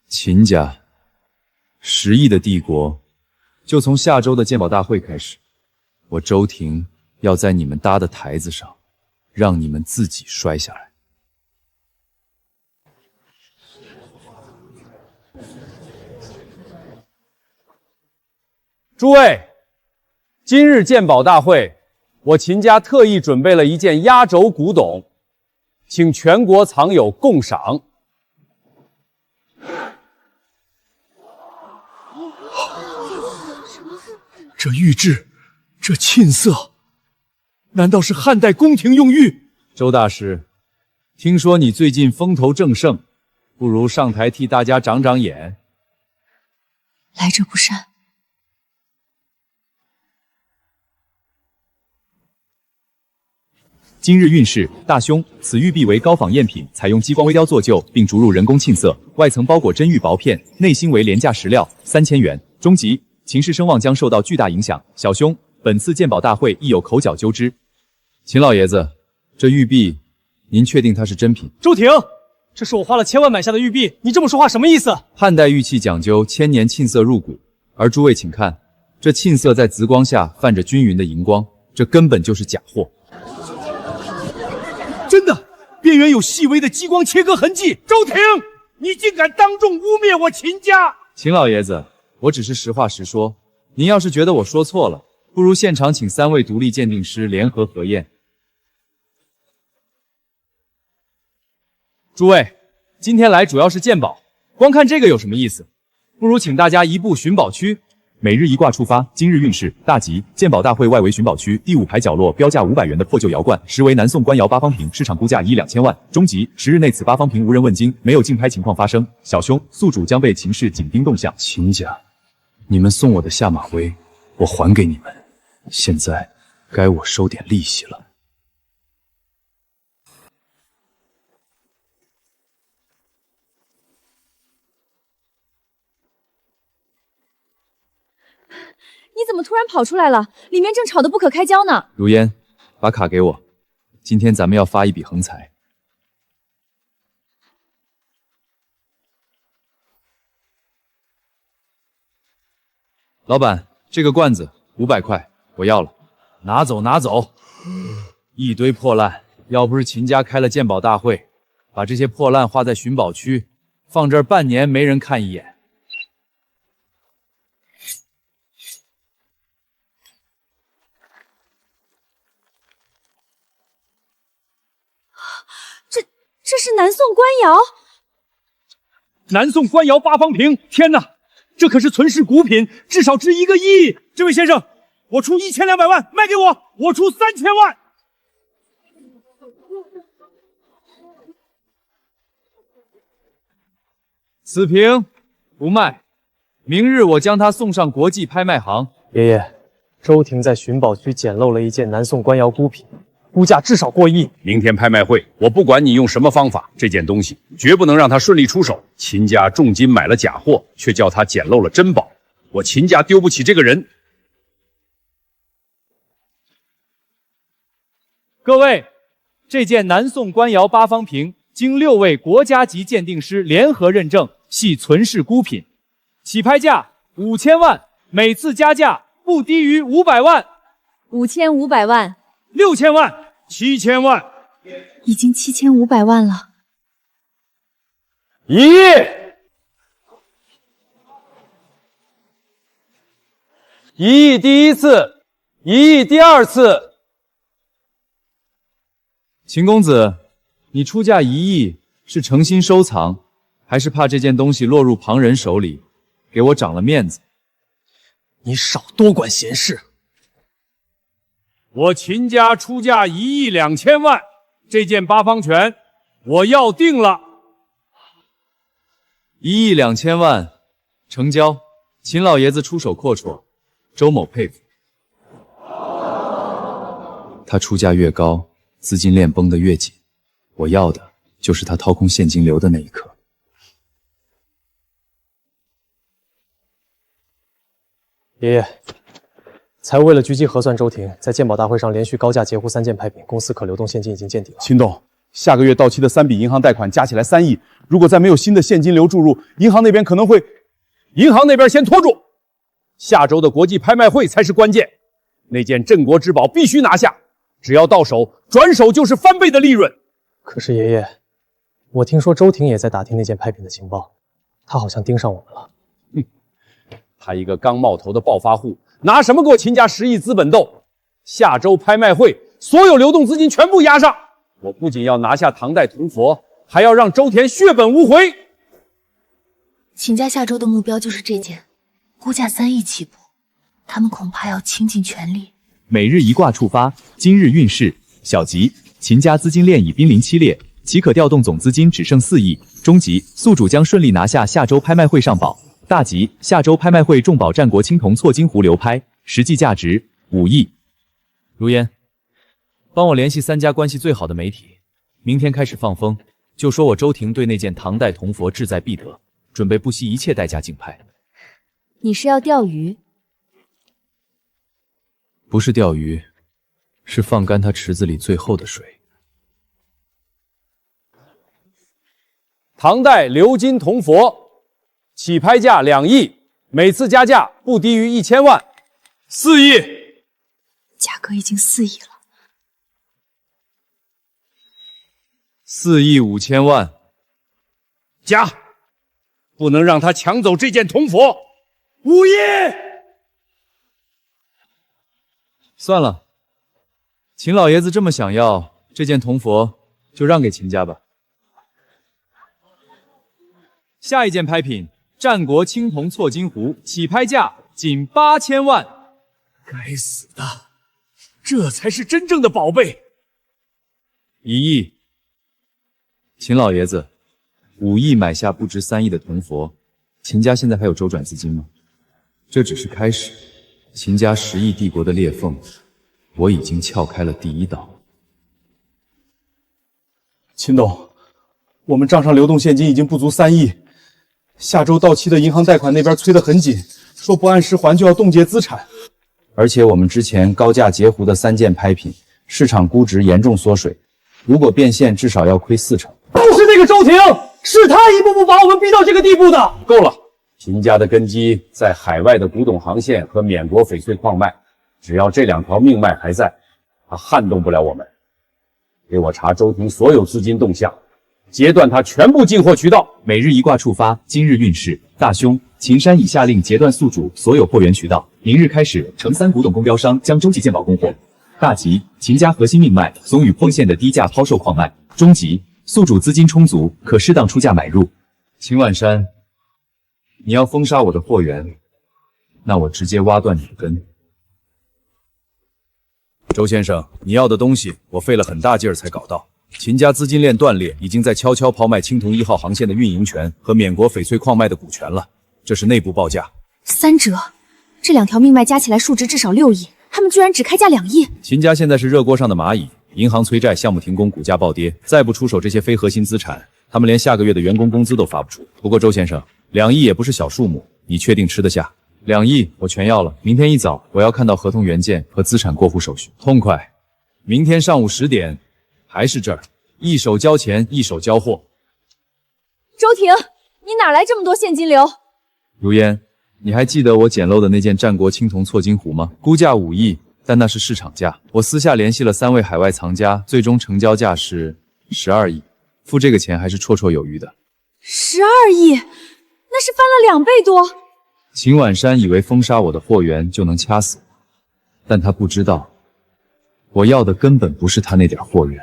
[SPEAKER 1] 秦家10亿的帝国，就从下周的鉴宝大会开始。我周庭要在你们搭的台子上，让你们自己摔下来。
[SPEAKER 21] 诸位，今日鉴宝大会，我秦家特意准备了一件压轴古董，请全国藏友共赏。
[SPEAKER 11] 这玉质，这沁色，难道是汉代宫廷用玉？
[SPEAKER 1] 周大师，听说你最近风头正盛，不如上台替大家长长眼。
[SPEAKER 16] 来者不善。
[SPEAKER 1] 今日运势大凶，此玉璧为高仿赝品，采用激光微雕做就，并注入人工沁色，外层包裹真玉薄片，内芯为廉价石料，3000元。中吉，秦氏声望将受到巨大影响。小凶，本次鉴宝大会亦有口角纠之。秦老爷子，这玉璧，您确定它是真品？
[SPEAKER 6] 周婷，这是我花了千万买下的玉璧，你这么说话什么意思？
[SPEAKER 1] 汉代玉器讲究千年沁色入骨，而诸位请看，这沁色在紫光下泛着均匀的荧光，这根本就是假货。
[SPEAKER 6] 真的，边缘有细微的激光切割痕迹。
[SPEAKER 11] 周婷，你竟敢当众污蔑我秦家！
[SPEAKER 1] 秦老爷子，我只是实话实说，您要是觉得我说错了，不如现场请3位独立鉴定师联合核验。诸位，今天来主要是鉴宝，光看这个有什么意思？不如请大家移步寻宝区。每日一卦触发，今日运势大吉。鉴宝大会外围寻宝区第5排角落，标价500元的破旧窑罐，实为南宋官窑8方瓶，市场估价12000万。中吉，10日内此8方瓶无人问津，没有竞拍情况发生。小凶，宿主将被秦氏紧盯动向。秦家，你们送我的下马威，我还给你们，现在该我收点利息了。
[SPEAKER 4] 你怎么突然跑出来了？里面正吵得不可开交呢。
[SPEAKER 1] 如烟，把卡给我，今天咱们要发一笔横财。老板，这个罐子500块，我要了。拿走拿走。一堆破烂，要不是秦家开了鉴宝大会，把这些破烂花在寻宝区，放这儿半年没人看一眼。
[SPEAKER 4] 这是南宋官窑，
[SPEAKER 6] 南宋官窑8方瓶，天哪，这可是存世古品，至少值1个亿。这位先生，我出1200万卖给我，我出3000万。
[SPEAKER 1] 此瓶不卖，明日我将它送上国际拍卖行。
[SPEAKER 7] 爷爷，周婷在寻宝区捡漏了一件南宋官窑孤品，估价至少过亿。
[SPEAKER 21] 明天拍卖会，我不管你用什么方法，这件东西绝不能让他顺利出手。秦家重金买了假货，却叫他捡漏了珍宝，我秦家丢不起这个人。
[SPEAKER 6] 各位，这件南宋官窑8方瓶，经6位国家级鉴定师联合认证，系存世孤品，起拍价5000万，每次加价不低于500万。
[SPEAKER 4] 5500万。
[SPEAKER 11] 6000万，7000万，
[SPEAKER 16] 已经7500万了。
[SPEAKER 21] 1亿，1亿第一次，1亿第二次。
[SPEAKER 1] 秦公子，你出价1亿是诚心收藏，还是怕这件东西落入旁人手里，给我长了面子？
[SPEAKER 7] 你少多管闲事。
[SPEAKER 11] 我秦家出价1亿2000万，这件8方拳我要定了。
[SPEAKER 1] 1亿2000万，成交。秦老爷子出手阔绰，周某佩服。他出价越高，资金链绷得越紧，我要的就是他掏空现金流的那一刻。
[SPEAKER 7] 爷爷，财务为了狙击核算周婷，在鉴宝大会上连续高价截胡3件拍品，公司可流动现金已经见底了。
[SPEAKER 21] 秦董，下个月到期的3笔银行贷款加起来3亿，如果再没有新的现金流注入，银行那边可能会……银行那边先拖住，下周的国际拍卖会才是关键。那件镇国之宝必须拿下，只要到手，转手就是翻倍的利润。
[SPEAKER 7] 可是爷爷，我听说周婷也在打听那件拍品的情报，她好像盯上我们了。
[SPEAKER 21] 他一个刚冒头的暴发户，拿什么跟我秦家10亿资本斗？下周拍卖会，所有流动资金全部押上。我不仅要拿下唐代铜佛，还要让周田血本无回。
[SPEAKER 16] 秦家下周的目标就是这件，估价3亿起步，他们恐怕要倾尽全力。
[SPEAKER 1] 每日一卦触发，今日运势小吉，秦家资金链已濒临期裂，其可调动总资金只剩4亿。中吉，宿主将顺利拿下下周拍卖会上宝。大吉，下周拍卖会重宝战国青铜错金壶流拍，实际价值5亿。如烟，
[SPEAKER 12] 帮我联系3家关系最好的媒体，明天开始放风，就说我周婷对那件唐代铜佛志在必得，准备不惜一切代价竞拍。
[SPEAKER 4] 你是要钓鱼？
[SPEAKER 1] 不是钓鱼，是放干他池子里最后的水。
[SPEAKER 21] 唐代鎏金铜佛，起拍价2亿，每次加价不低于1000万。4亿，
[SPEAKER 16] 价格已经4亿了。
[SPEAKER 9] 4亿5千万，
[SPEAKER 11] 加，不能让他抢走这件铜佛。5亿，
[SPEAKER 1] 算了，秦老爷子这么想要这件铜佛，就让给秦家吧。
[SPEAKER 12] 下一件拍品，战国青铜错金壶，起拍价仅8000万。
[SPEAKER 11] 该死的，这才是真正的宝贝。
[SPEAKER 1] 1亿。秦老爷子，5亿买下不值3亿的铜佛，秦家现在还有周转资金吗？这只是开始，秦家10亿帝国的裂缝，我已经撬开了第1道。
[SPEAKER 6] 秦董，我们账上流动现金已经不足3亿，下周到期的银行贷款那边催得很紧，说不按时还就要冻结资产。
[SPEAKER 1] 而且我们之前高价截胡的3件拍品，市场估值严重缩水，如果变现至少要亏40%。
[SPEAKER 6] 都是那个周婷，是他一步步把我们逼到这个地步的。
[SPEAKER 21] 够了，秦家的根基在海外的古董航线和缅国翡翠矿脉，只要这2条命脉还在，他撼动不了我们。给我查周婷所有资金动向，截断他全部进货渠道。
[SPEAKER 5] 每日一卦触发，今日运势大凶。秦山以下令截断宿主所有货源渠道，明日开始乘3古董公标商将中级鉴宝供货。大吉，秦家核心命脉松与破线的低价抛售矿脉。中吉，宿主资金充足，可适当出价买入。
[SPEAKER 1] 秦婉山，你要封杀我的货源，那我直接挖断你的根。
[SPEAKER 21] 周先生，你要的东西我费了很大劲儿才搞到。秦家资金链断裂，已经在悄悄抛卖青铜1号航线的运营权和缅国翡翠矿脉的股权了，这是内部报价。
[SPEAKER 16] 3折，这2条命脉加起来数值至少6亿，他们居然只开价2亿。
[SPEAKER 21] 秦家现在是热锅上的蚂蚁，银行催债，项目停工，股价暴跌，再不出手这些非核心资产，他们连下个月的员工工资都发不出。不过周先生，2亿也不是小数目，你确定吃得下
[SPEAKER 1] ？2亿我全要了，明天一早我要看到合同原件和资产过户手续。
[SPEAKER 21] 痛快！明天上午10点，还是这儿，一手交钱，一手交货。
[SPEAKER 4] 周婷，你哪来这么多现金流？
[SPEAKER 1] 如烟，你还记得我捡漏的那件战国青铜错金壶吗？估价5亿，但那是市场价。我私下联系了3位海外藏家，最终成交价是12亿，付这个钱还是绰绰有余的。
[SPEAKER 4] 12亿，那是翻了2倍多。
[SPEAKER 1] 秦婉山以为封杀我的货源就能掐死我，但他不知道，我要的根本不是他那点货源，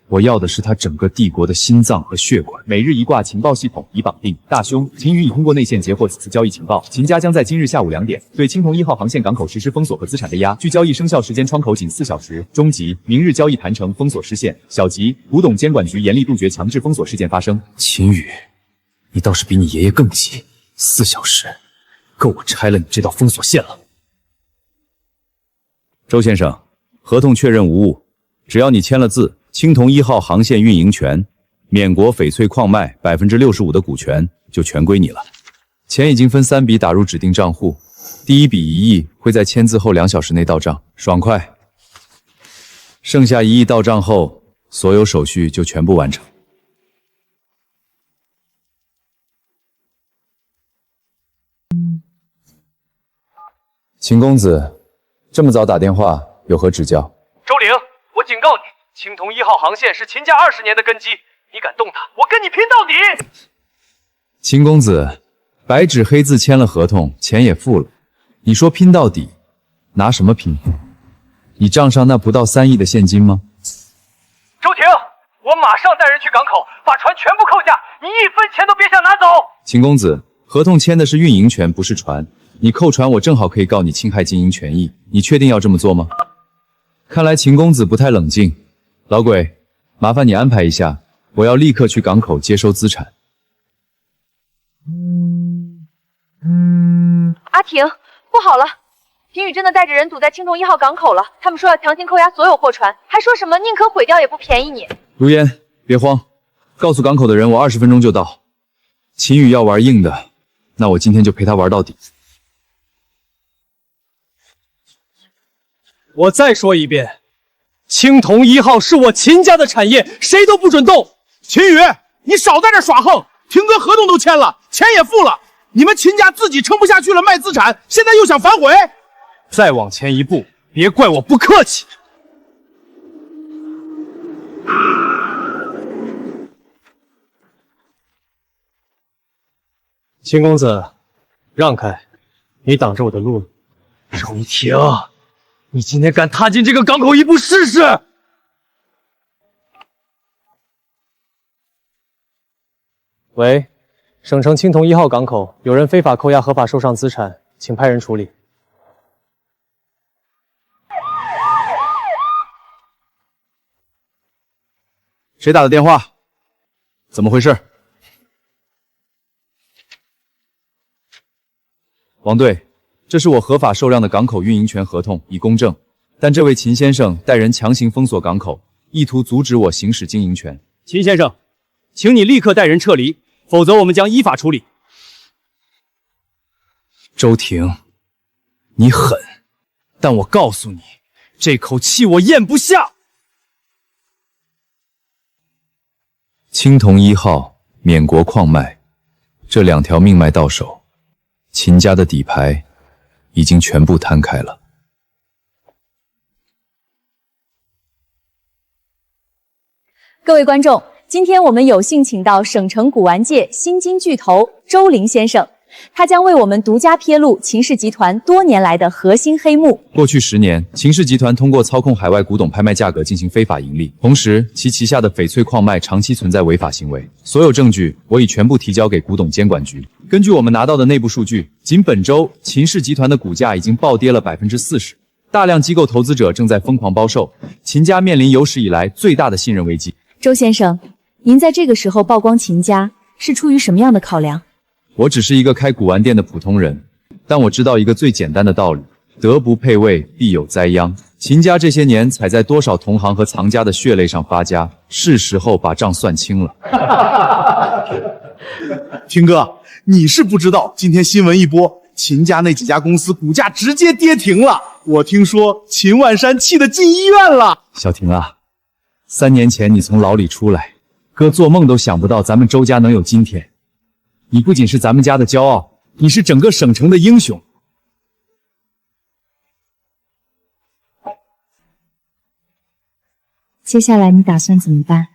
[SPEAKER 1] 我要的是他整个帝国的心脏和血管。
[SPEAKER 5] 每日一卦情报系统已绑定，大凶，秦宇已通过内线截获此次交易情报。秦家将在今日下午2点对青铜1号航线港口实施封锁和资产被押，距交易生效时间窗口仅4小时。中吉，明日交易谈成，封锁失陷。小吉，古董监管局严厉杜绝强制封锁事件发生。
[SPEAKER 1] 秦宇，你倒是比你爷爷更急，4小时。够我拆了你这道封锁线了。
[SPEAKER 21] 周先生，合同确认无误，只要你签了字，青铜1号航线运营权、缅国翡翠矿脉65%的股权就全归你了。
[SPEAKER 1] 钱已经分3笔打入指定账户，第1笔1亿会在签字后2小时内到账，爽快。剩下1亿到账后，所有手续就全部完成。秦公子，这么早打电话，有何指教？
[SPEAKER 14] 周玲，我警告你，青铜1号航线是秦家20年的根基，你敢动它，我跟你拼到底！
[SPEAKER 1] 秦公子，白纸黑字签了合同，钱也付了，你说拼到底，拿什么拼？你账上那不到3亿的现金吗？
[SPEAKER 14] 周婷，我马上带人去港口，把船全部扣下，你1分钱都别想拿走！
[SPEAKER 1] 秦公子，合同签的是运营权，不是船。你扣船，我正好可以告你侵害经营权益。你确定要这么做吗？看来秦公子不太冷静。老鬼，麻烦你安排一下，我要立刻去港口接收资产。
[SPEAKER 4] 阿婷，不好了，平宇真的带着人堵在青铜1号港口了，他们说要强行扣押所有货船，还说什么宁可毁掉也不便宜你。
[SPEAKER 1] 如烟，别慌，告诉港口的人我20分钟就到。秦宇要玩硬的，那我今天就陪他玩到底。
[SPEAKER 7] 我再说一遍，青铜1号是我秦家的产业，谁都不准动。
[SPEAKER 10] 秦宇，你少在这耍横！廷哥合同都签了，钱也付了，你们秦家自己撑不下去了，卖资产，现在又想反悔？
[SPEAKER 7] 再往前一步，别怪我不客气。秦公子，让开，你挡着我的路了。周婷，你今天敢踏进这个港口一步试试？喂，省城青铜1号港口有人非法扣押合法受上资产，请派人处理。
[SPEAKER 1] 谁打的电话？怎么回事？王队，这是我合法受让的港口运营权合同，已公证。但这位秦先生带人强行封锁港口，意图阻止我行使经营权。
[SPEAKER 7] 秦先生，请你立刻带人撤离，否则我们将依法处理。
[SPEAKER 1] 周婷，你狠，但我告诉你，这口气我咽不下。青铜1号、缅国矿脉，这2条命脉到手，秦家的底牌已经全部摊开了。
[SPEAKER 4] 各位观众，今天我们有幸请到省城古玩界新金巨头周林先生，他将为我们独家披露秦氏集团多年来的核心黑幕。
[SPEAKER 1] 过去10年，秦氏集团通过操控海外古董拍卖价格进行非法盈利，同时其旗下的翡翠矿脉长期存在违法行为。所有证据我已全部提交给古董监管局。根据我们拿到的内部数据，仅本周秦氏集团的股价已经暴跌了40%，大量机构投资者正在疯狂抛售，秦家面临有史以来最大的信任危机。
[SPEAKER 4] 周先生，您在这个时候曝光秦家，是出于什么样的考量？
[SPEAKER 1] 我只是一个开古玩店的普通人，但我知道一个最简单的道理：德不配位，必有灾殃。秦家这些年踩在多少同行和藏家的血泪上发家，是时候把账算清了。
[SPEAKER 11] 廷哥，你是不知道，今天新闻一播，秦家那几家公司股价直接跌停了。我听说秦万山气得进医院了。
[SPEAKER 1] 小婷啊，3年前你从牢里出来，哥做梦都想不到咱们周家能有今天。你不仅是咱们家的骄傲，你是整个省城的英雄。
[SPEAKER 4] 接下来你打算怎么办？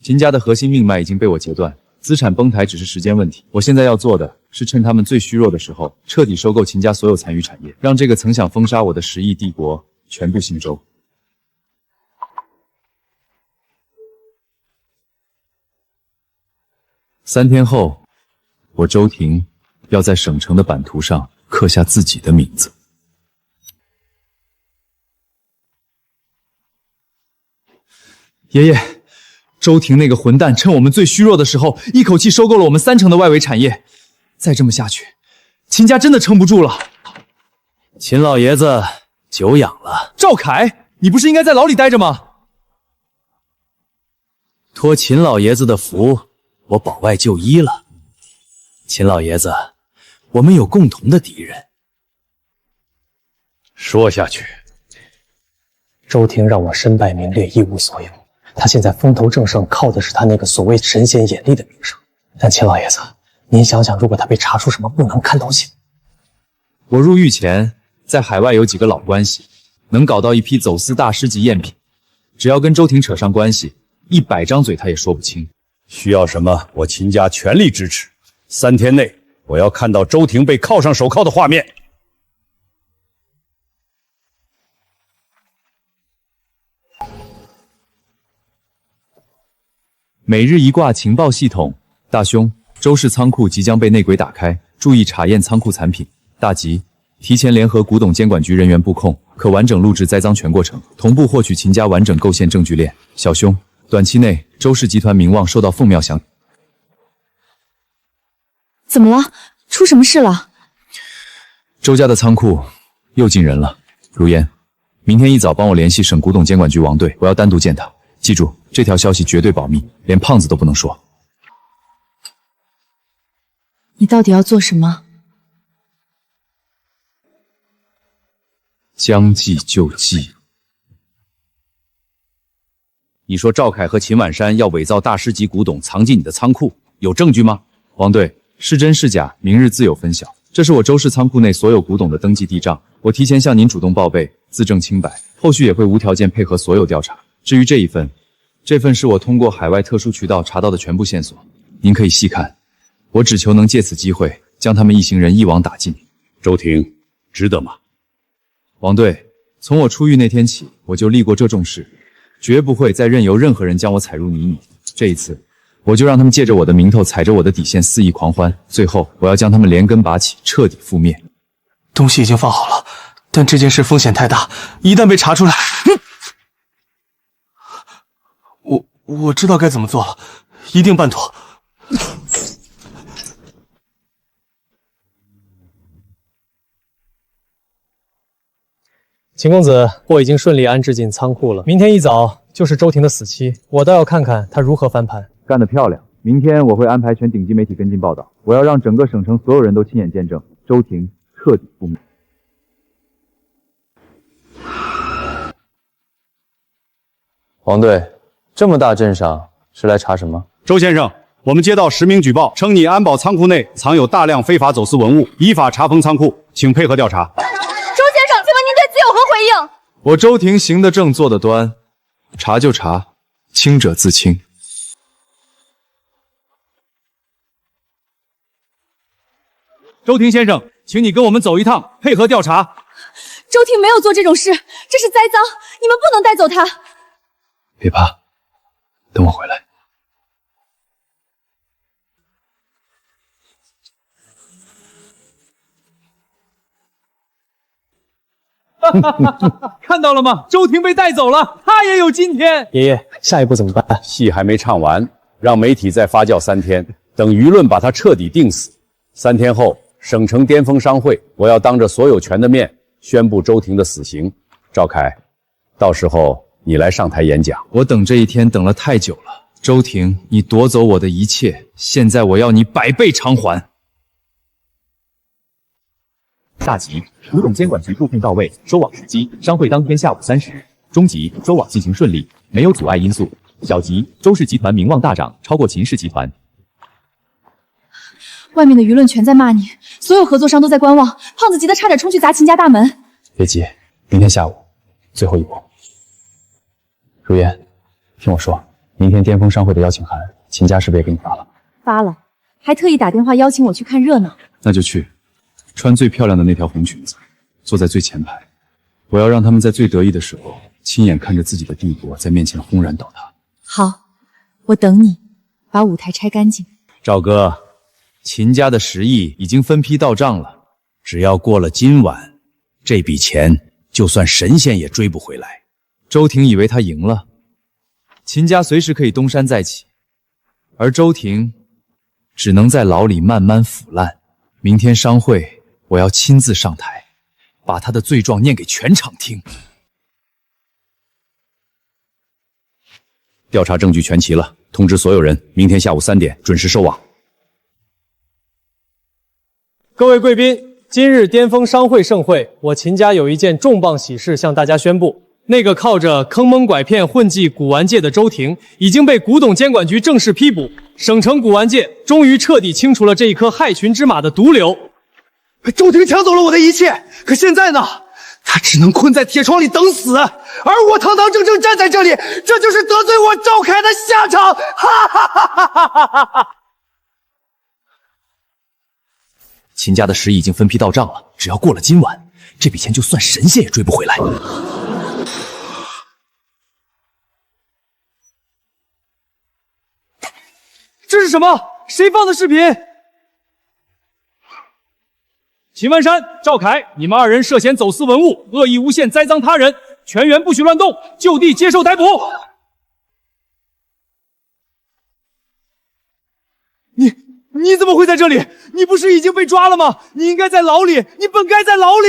[SPEAKER 1] 秦家的核心命脉已经被我截断，资产崩台只是时间问题。我现在要做的是趁他们最虚弱的时候，彻底收购秦家所有残余产业，让这个曾想封杀我的10亿帝国全部姓周。3天后，我周婷要在省城的版图上刻下自己的名字。爷爷，周婷那个混蛋趁我们最虚弱的时候，一口气收购了我们3成的外围产业。再这么下去，秦家真的撑不住了。
[SPEAKER 18] 秦老爷子久仰了。
[SPEAKER 1] 赵凯，你不是应该在牢里待着吗？
[SPEAKER 18] 托秦老爷子的福，我保外就医了。秦老爷子，我们有共同的敌人。
[SPEAKER 7] 说下去，周婷让我身败名裂，一无所有。他现在风头正盛，靠的是他那个所谓神仙眼力的名声。但秦老爷子，您想想，如果他被查出什么不能看东西，
[SPEAKER 1] 我入狱前在海外有几个老关系，能搞到一批走私大师级赝品。只要跟周婷扯上关系，100张嘴他也说不清。
[SPEAKER 2] 需要什么，我秦家全力支持。3天内，我要看到周婷被铐上手铐的画面。
[SPEAKER 1] 每日一卦情报系统，大凶，周氏仓库即将被内鬼打开，注意查验仓库残品。大吉，提前联合古董监管局人员布控，可完整录制栽赃全过程，同步获取秦家完整构陷证据链。小凶，短期内周氏集团名望受到凤庙响。
[SPEAKER 4] 怎么了？出什么事了？
[SPEAKER 1] 周家的仓库又进人了，如烟，明天一早帮我联系省古董监管局王队，我要单独见他。记住，这条消息绝对保密，连胖子都不能说。
[SPEAKER 4] 你到底要做什么？
[SPEAKER 1] 将计就计。
[SPEAKER 21] 你说赵凯和秦婉山要伪造大师级古董藏进你的仓库，有证据吗？
[SPEAKER 1] 王队，是真是假，明日自有分晓。这是我周氏仓库内所有古董的登记地账，我提前向您主动报备，自证清白，后续也会无条件配合所有调查。至于这份是我通过海外特殊渠道查到的全部线索，您可以细看。我只求能借此机会将他们一行人一网打尽。
[SPEAKER 2] 周婷，值得吗？
[SPEAKER 1] 王队，从我出狱那天起，我就立过这重誓，绝不会再任由任何人将我踩入泥泞。这一次，我就让他们借着我的名头，踩着我的底线肆意狂欢，最后我要将他们连根拔起，彻底覆灭。
[SPEAKER 14] 东西已经放好了，但这件事风险太大，一旦被查出来，我知道该怎么做了，一定办妥。
[SPEAKER 7] 秦公子，货已经顺利安置进仓库了。明天一早就是周婷的死期，我倒要看看她如何翻盘。
[SPEAKER 1] 干得漂亮！明天我会安排全顶级媒体跟进报道，我要让整个省城所有人都亲眼见证周婷彻底覆灭。
[SPEAKER 20] 王队，这么大阵仗是来查什么？
[SPEAKER 2] 周先生，我们接到10名举报，称你安保仓库内藏有大量非法走私文物，依法查封仓库，请配合调查。
[SPEAKER 15] 周先生，请问您对此有何回应？
[SPEAKER 1] 我周婷行得正，坐得端，查就查，清者自清。
[SPEAKER 6] 周婷先生，请你跟我们走一趟，配合调查。
[SPEAKER 4] 周婷没有做这种事，这是栽赃，你们不能带走她。
[SPEAKER 1] 别怕，等我回来。
[SPEAKER 6] 看到了吗？周婷被带走了，她也有今天。
[SPEAKER 7] 爷爷，下一步怎么办？
[SPEAKER 21] 戏还没唱完，让媒体再发酵3天，等舆论把他彻底定死。3天后，省城巅峰商会，我要当着所有权的面宣布周婷的死刑。赵凯，到时候你来上台演讲。
[SPEAKER 1] 我等这一天等了太久了，周婷，你夺走我的一切，现在我要你100倍偿还。
[SPEAKER 5] 大吉，古董监管局驻聘到位，收网时机：商会当天下午3时。中吉，收网进行顺利，没有阻碍因素。小吉，周氏集团名望大涨，超过秦氏集团。
[SPEAKER 4] 外面的舆论全在骂你，所有合作商都在观望。胖子急得差点冲去砸秦家大门。
[SPEAKER 7] 别急，明天下午最后一波。如烟，听我说，明天巅峰商会的邀请函，秦家是不是也给你发了？
[SPEAKER 4] 发了，还特意打电话邀请我去看热闹。
[SPEAKER 1] 那就去，穿最漂亮的那条红裙子，坐在最前排。我要让他们在最得意的时候，亲眼看着自己的帝国在面前轰然倒塌。
[SPEAKER 4] 好，我等你，把舞台拆干净。
[SPEAKER 21] 赵哥，秦家的10亿已经分批到账了，只要过了今晚，这笔钱就算神仙也追不回来。
[SPEAKER 1] 周婷以为他赢了，秦家随时可以东山再起，而周婷只能在牢里慢慢腐烂。明天商会，我要亲自上台，把他的罪状念给全场听。
[SPEAKER 21] 调查证据全齐了，通知所有人，明天下午3点准时收网。
[SPEAKER 7] 各位贵宾，今日巅峰商会盛会，我秦家有一件重磅喜事向大家宣布。那个靠着坑蒙拐骗混迹古玩界的周婷，已经被古董监管局正式批捕。省城古玩界终于彻底清除了这一颗害群之马的毒瘤。
[SPEAKER 8] 周婷抢走了我的一切，可现在呢？他只能困在铁窗里等死，而我堂堂正正站在这里，这就是得罪我赵凯的下场！哈哈哈哈哈哈哈！
[SPEAKER 5] 秦家的10亿已经分批到账了，只要过了今晚，这笔钱就算神仙也追不回来。
[SPEAKER 6] 这是什么？谁放的视频？秦万山、赵凯，你们2人涉嫌走私文物，恶意诬陷、栽赃他人，全员不许乱动，就地接受逮捕。你怎么会在这里？你不是已经被抓了吗？你应该在牢里，你本该在牢里。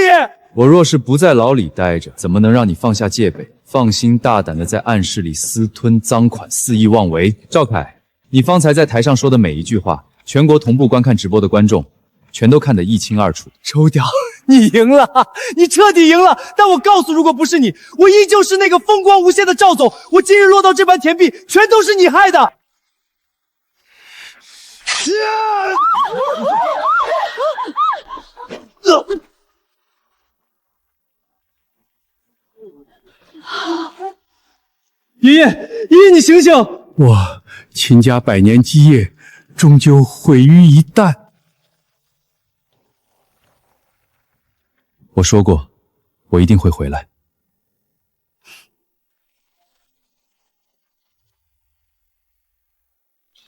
[SPEAKER 1] 我若是不在牢里待着，怎么能让你放下戒备，放心大胆的在暗室里私吞赃款，肆意妄为？赵凯，你方才在台上说的每一句话，全国同步观看直播的观众全都看得一清二楚。
[SPEAKER 6] 周屌，你赢了，你彻底赢了！但我告诉，如果不是你，我依旧是那个风光无限的赵总。我今日落到这般田地，全都是你害的。
[SPEAKER 9] 爷爷，你醒醒！我秦家百年基业终究毁于一旦。
[SPEAKER 1] 我说过，我一定会回来。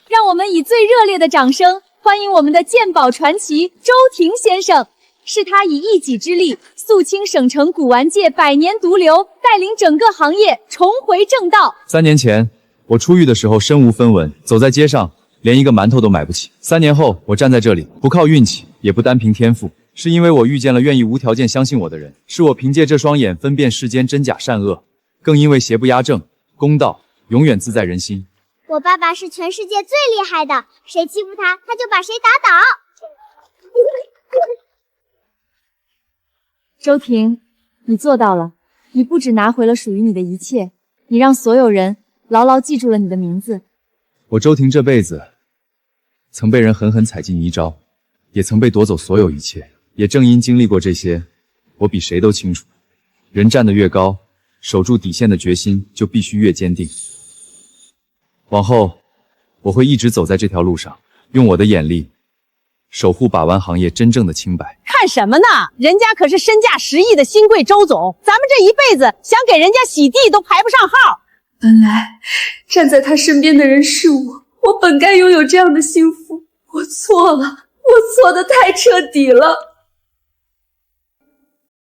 [SPEAKER 4] 让我们以最热烈的掌声欢迎我们的鉴宝传奇周庭先生。是他以一己之力肃清省城古玩界百年毒瘤，带领整个行业重回正道。
[SPEAKER 1] 3年前，我出狱的时候身无分文，走在街上连一个馒头都买不起。3年后，我站在这里，不靠运气，也不单凭天赋，是因为我遇见了愿意无条件相信我的人，是我凭借这双眼分辨世间真假善恶，更因为邪不压正，公道永远自在人心。
[SPEAKER 15] 我爸爸是全世界最厉害的，谁欺负他，他就把谁打倒。
[SPEAKER 4] 周庭，你做到了，你不只拿回了属于你的一切，你让所有人牢牢记住了你的名字。
[SPEAKER 1] 我周庭这辈子曾被人狠狠踩进泥沼，也曾被夺走所有一切，也正因经历过这些，我比谁都清楚，人站得越高，守住底线的决心就必须越坚定。往后我会一直走在这条路上，用我的眼力守护把玩行业真正的清白。
[SPEAKER 3] 看什么呢？人家可是身价10亿的新贵周总，咱们这一辈子想给人家洗地都排不上号。
[SPEAKER 22] 本来站在他身边的人是我，我本该拥有这样的幸福，我错了，我错得太彻底了。